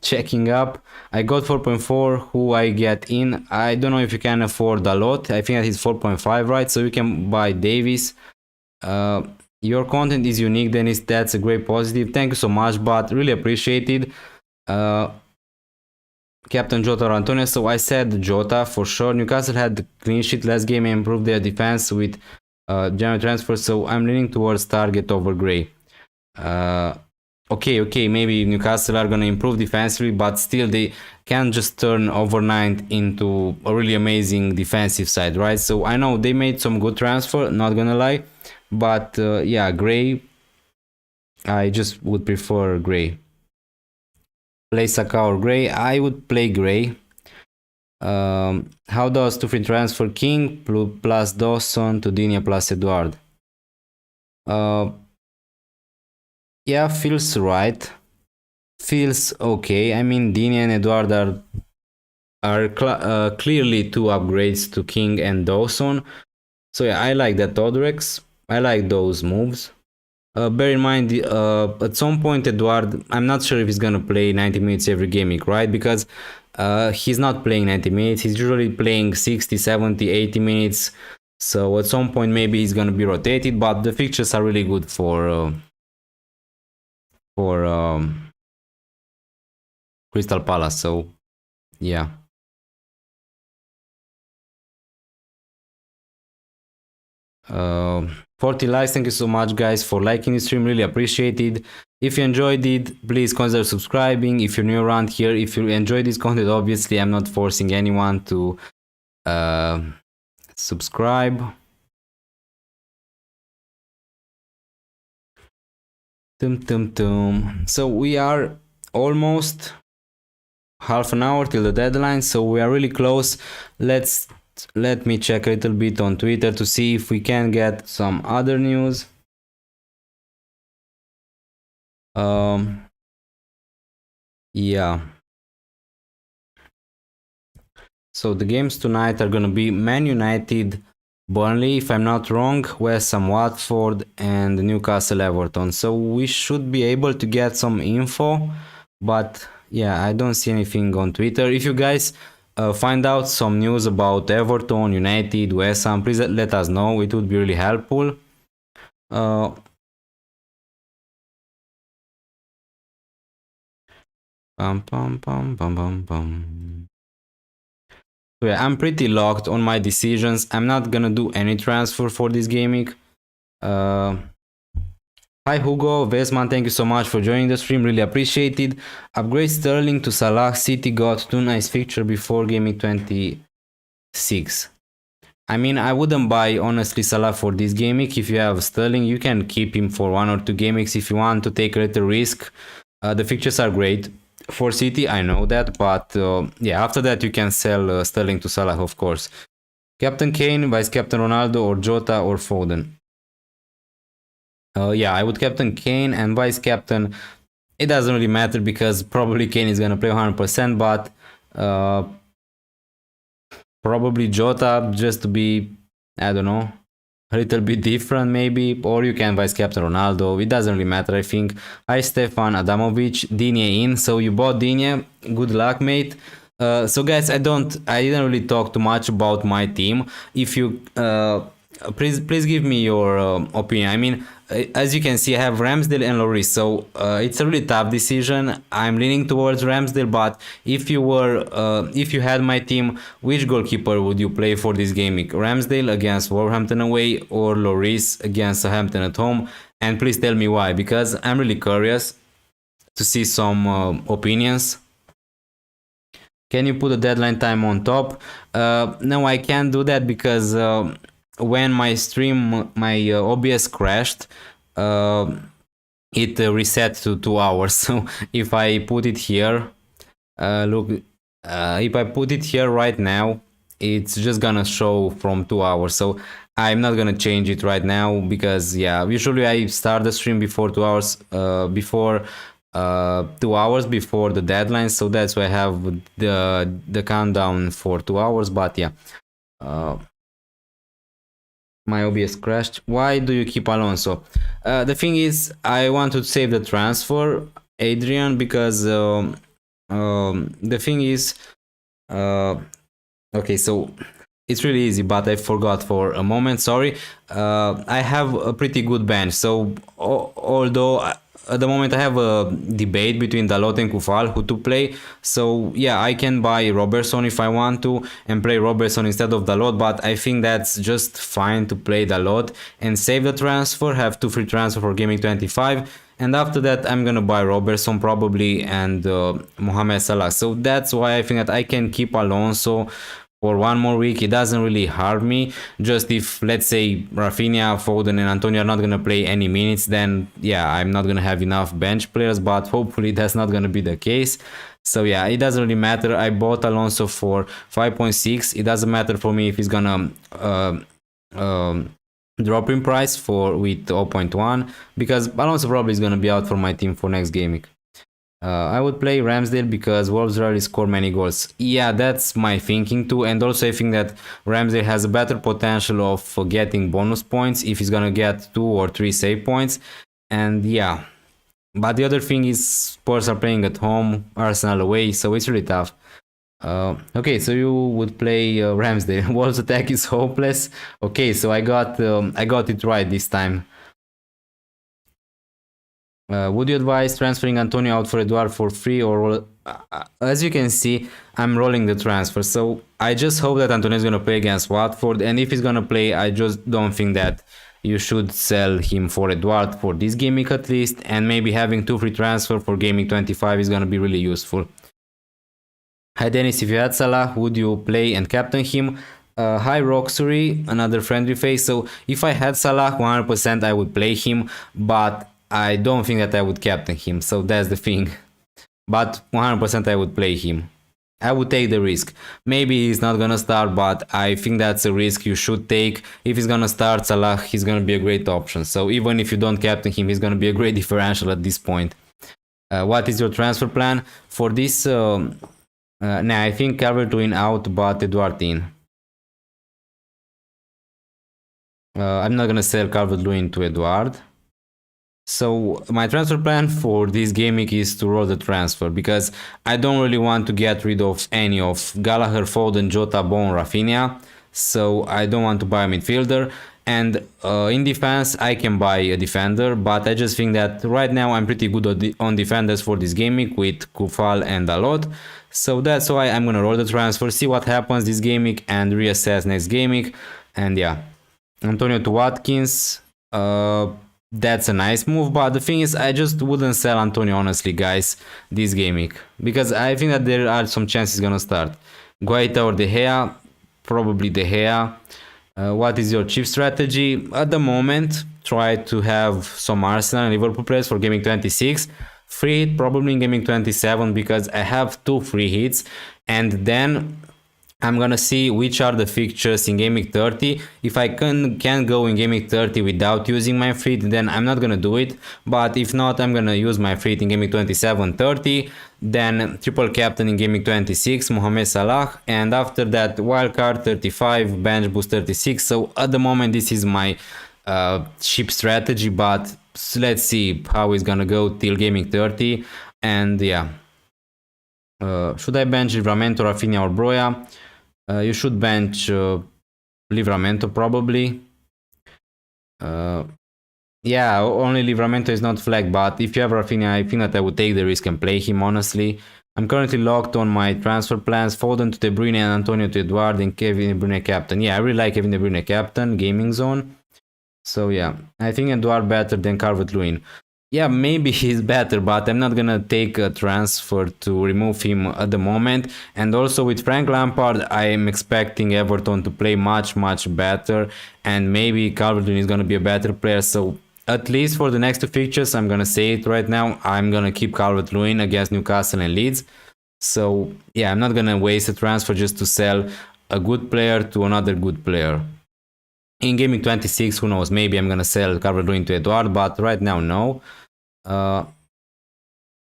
checking up. I got 4.4. Who I get in? I don't know if you can afford a lot. I think that it's 4.5, right? So you can buy Davis. Your content is unique, Dennis. That's a great positive. Thank you so much, but really appreciated. Captain Jota or Antonio. So I said Jota for sure. Newcastle had the clean sheet last game and improved their defense with general transfer. So I'm leaning towards Target over Gray. Okay, maybe Newcastle are gonna improve defensively, but still they can't just turn overnight into a really amazing defensive side, right? So I know they made some good transfer, not gonna lie, but yeah, Gray, I just would prefer Gray. Play Saka or Gray? I would play Gray. How does two free transfer King plus Dawson to Dinia plus Eduard? Yeah, feels right. Feels okay. I mean, Dini and Eduard are clearly two upgrades to King and Dawson. So yeah, I like that Odrex. I like those moves. Bear in mind, at some point, Eduard, I'm not sure if he's gonna play 90 minutes every game week, right? Because he's not playing 90 minutes. He's usually playing 60, 70, 80 minutes. So at some point, maybe he's gonna be rotated. But the fixtures are really good for Crystal Palace. So yeah. 40 likes. Thank you so much guys for liking the stream, really appreciate it. If you enjoyed it, please consider subscribing. If you're new around here, if you enjoy this content, obviously I'm not forcing anyone to subscribe. So we are almost half an hour till the deadline, so we are really close. Let me check a little bit on Twitter to see if we can get some other news. Yeah. So the games tonight are gonna be Man United, Burnley, if I'm not wrong, West Ham, Watford, and Newcastle, Everton. So we should be able to get some info, but yeah, I don't see anything on Twitter. If you guys find out some news about Everton, United, West Ham, please let us know. It would be really helpful. Pum pum pum pum pum pum. Yeah, I'm pretty locked on my decisions. I'm not gonna do any transfer for this gaming. Hi Hugo, Vesman, thank you so much for joining the stream, really appreciated. Upgrade Sterling to Salah. City got two nice fixture before gaming 26. I mean, I wouldn't buy honestly Salah for this game week. If you have Sterling, you can keep him for 1 or 2 game weeks if you want to take a little risk. The fixtures are great for City, I know that, but yeah, after that you can sell Sterling to Salah, of course. Captain Kane, Vice Captain Ronaldo, or Jota or Foden. Yeah, I would Captain Kane and Vice Captain. It doesn't really matter because probably Kane is gonna play 100%, but probably Jota just to be, I don't know, a little bit different maybe, or you can Vice Captain Ronaldo. It doesn't really matter, I think. Hi Stefan Adamovic, Digne in. So you bought Digne. Good luck, mate. So guys, I didn't really talk too much about my team. If you please give me your opinion. I mean, as you can see, I have Ramsdale and Lloris, so it's a really tough decision. I'm leaning towards Ramsdale, but if you had my team, which goalkeeper would you play for this game week? Ramsdale against Wolverhampton away or Lloris against Southampton at home? And please tell me why, because I'm really curious to see some opinions. Can you put a deadline time on top? No, I can't do that because when my stream, my OBS crashed, it reset to 2 hours. So if I put it here, look, if I put it here right now, it's just gonna show from 2 hours. So I'm not gonna change it right now because yeah, usually I start the stream before 2 hours, before 2 hours before the deadline, so that's why I have the countdown for 2 hours. But yeah, my OBS crashed. Why do you keep Alonso? The thing is, I want to save the transfer, Adrian, because the thing is, okay, so it's really easy, but I forgot for a moment, sorry. I have a pretty good bench, so although at the moment I have a debate between Dalot and Kufal who to play, so yeah, I can buy Robertson if I want to and play Robertson instead of Dalot, but I think that's just fine to play Dalot and save the transfer, have 2 free transfer for Gaming 25, and after that I'm gonna buy Robertson probably and Mohamed Salah. So that's why I think that I can keep Alonso for 1 more week. It doesn't really harm me. Just if, let's say, Rafinha, Foden and Antonio are not going to play any minutes, then yeah, I'm not going to have enough bench players, but hopefully that's not going to be the case. So yeah, it doesn't really matter. I bought Alonso for 5.6. It doesn't matter for me if he's going to drop in price with 0.1, because Alonso probably is going to be out for my team for next game week. I would play Ramsdale because Wolves rarely score many goals. Yeah, that's my thinking too, and also I think that Ramsdale has a better potential of getting bonus points if he's gonna get 2 or 3 save points. And yeah, but the other thing is Spurs are playing at home, Arsenal away, so it's really tough. Okay, so you would play Ramsdale. Wolves attack is hopeless. Okay, so I got it right this time. Would you advise transferring Antonio out for Eduard for free, or as you can see, I'm rolling the transfer. So I just hope that Antonio is going to play against Watford, and if he's going to play, I just don't think that you should sell him for Eduard for this game week at least, and maybe having 2 free transfer for gaming 25 is going to be really useful. Hi Dennis, if you had Salah, would you play and captain him? Hi Roxury, another friendly face. So if I had Salah, 100% I would play him, but I don't think that I would captain him, so that's the thing. But 100% I would play him. I would take the risk. Maybe he's not gonna start, but I think that's a risk you should take. If he's gonna start Salah, he's gonna be a great option. So even if you don't captain him, he's gonna be a great differential at this point. What is your transfer plan for this? Nah, I think Calvert-Lewin out, but Eduard in. I'm not gonna sell Calvert-Lewin to Eduard. So my transfer plan for this game week is to roll the transfer, because I don't really want to get rid of any of Gallagher, Foden, Jota, Bone, Rafinha. So I don't want to buy a midfielder. And in defense, I can buy a defender, but I just think that right now I'm pretty good on defenders for this game week with Kufal and Dalot. So that's why I'm gonna roll the transfer, see what happens this game week, and reassess next game week. And yeah, Antonio to Watkins. That's a nice move, but the thing is, I just wouldn't sell Antonio, honestly, guys, this game week, because I think that there are some chances gonna start. Guaita or De Gea, probably De Gea. What is your cheap strategy? At the moment, try to have some Arsenal and Liverpool players for Gaming 26. Free hit probably in Gaming 27 because I have 2 free hits, and then I'm gonna see which are the fixtures in Gaming 30. If I can go in Gaming 30 without using my free hit, then I'm not gonna do it. But if not, I'm gonna use my free hit in Gaming 27, 30. Then triple captain in Gaming 26, Mohamed Salah. And after that, wildcard 35, bench boost 36. So at the moment, this is my cheap strategy. But let's see how it's gonna go till Gaming 30. And yeah. Should I bench Livramento, Rafinha or Broja? You should bench Livramento probably. Yeah, only Livramento is not flagged, but if you have Rafinha, I think that I would take the risk and play him, honestly. I'm currently locked on my transfer plans. Foden to De Bruyne and Antonio to Edouard and Kevin De Bruyne captain. Yeah, I really like Kevin De Bruyne captain, gaming zone. So yeah, I think Edouard better than Calvert-Lewin. Yeah, maybe he's better, but I'm not gonna take a transfer to remove him at the moment. And also with Frank Lampard, I am expecting Everton to play much better, and maybe Calvert-Lewin is gonna be a better player. So at least for the next 2 fixtures, I'm gonna say it right now, I'm gonna keep Calvert-Lewin against Newcastle and Leeds. So yeah, I'm not gonna waste a transfer just to sell a good player to another good player. In Gaming 26, who knows, maybe I'm gonna sell Calvert-Lewin to Edouard, but right now, no.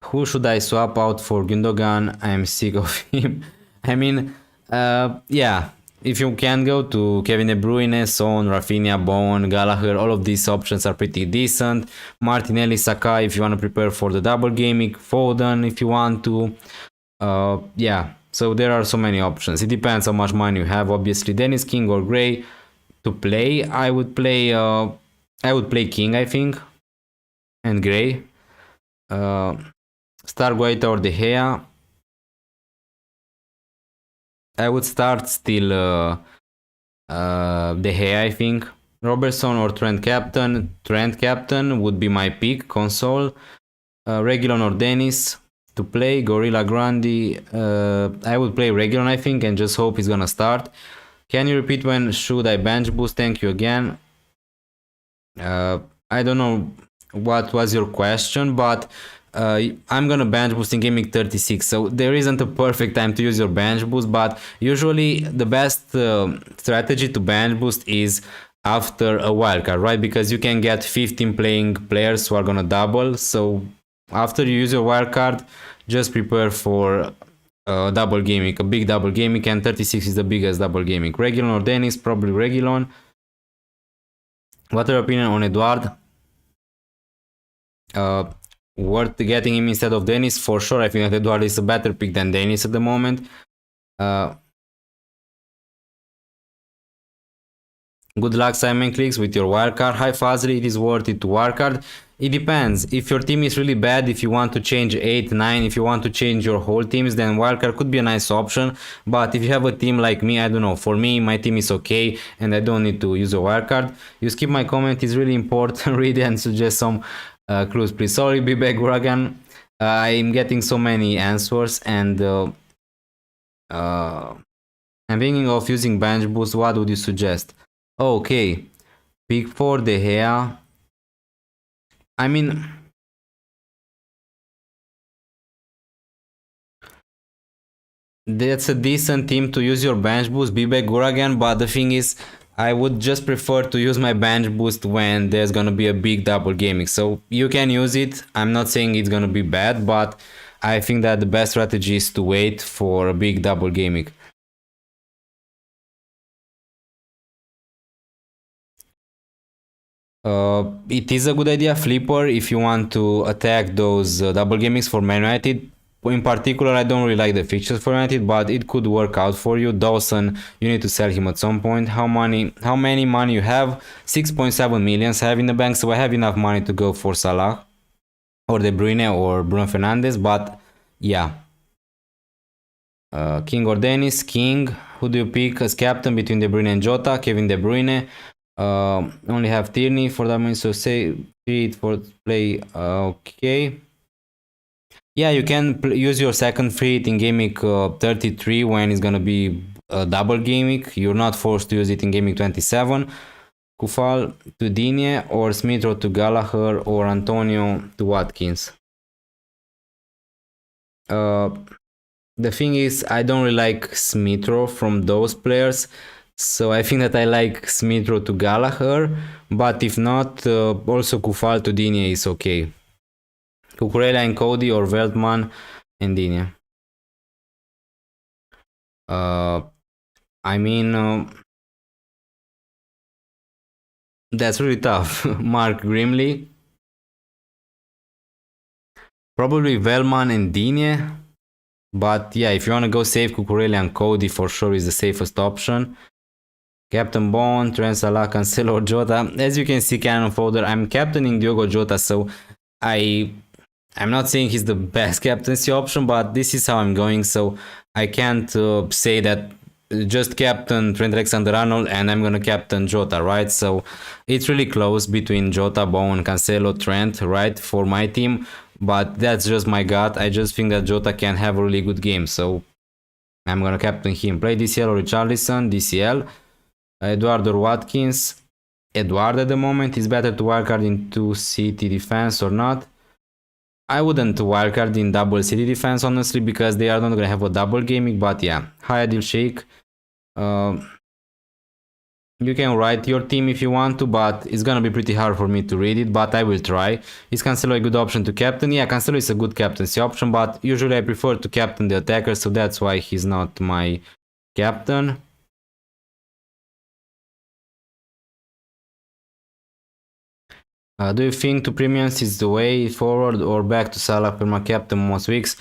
Who should I swap out for Gundogan? I'm sick of him. I mean, yeah, if you can go to Kevin De Bruyne, Son, Rafinha, Bowen, Gallagher, all of these options are pretty decent. Martinelli, Saka, if you want to prepare for the double gaming, Foden, if you want to. Yeah, so there are so many options. It depends how much money you have. Obviously, Dennis, King or Gray to play. I would play King, I think, and Gray. Start Guaita or De Gea. I would start still De Gea, I think. Robertson or Trent captain. Trent captain would be my pick. Console. Reguilon or Dennis to play. Gorilla Grandi. I would play Reguilon, I think, and just hope he's gonna start. Can you repeat when should I bench boost? Thank you again. I don't know what was your question, but I'm gonna bench boost in Gaming 36, so there isn't a perfect time to use your bench boost, but usually the best strategy to bench boost is after a wildcard, right? Because you can get 15 playing players who are gonna double, so after you use your wildcard, just prepare for double gaming, a big double gaming, and 36 is the biggest double gaming. Reguilon or Dennis? Probably Reguilon. What are your opinion on Edouard? Worth getting him instead of Dennis? For sure, I think that Edouard is a better pick than Dennis at the moment. Good luck, Simon Clicks, with your wildcard. Hi Fazli, it is worth it to wildcard. It depends. If your team is really bad, if you want to change 8, 9, if you want to change your whole teams, then wildcard could be a nice option. But if you have a team like me, I don't know, for me, my team is okay and I don't need to use a wildcard. You skip my comment, it's really important. Read and suggest some clues, please. Sorry, be back, Uragan. I'm getting so many answers and I'm thinking of using bench boost. What would you suggest? Okay, pick 4 De Gea. I mean, that's a decent team to use your bench boost, Bibek Guragan, but the thing is, I would just prefer to use my bench boost when there's gonna be a big double gaming. So you can use it. I'm not saying it's gonna be bad, but I think that the best strategy is to wait for a big double gaming. It is a good idea, Flipper, if you want to attack those double gamings for Man United. In particular, I don't really like the fixtures for United, but it could work out for you. Dawson, you need to sell him at some point. How many money you have? 6.7 million I have in the bank, so I have enough money to go for Salah or De Bruyne or Bruno Fernandes, but yeah. King or Dennis? King. Who do you pick as captain between De Bruyne and Jota? Kevin De Bruyne. Only have Tierney for that means, so say it for play. Okay. Yeah, you can use your second free hit in Gameweek 33 when it's gonna be a double Gameweek. You're not forced to use it in Gameweek 27. Kufal to Digne or Smithrow to Gallagher or Antonio to Watkins. The thing is, I don't really like Smithrow from those players, so I think that I like Smithrow to Gallagher, but if not, also Kufal to Digne is okay. Cucurella and Cody or Veltman and Digne. I mean, that's really tough. Mark Grimley. Probably Veltman and Digne. But yeah, if you want to go save Cucurella and Cody, for sure is the safest option. Captain Bond, Trent Salah, Cancelo, Jota. As you can see, Cannon Folder, I'm captaining Diogo Jota, so I'm not saying he's the best captaincy option, but this is how I'm going, so I can't say that just captain Trent Alexander-Arnold and I'm gonna captain Jota, right? So it's really close between Jota, Bowen, Cancelo, Trent, right, for my team, but that's just my gut. I just think that Jota can have a really good game, so I'm gonna captain him. Play DCL or Richarlison, DCL. Eduardo or Watkins. Eduardo at the moment. Is better to wildcard into City defense or not? I wouldn't wildcard in double City defense, honestly, because they are not gonna have a double gaming, but yeah. Hi Adil Sheikh. You can write your team if you want to, but it's gonna be pretty hard for me to read it, but I will try. Is Cancelo a good option to captain? Yeah, Cancelo is a good captaincy option, but usually I prefer to captain the attacker, so that's why he's not my captain. Do you think two premiums is the way forward or back to Salah per my captain most weeks?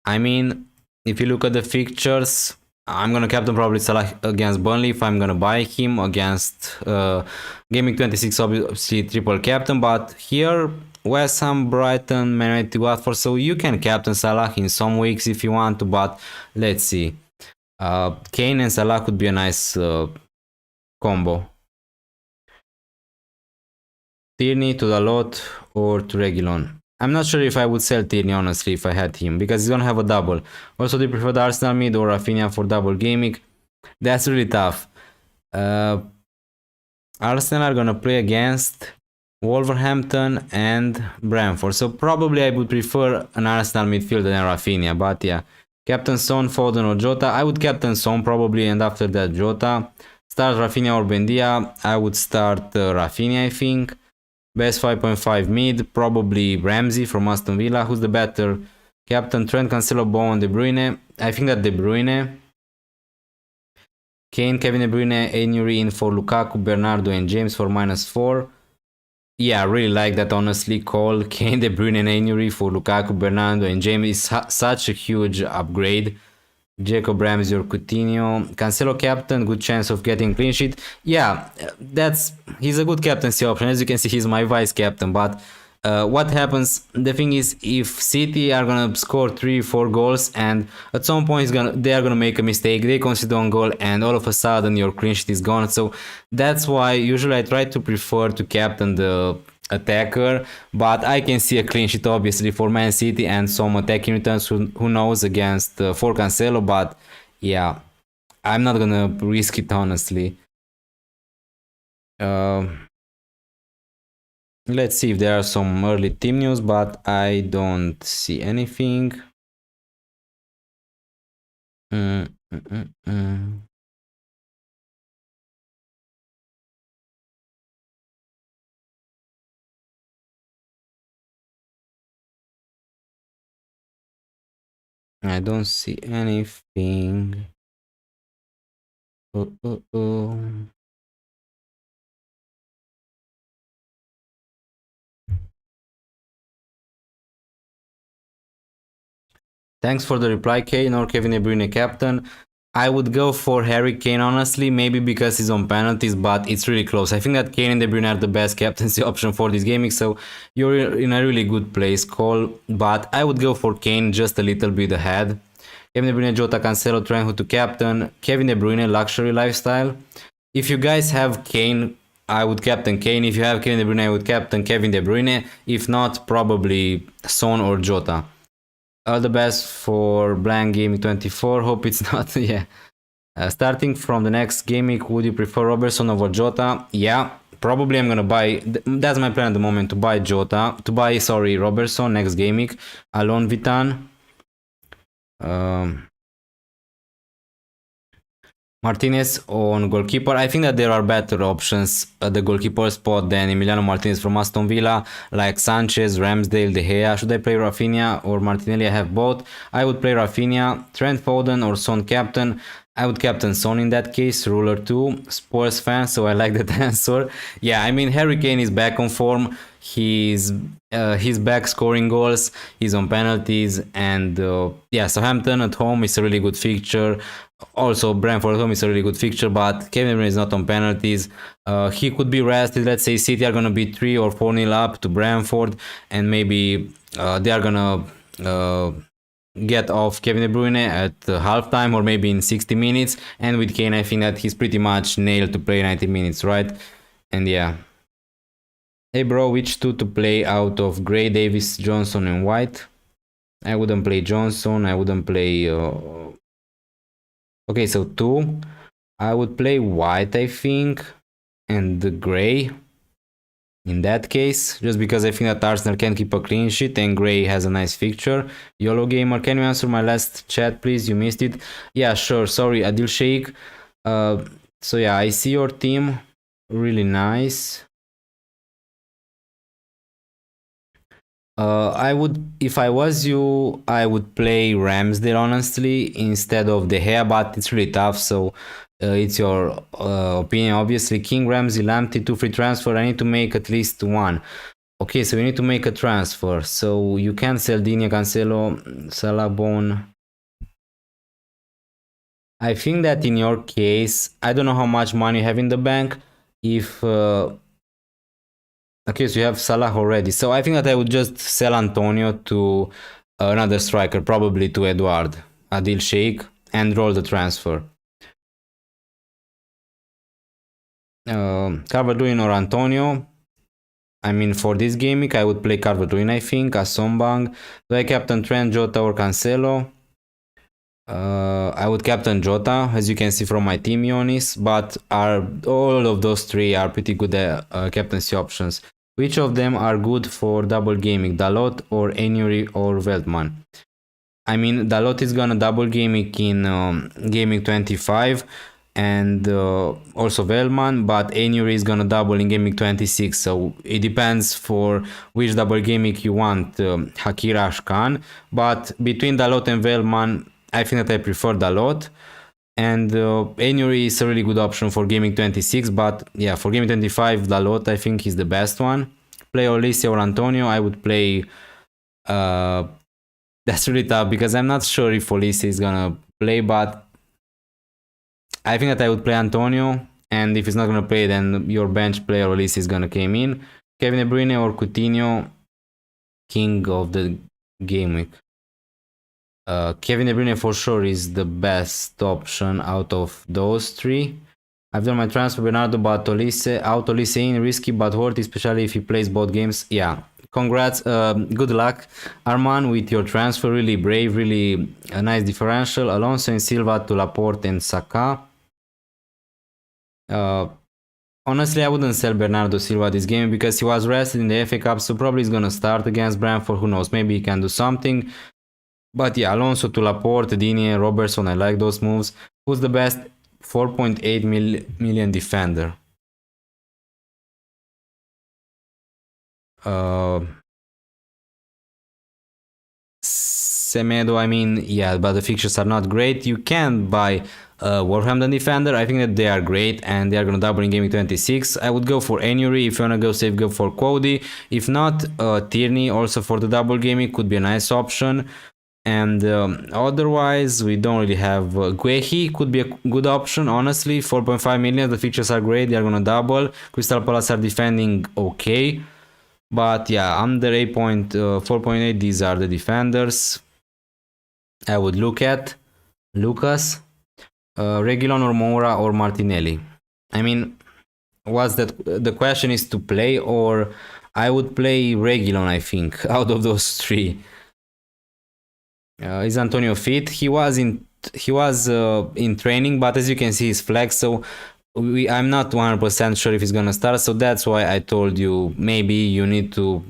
I mean, if you look at the fixtures, I'm gonna captain probably Salah against Burnley if I'm gonna buy him against Gaming 26, obviously triple captain, but here West Ham, Brighton, Man United, Watford, so you can captain Salah in some weeks if you want to, but let's see. Kane and Salah could be a nice combo. Tierney to Dalot or to Reguilon. I'm not sure if I would sell Tierney, honestly, if I had him, because he's gonna have a double. Also, do you prefer the Arsenal mid or Rafinha for double gaming? That's really tough. Arsenal are gonna play against Wolverhampton and Brentford, so probably I would prefer an Arsenal midfielder than Rafinha, but yeah. Captain Son, Foden or Jota? I would captain Son probably, and after that Jota. Start Rafinha or Bendia? I would start Rafinha, I think. Best 5.5 mid, probably Ramsey from Aston Villa. Who's the better captain? Trent, Cancelo, Bowen, De Bruyne. I think that De Bruyne. Kane, Kevin De Bruyne, Anuary in for Lukaku, Bernardo and James for -4. Yeah, I really like that, honestly. Call Kane, De Bruyne and Anuary for Lukaku, Bernardo and James is such a huge upgrade. Jacob Ramsey or Coutinho. Cancelo captain, good chance of getting clean sheet. Yeah, he's a good captaincy option. As you can see, he's my vice captain. But what happens? The thing is, if City are gonna score 3-4 goals, and at some point they are gonna make a mistake, they concede one goal, and all of a sudden your clean sheet is gone. So that's why usually I try to prefer to captain the attacker, but I can see a clean sheet obviously for Man City and some attacking returns, who knows, against for Cancelo, but yeah, I'm not gonna risk it, honestly. Let's see if there are some early team news, but I don't see anything. I don't see anything. Thanks for the reply, Kane or Kevin De Bruyne captain. I would go for Harry Kane, honestly, maybe because he's on penalties, but it's really close. I think that Kane and De Bruyne are the best captaincy option for this gaming, so you're in a really good place, Cole. But I would go for Kane just a little bit ahead. Kevin De Bruyne, Jota, Cancelo, Trent, who to captain. Kevin De Bruyne, luxury lifestyle. If you guys have Kane, I would captain Kane. If you have Kevin De Bruyne, I would captain Kevin De Bruyne. If not, probably Son or Jota. All the best for blank game 24. Hope it's not. Yeah. Starting from the next game week, would you prefer Robertson over Jota? Yeah, probably I'm gonna buy. That's my plan at the moment, to buy Jota. To buy, sorry, Robertson next game week. Alon Vitan. Martinez on goalkeeper. I think that there are better options at the goalkeeper spot than Emiliano Martinez from Aston Villa, like Sanchez, Ramsdale, De Gea. Should I play Rafinha or Martinelli? I have both. I would play Rafinha, Trent Foden or Son captain. I would captain Son in that case. Ruler 2, Spurs fan, so I like that answer. Yeah, I mean, Harry Kane is back on form. He's back scoring goals. He's on penalties, and yeah, Southampton at home is a really good fixture. Also, Brentford at home is a really good fixture, but Kevin De Bruyne is not on penalties. He could be rested. Let's say City are gonna be 3 or 4-0 up to Brentford, and maybe they are gonna get off Kevin De Bruyne at halftime or maybe in 60 minutes. And with Kane, I think that he's pretty much nailed to play 90 minutes, right? And yeah. Hey bro, which two to play out of Gray, Davis, Johnson and White? I wouldn't play Johnson. I wouldn't play... Okay, so 2. I would play White, I think, and the Gray. In that case, just because I think that Arsenal can keep a clean sheet and Gray has a nice fixture. YOLO Gamer, can you answer my last chat, please? You missed it. Yeah, sure. Sorry, Adil Sheikh. So yeah, I see your team. Really nice. I would, if I was you, I would play Ramsdale honestly instead of De Gea, but it's really tough. So it's your opinion, obviously. King, Ramsey, Lamptey, 2 free transfer. I need to make at least 1. Okay, so we need to make a transfer. So you can sell Digne, Cancelo, Salah, Bone. I think that in your case, I don't know how much money you have in the bank. If okay, so you have Salah already. So I think that I would just sell Antonio to another striker, probably to Edward, Adil Sheikh, and roll the transfer. Calvert-Lewin or Antonio. I mean, for this game week, I would play Calvert-Lewin, I think, Asombang. Do I captain Trent, Jota or Cancelo? I would captain Jota, as you can see from my team, Ionis, but all of those 3 are pretty good captaincy options. Which of them are good for double gaming, Dalot or Enyuri or Veltman? I mean, Dalot is gonna double gaming in gaming 25 and also Veltman, but Enyuri is gonna double in gaming 26, so it depends for which double gaming you want, Hakira Ashkan, but between Dalot and Veltman, I think that I prefer Dalot. And Enyuri is a really good option for gaming 26, but yeah, for gaming 25, Dalot I think is the best one. Play Olise or Antonio. I would play... that's really tough because I'm not sure if Olise is gonna play, but I think that I would play Antonio, and if he's not gonna play, then your bench player Olise is gonna come in. Kevin De Bruyne or Coutinho, king of the game week. Kevin De Bruyne for sure is the best option out of those 3. I've done my transfer, Bernardo, but Olise, out Olise in, risky but worth, especially if he plays both games. Yeah, congrats, good luck, Arman, with your transfer. Really brave, really a nice differential. Alonso and Silva to Laporte and Saka. Honestly, I wouldn't sell Bernardo Silva this game because he was rested in the FA Cup, so probably he's gonna start against Brentford. Who knows? Maybe he can do something. But yeah, Alonso to Laporte, Digne, Robertson, I like those moves. Who's the best 4.8 million defender? Semedo, I mean, yeah, but the fixtures are not great. You can buy Wolverhampton defender. I think that they are great and they are going to double in gaming 26. I would go for Enyuri. If you want to go safe, go for Cody. If not, Tierney also for the double gaming could be a nice option. And otherwise, we don't really have Guehi could be a good option, honestly. 4.5 million, the features are great, they are gonna double. Crystal Palace are defending okay. But yeah, under 4.8, these are the defenders I would look at. Lucas, Reguilon or Moura or Martinelli. I mean, what's that? The question is to play, or I would play Reguilon, I think, out of those 3. Is Antonio fit? He was in he was in training, but as you can see, he's flex. So I'm not 100% sure if he's gonna start. So that's why I told you maybe you need to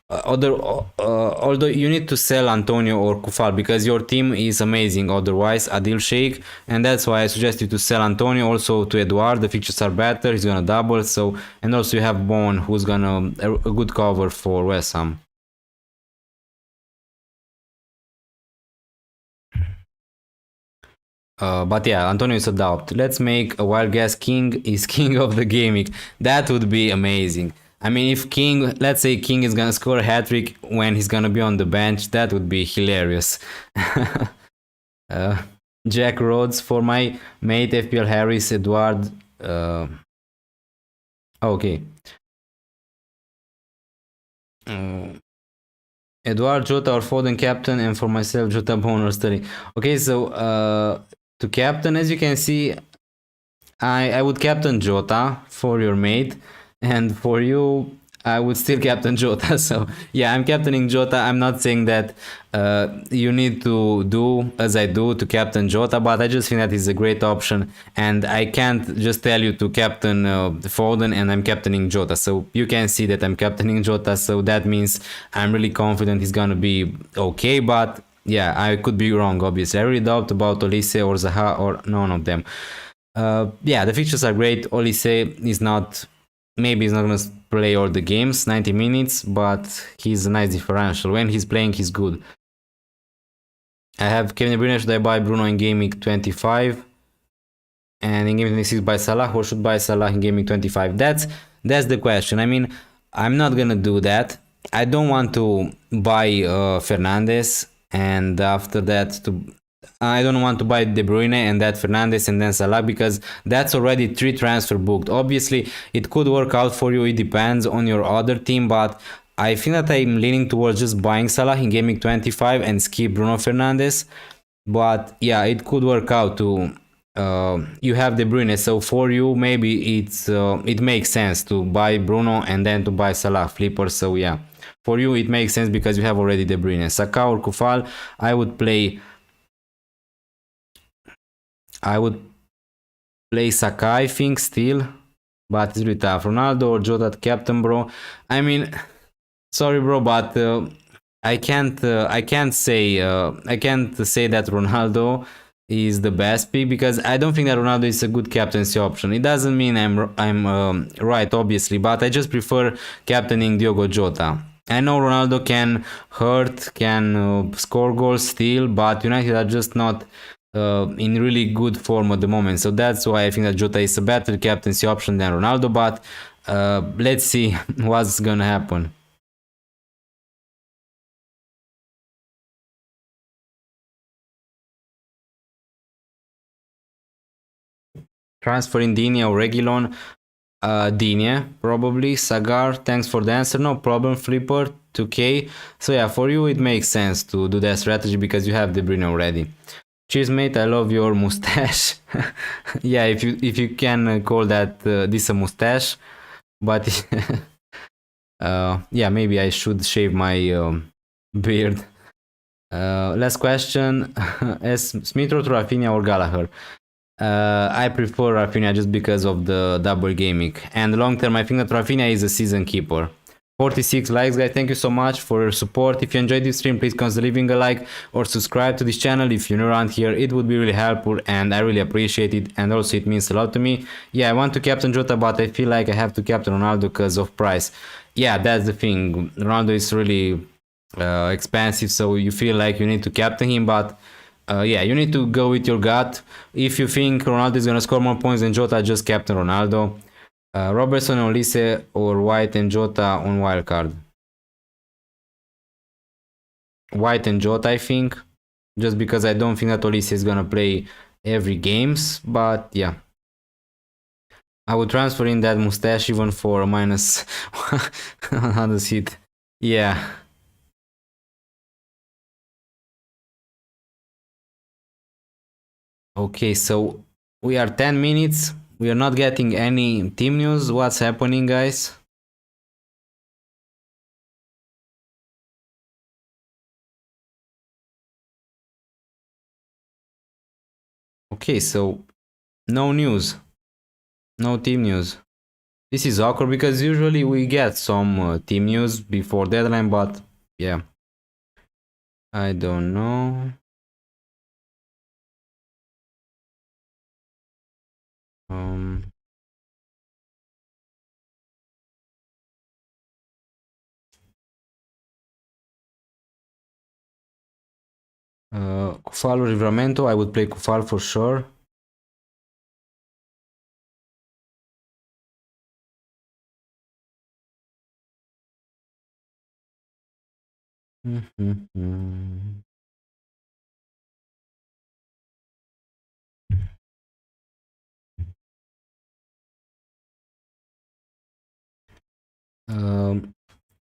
although you need to sell Antonio or Kufal because your team is amazing otherwise, Adil Sheikh, and that's why I suggest you to sell Antonio also to Eduard. The features are better, he's gonna double. So, and also you have Bone who's gonna a good cover for West Ham. But yeah, Antonio is a doubt. Let's make a wild guess. King is king of the gaming. That would be amazing. I mean, if King, let's say King is gonna score a hat trick when he's gonna be on the bench, that would be hilarious. uh, Jack Rhodes for my mate FPL Harris Edward. Okay. Uh, Edward Jota or Foden captain, and for myself Jota Bonner study. Okay, so to captain, as you can see, I would captain Jota for your mate, and for you, I would still captain Jota. So yeah, I'm captaining Jota. I'm not saying that you need to do as I do to captain Jota, but I just think that is a great option, and I can't just tell you to captain Foden and I'm captaining Jota. So you can see that I'm captaining Jota. So that means I'm really confident he's gonna be okay, but. Yeah, I could be wrong, obviously. I really doubt about Olise or Zaha or none of them. Yeah, the features are great. Olise is not, maybe he's not gonna play all the games, 90 minutes, but he's a nice differential. When he's playing, he's good. I have Kevin De Bruyne. Should I buy Bruno in Gameweek 25? And in Gameweek 26 buy Salah, or should buy Salah in Gameweek 25? That's the question. I mean, I'm not gonna do that. I don't want to buy Fernandez and after that to I don't want to buy De Bruyne and that Fernandes and then Salah because that's already 3 transfer booked. Obviously, it could work out for you. It depends on your other team, but I think that I'm leaning towards just buying Salah in Gaming 25 and skip Bruno Fernandes. But yeah, it could work out to you have De Bruyne, so for you maybe it makes sense to buy Bruno and then to buy Salah flipper. So yeah, for you it makes sense because you have already De Bruyne. Saka or Kufal, I would play Saka, I think, still, but it's really tough. Ronaldo or Jota captain, bro. I mean, sorry, bro, but I can't say that Ronaldo is the best pick because I don't think that Ronaldo is a good captaincy option. It doesn't mean I'm right, obviously, but I just prefer captaining Diogo Jota. I know Ronaldo can hurt, can score goals still, but United are just not in really good form at the moment. So that's why I think that Jota is a better captaincy option than Ronaldo. But let's see what's gonna happen. Transferring Digne or Reguilon. Digne, probably. Sagar, thanks for the answer. No problem, Flipper, 2k. So yeah, for you it makes sense to do that strategy because you have De Bruyne already. Cheers, mate. I love your mustache. Yeah, if you can call that this a mustache, but yeah, maybe I should shave my beard. Last question: As Smith-Rowe to Rafinha or Gallagher? I prefer Rafinha just because of the double gaming. And long term, I think that Rafinha is a season keeper. 46 likes, guys. Thank you so much for your support. If you enjoyed this stream, please consider leaving a like or subscribe to this channel if you're new around here. It would be really helpful and I really appreciate it. And also, it means a lot to me. Yeah, I want to captain Jota, but I feel like I have to captain Ronaldo because of price. Yeah, that's the thing. Ronaldo is really expensive, so you feel like you need to captain him, but yeah, you need to go with your gut. If you think Ronaldo is gonna score more points than Jota, just captain Ronaldo. Robertson, Olise, or White and Jota on wildcard. White and Jota, I think, just because I don't think that Olise is gonna play every games. But yeah, I would transfer in that mustache even for a minus 100 hit. Yeah. Okay, so we are 10 minutes. We are not getting any team news. What's happening, guys? Okay, so no news. No team news. This is awkward because usually we get some team news before deadline, but yeah. I don't know. Um, Kufal or Livramento, I would play Kufal for sure.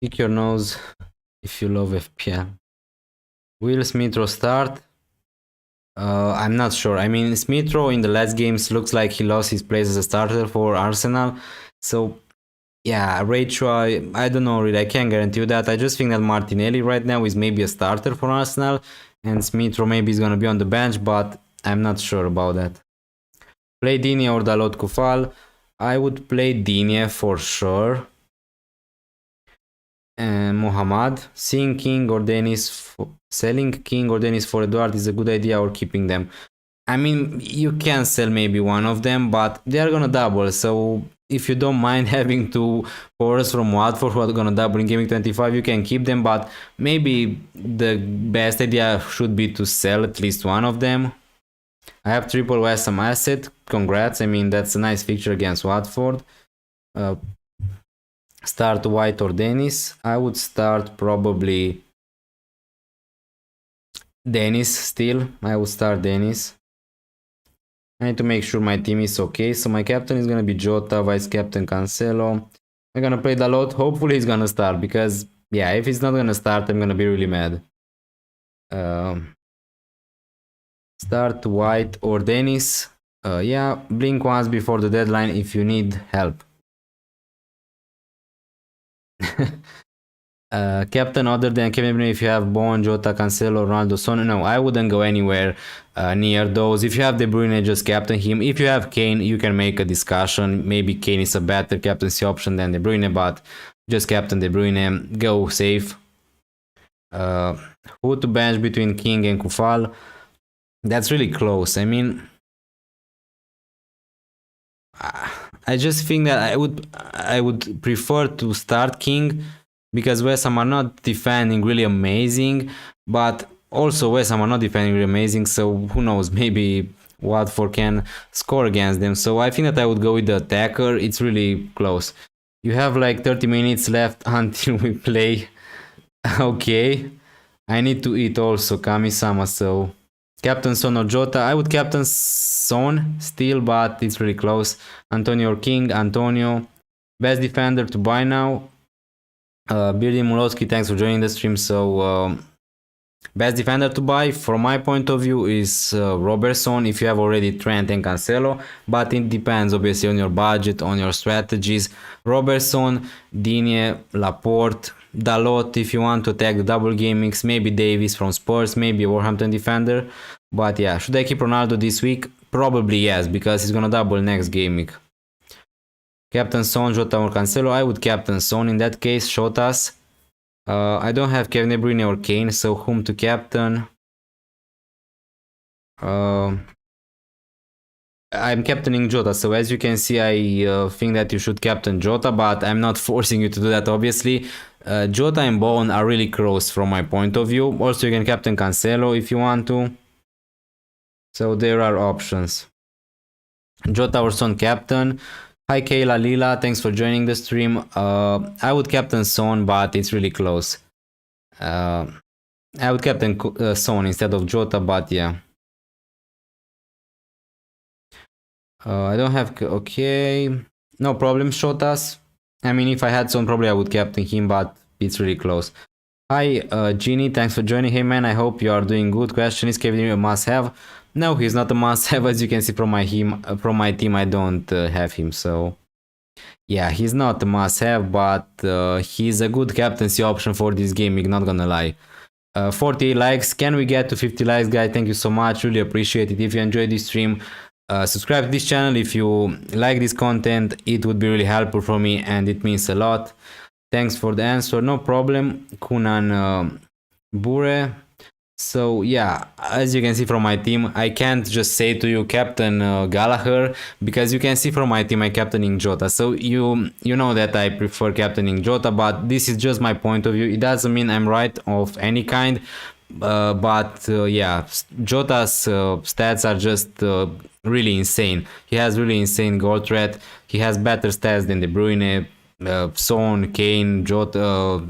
Pick your nose if you love FPL. Will Smith-Rowe start? I'm not sure. I mean, Smith-Rowe in the last games looks like he lost his place as a starter for Arsenal. So, yeah, Rachel, I don't know really. I can't guarantee you that. I just think that Martinelli right now is maybe a starter for Arsenal. And Smith-Rowe maybe is going to be on the bench, but I'm not sure about that. Play Digne or Dalot Kufal. I would play Digne for sure. And Mohammad. Selling King or Dennis for Eduard is a good idea, or keeping them. I mean, you can sell maybe one of them, but they are gonna double. So if you don't mind having two forwards from Watford who are gonna double in Gameweek 25, you can keep them. But maybe the best idea should be to sell at least one of them. I have triple West Ham asset. Congrats. I mean, that's a nice fixture against Watford. Start White or Dennis. I would start probably Dennis still. I would start Dennis. I need to make sure my team is okay. So my captain is gonna be Jota, vice captain Cancelo. I'm gonna play Dalot. Hopefully he's gonna start, because yeah, if he's not gonna start, I'm gonna be really mad. Start White or Dennis. Yeah, blink once before the deadline if you need help. Captain other than Kevin De Bruyne, if you have Bon, Jota, Cancelo, Ronaldo, Son. No, I wouldn't go anywhere near those. If you have De Bruyne, just captain him. If you have Kane, you can make a discussion. Maybe Kane is a better captaincy option than De Bruyne, but just captain De Bruyne. Go safe. Who to bench between King and Kufal? That's really close. I mean, I just think that I would prefer to start King, because West Ham are not defending really amazing, but also West Ham are not defending really amazing, so who knows, maybe Watford can score against them. So I think that I would go with the attacker. It's really close. You have like 30 minutes left until we play. Okay, I need to eat also, Kami-sama, so Captain Son or Jota. I would captain Son still, but it's really close. Antonio or King. Antonio. Best defender to buy now. Birdy Mulowski, thanks for joining the stream. So, best defender to buy, from my point of view, is Robertson if you have already Trent and Cancelo, but it depends obviously on your budget, on your strategies. Robertson, Digne, Laporte, Dalot if you want to attack the double game mix, maybe Davies from Spurs, maybe a Wolverhampton defender. But yeah, should I keep Ronaldo this week? Probably yes, because he's gonna double next game week. Captain Son, Jota or Cancelo. I would captain Son in that case. Shotas. I don't have Kevin De Bruyne or Kane, so whom to captain? I'm captaining Jota, so as you can see, I think that you should captain Jota, but I'm not forcing you to do that, obviously. Jota and Bowen are really close from my point of view. Also, you can captain Cancelo if you want to. So there are options. Jota or Son captain. Hi Kayla Lila, thanks for joining the stream. I would captain Son, but it's really close. I would captain Son instead of Jota, but yeah. I don't have... Okay. No problem, Shotas. I mean, if I had Son, probably I would captain him, but it's really close. Hi, Genie, thanks for joining. Hey man, I hope you are doing good. Question, is Kevin a must-have? No, he's not a must-have. As you can see from my team, I don't have him, so... Yeah, he's not a must-have, but he's a good captaincy option for this game, not gonna lie. 40 likes. Can we get to 50 likes, guys? Thank you so much. Really appreciate it. If you enjoyed this stream, subscribe to this channel. If you like this content, it would be really helpful for me and it means a lot. Thanks for the answer. No problem. Kunan Bure. So yeah, as you can see from my team, I can't just say to you Captain Gallagher, because you can see from my team I captaining Jota. So you know that I prefer captaining Jota, but this is just my point of view. It doesn't mean I'm right of any kind. But yeah, Jota's stats are just really insane. He has really insane goal threat. He has better stats than De Bruyne, Son, Kane, Jota,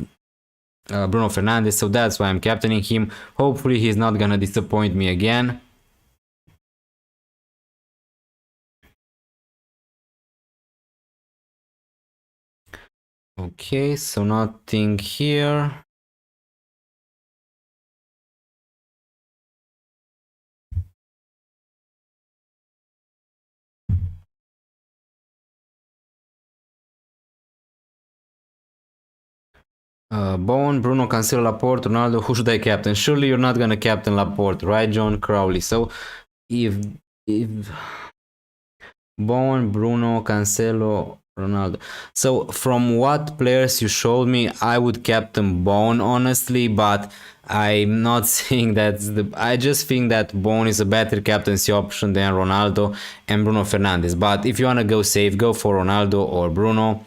Bruno Fernandes, so that's why I'm captaining him. Hopefully he's not gonna disappoint me again. Okay, so nothing here. Bowen, Bruno, Cancelo, Laporte, Ronaldo. Who should I captain? Surely you're not gonna captain Laporte, right, John Crowley? So if Bowen, Bruno, Cancelo, Ronaldo. So from what players you showed me, I would captain Bowen honestly, but I'm not saying that's the. I just think that Bowen is a better captaincy option than Ronaldo and Bruno Fernandes. But if you wanna go safe, go for Ronaldo or Bruno.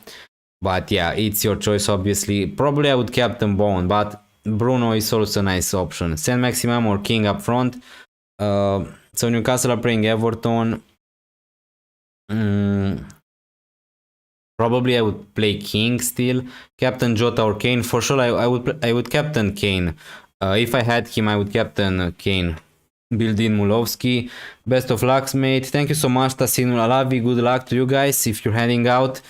But yeah, it's your choice, obviously. Probably I would captain Bowen, but Bruno is also a nice option. Saint Maximum or King up front. So Newcastle are playing Everton. Probably I would play King still. Captain Jota or Kane. For sure, I would captain Kane. If I had him, I would captain Kane. Bildin Mulovski. Best of luck, mate. Thank you so much, Tasinul Alavi. Good luck to you guys if you're heading out.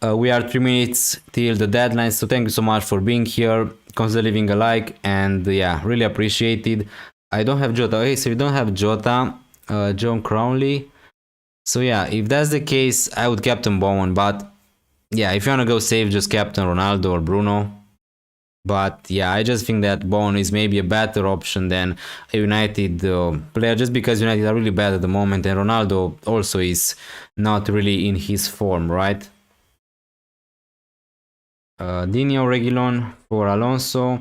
We are 3 minutes till the deadline, so thank you so much for being here. Consider leaving a like, and yeah, really appreciated. I don't have Jota. Okay, so you don't have Jota, John Crowley. So yeah, if that's the case, I would captain Bowen, but yeah, if you wanna go safe, just captain Ronaldo or Bruno. But yeah, I just think that Bowen is maybe a better option than a United player, just because United are really bad at the moment, and Ronaldo also is not really in his form, right? Digne or Reguilon for Alonso.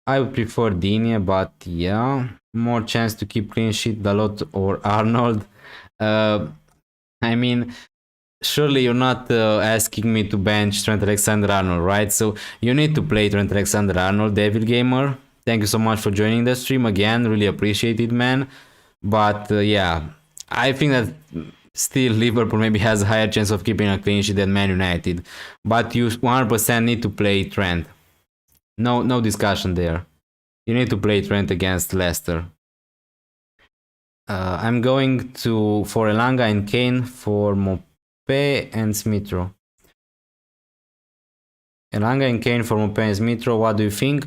I would prefer Digne, but yeah, more chance to keep clean sheet, Dalot or Arnold. I mean, surely you're not asking me to bench Trent Alexander-Arnold, right? So you need to play Trent Alexander-Arnold, Devil Gamer. Thank you so much for joining the stream again. Really appreciate it, man. But yeah, I think that still Liverpool maybe has a higher chance of keeping a clean sheet than Man United. But you 100% need to play Trent. No discussion there. You need to play Trent against Leicester. I'm going for Elanga and Kane for Mopé and Smithrow. Elanga and Kane for Mopé and Smithrow. What do you think?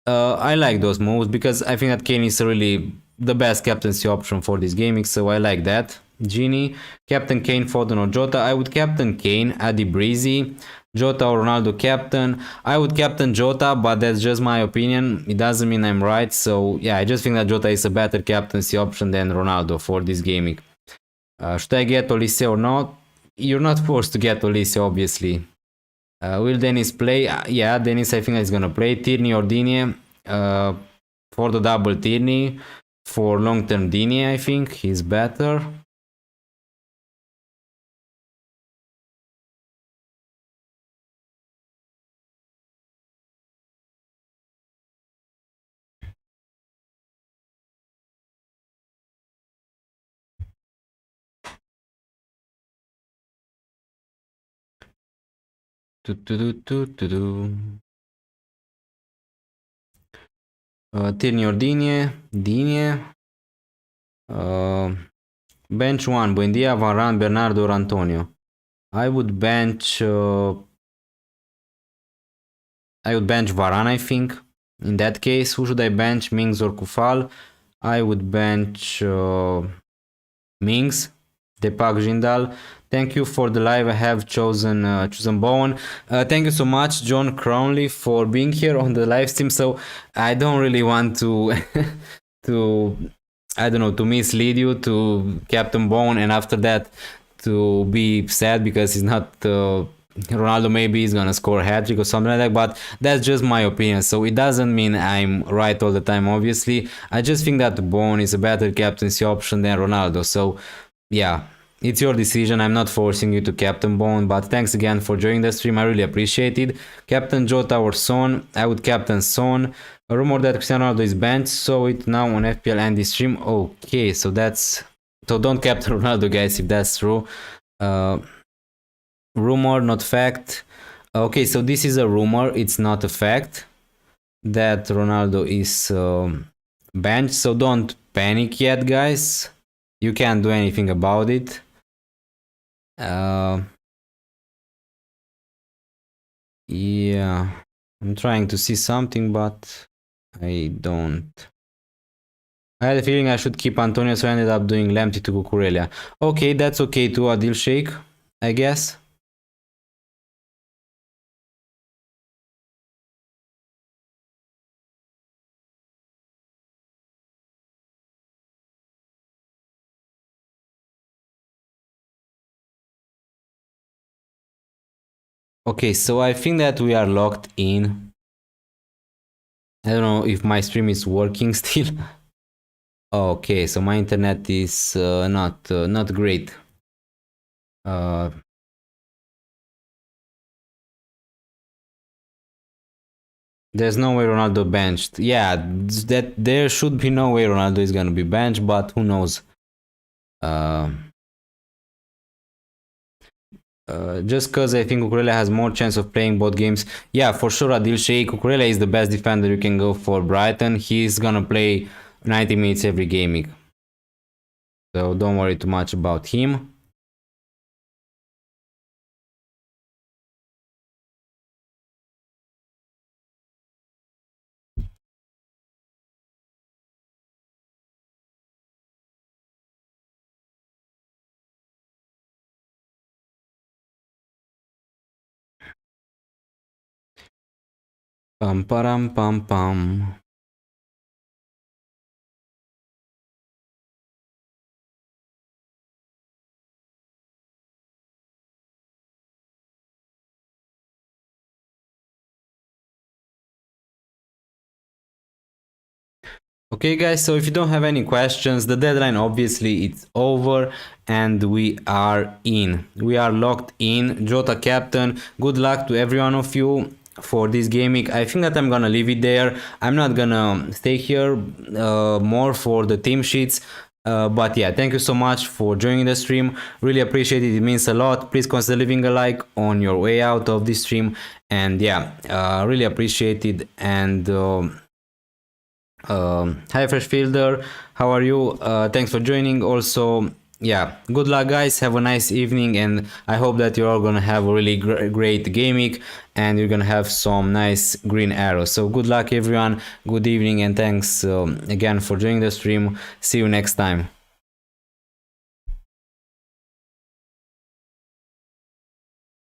I like those moves because I think that Kane is really the best captaincy option for this gaming, so I like that. Genie, Captain Kane, Foden or Jota. I would captain Kane, Adi Breezy. Jota or Ronaldo captain. I would captain Jota, but that's just my opinion. It doesn't mean I'm right. So yeah, I just think that Jota is a better captaincy option than Ronaldo for this gaming. Should I get Olise or not? You're not forced to get Olise, obviously. Will Dennis play? Yeah, Dennis I think is gonna play. Tierney or Digne. For the double Tierney. For long-term Digne, I think he's better. Tierney or Digne. Digne. Bench 1. Buendia, Varane, Bernardo or Antonio. I would bench Varane, I think. In that case, who should I bench? Mings or Kufal? I would bench Mings. Deepak Jindal, thank you for the live. I have chosen Bowen. Thank you so much, John Crowley, for being here on the live stream. So I don't really want to to I don't know, to mislead you to Captain Bowen, and after that to be sad because he's not. Ronaldo maybe is gonna score a hat-trick or something like that, but that's just my opinion, so it doesn't mean I'm right all the time. Obviously, I just think that Bowen is a better captaincy option than Ronaldo. So yeah, it's your decision. I'm not forcing you to captain Bowen, but thanks again for joining the stream. I really appreciate it. Captain Jota or Son? I would captain Son. A rumor that Cristiano Ronaldo is benched, so it now on FPL and this stream. Okay, so that's, so don't captain Ronaldo, guys, if that's true. Rumor, not fact. Okay, so this is a rumor, it's not a fact that Ronaldo is benched, so don't panic yet, guys. You can't do anything about it. Yeah, I'm trying to see something, but I don't. I had a feeling I should keep Antonio, so I ended up doing Lamptey to Cucurella. Okay, that's okay too, Adil Sheikh, I guess. Okay, so I think that we are locked in. I don't know if my stream is working still. Okay, so my internet is not great. There's no way Ronaldo benched. Yeah, that there should be no way Ronaldo is gonna be benched, but who knows? Just because I think Cucurella has more chance of playing both games. Yeah, for sure, Adil Sheikh. Cucurella is the best defender you can go for Brighton. He's gonna play 90 minutes every game week, so don't worry too much about him. Pam param pam pam. Okay, guys, so if you don't have any questions, the deadline obviously it's over and we are in. We are locked in. Jota captain. Good luck to every one of you for this game week. I think that I'm gonna leave it there. I'm not gonna stay here more for the team sheets. But yeah, thank you so much for joining the stream. Really appreciate it. It means a lot. Please consider leaving a like on your way out of this stream. And yeah, really appreciate it. And hi Fresh Fielder, how are you? Thanks for joining. Also, yeah, good luck, guys. Have a nice evening, and I hope that you're all gonna have a really great game week and you're gonna have some nice green arrows. So good luck, everyone. Good evening, and thanks again for joining the stream. See you next time.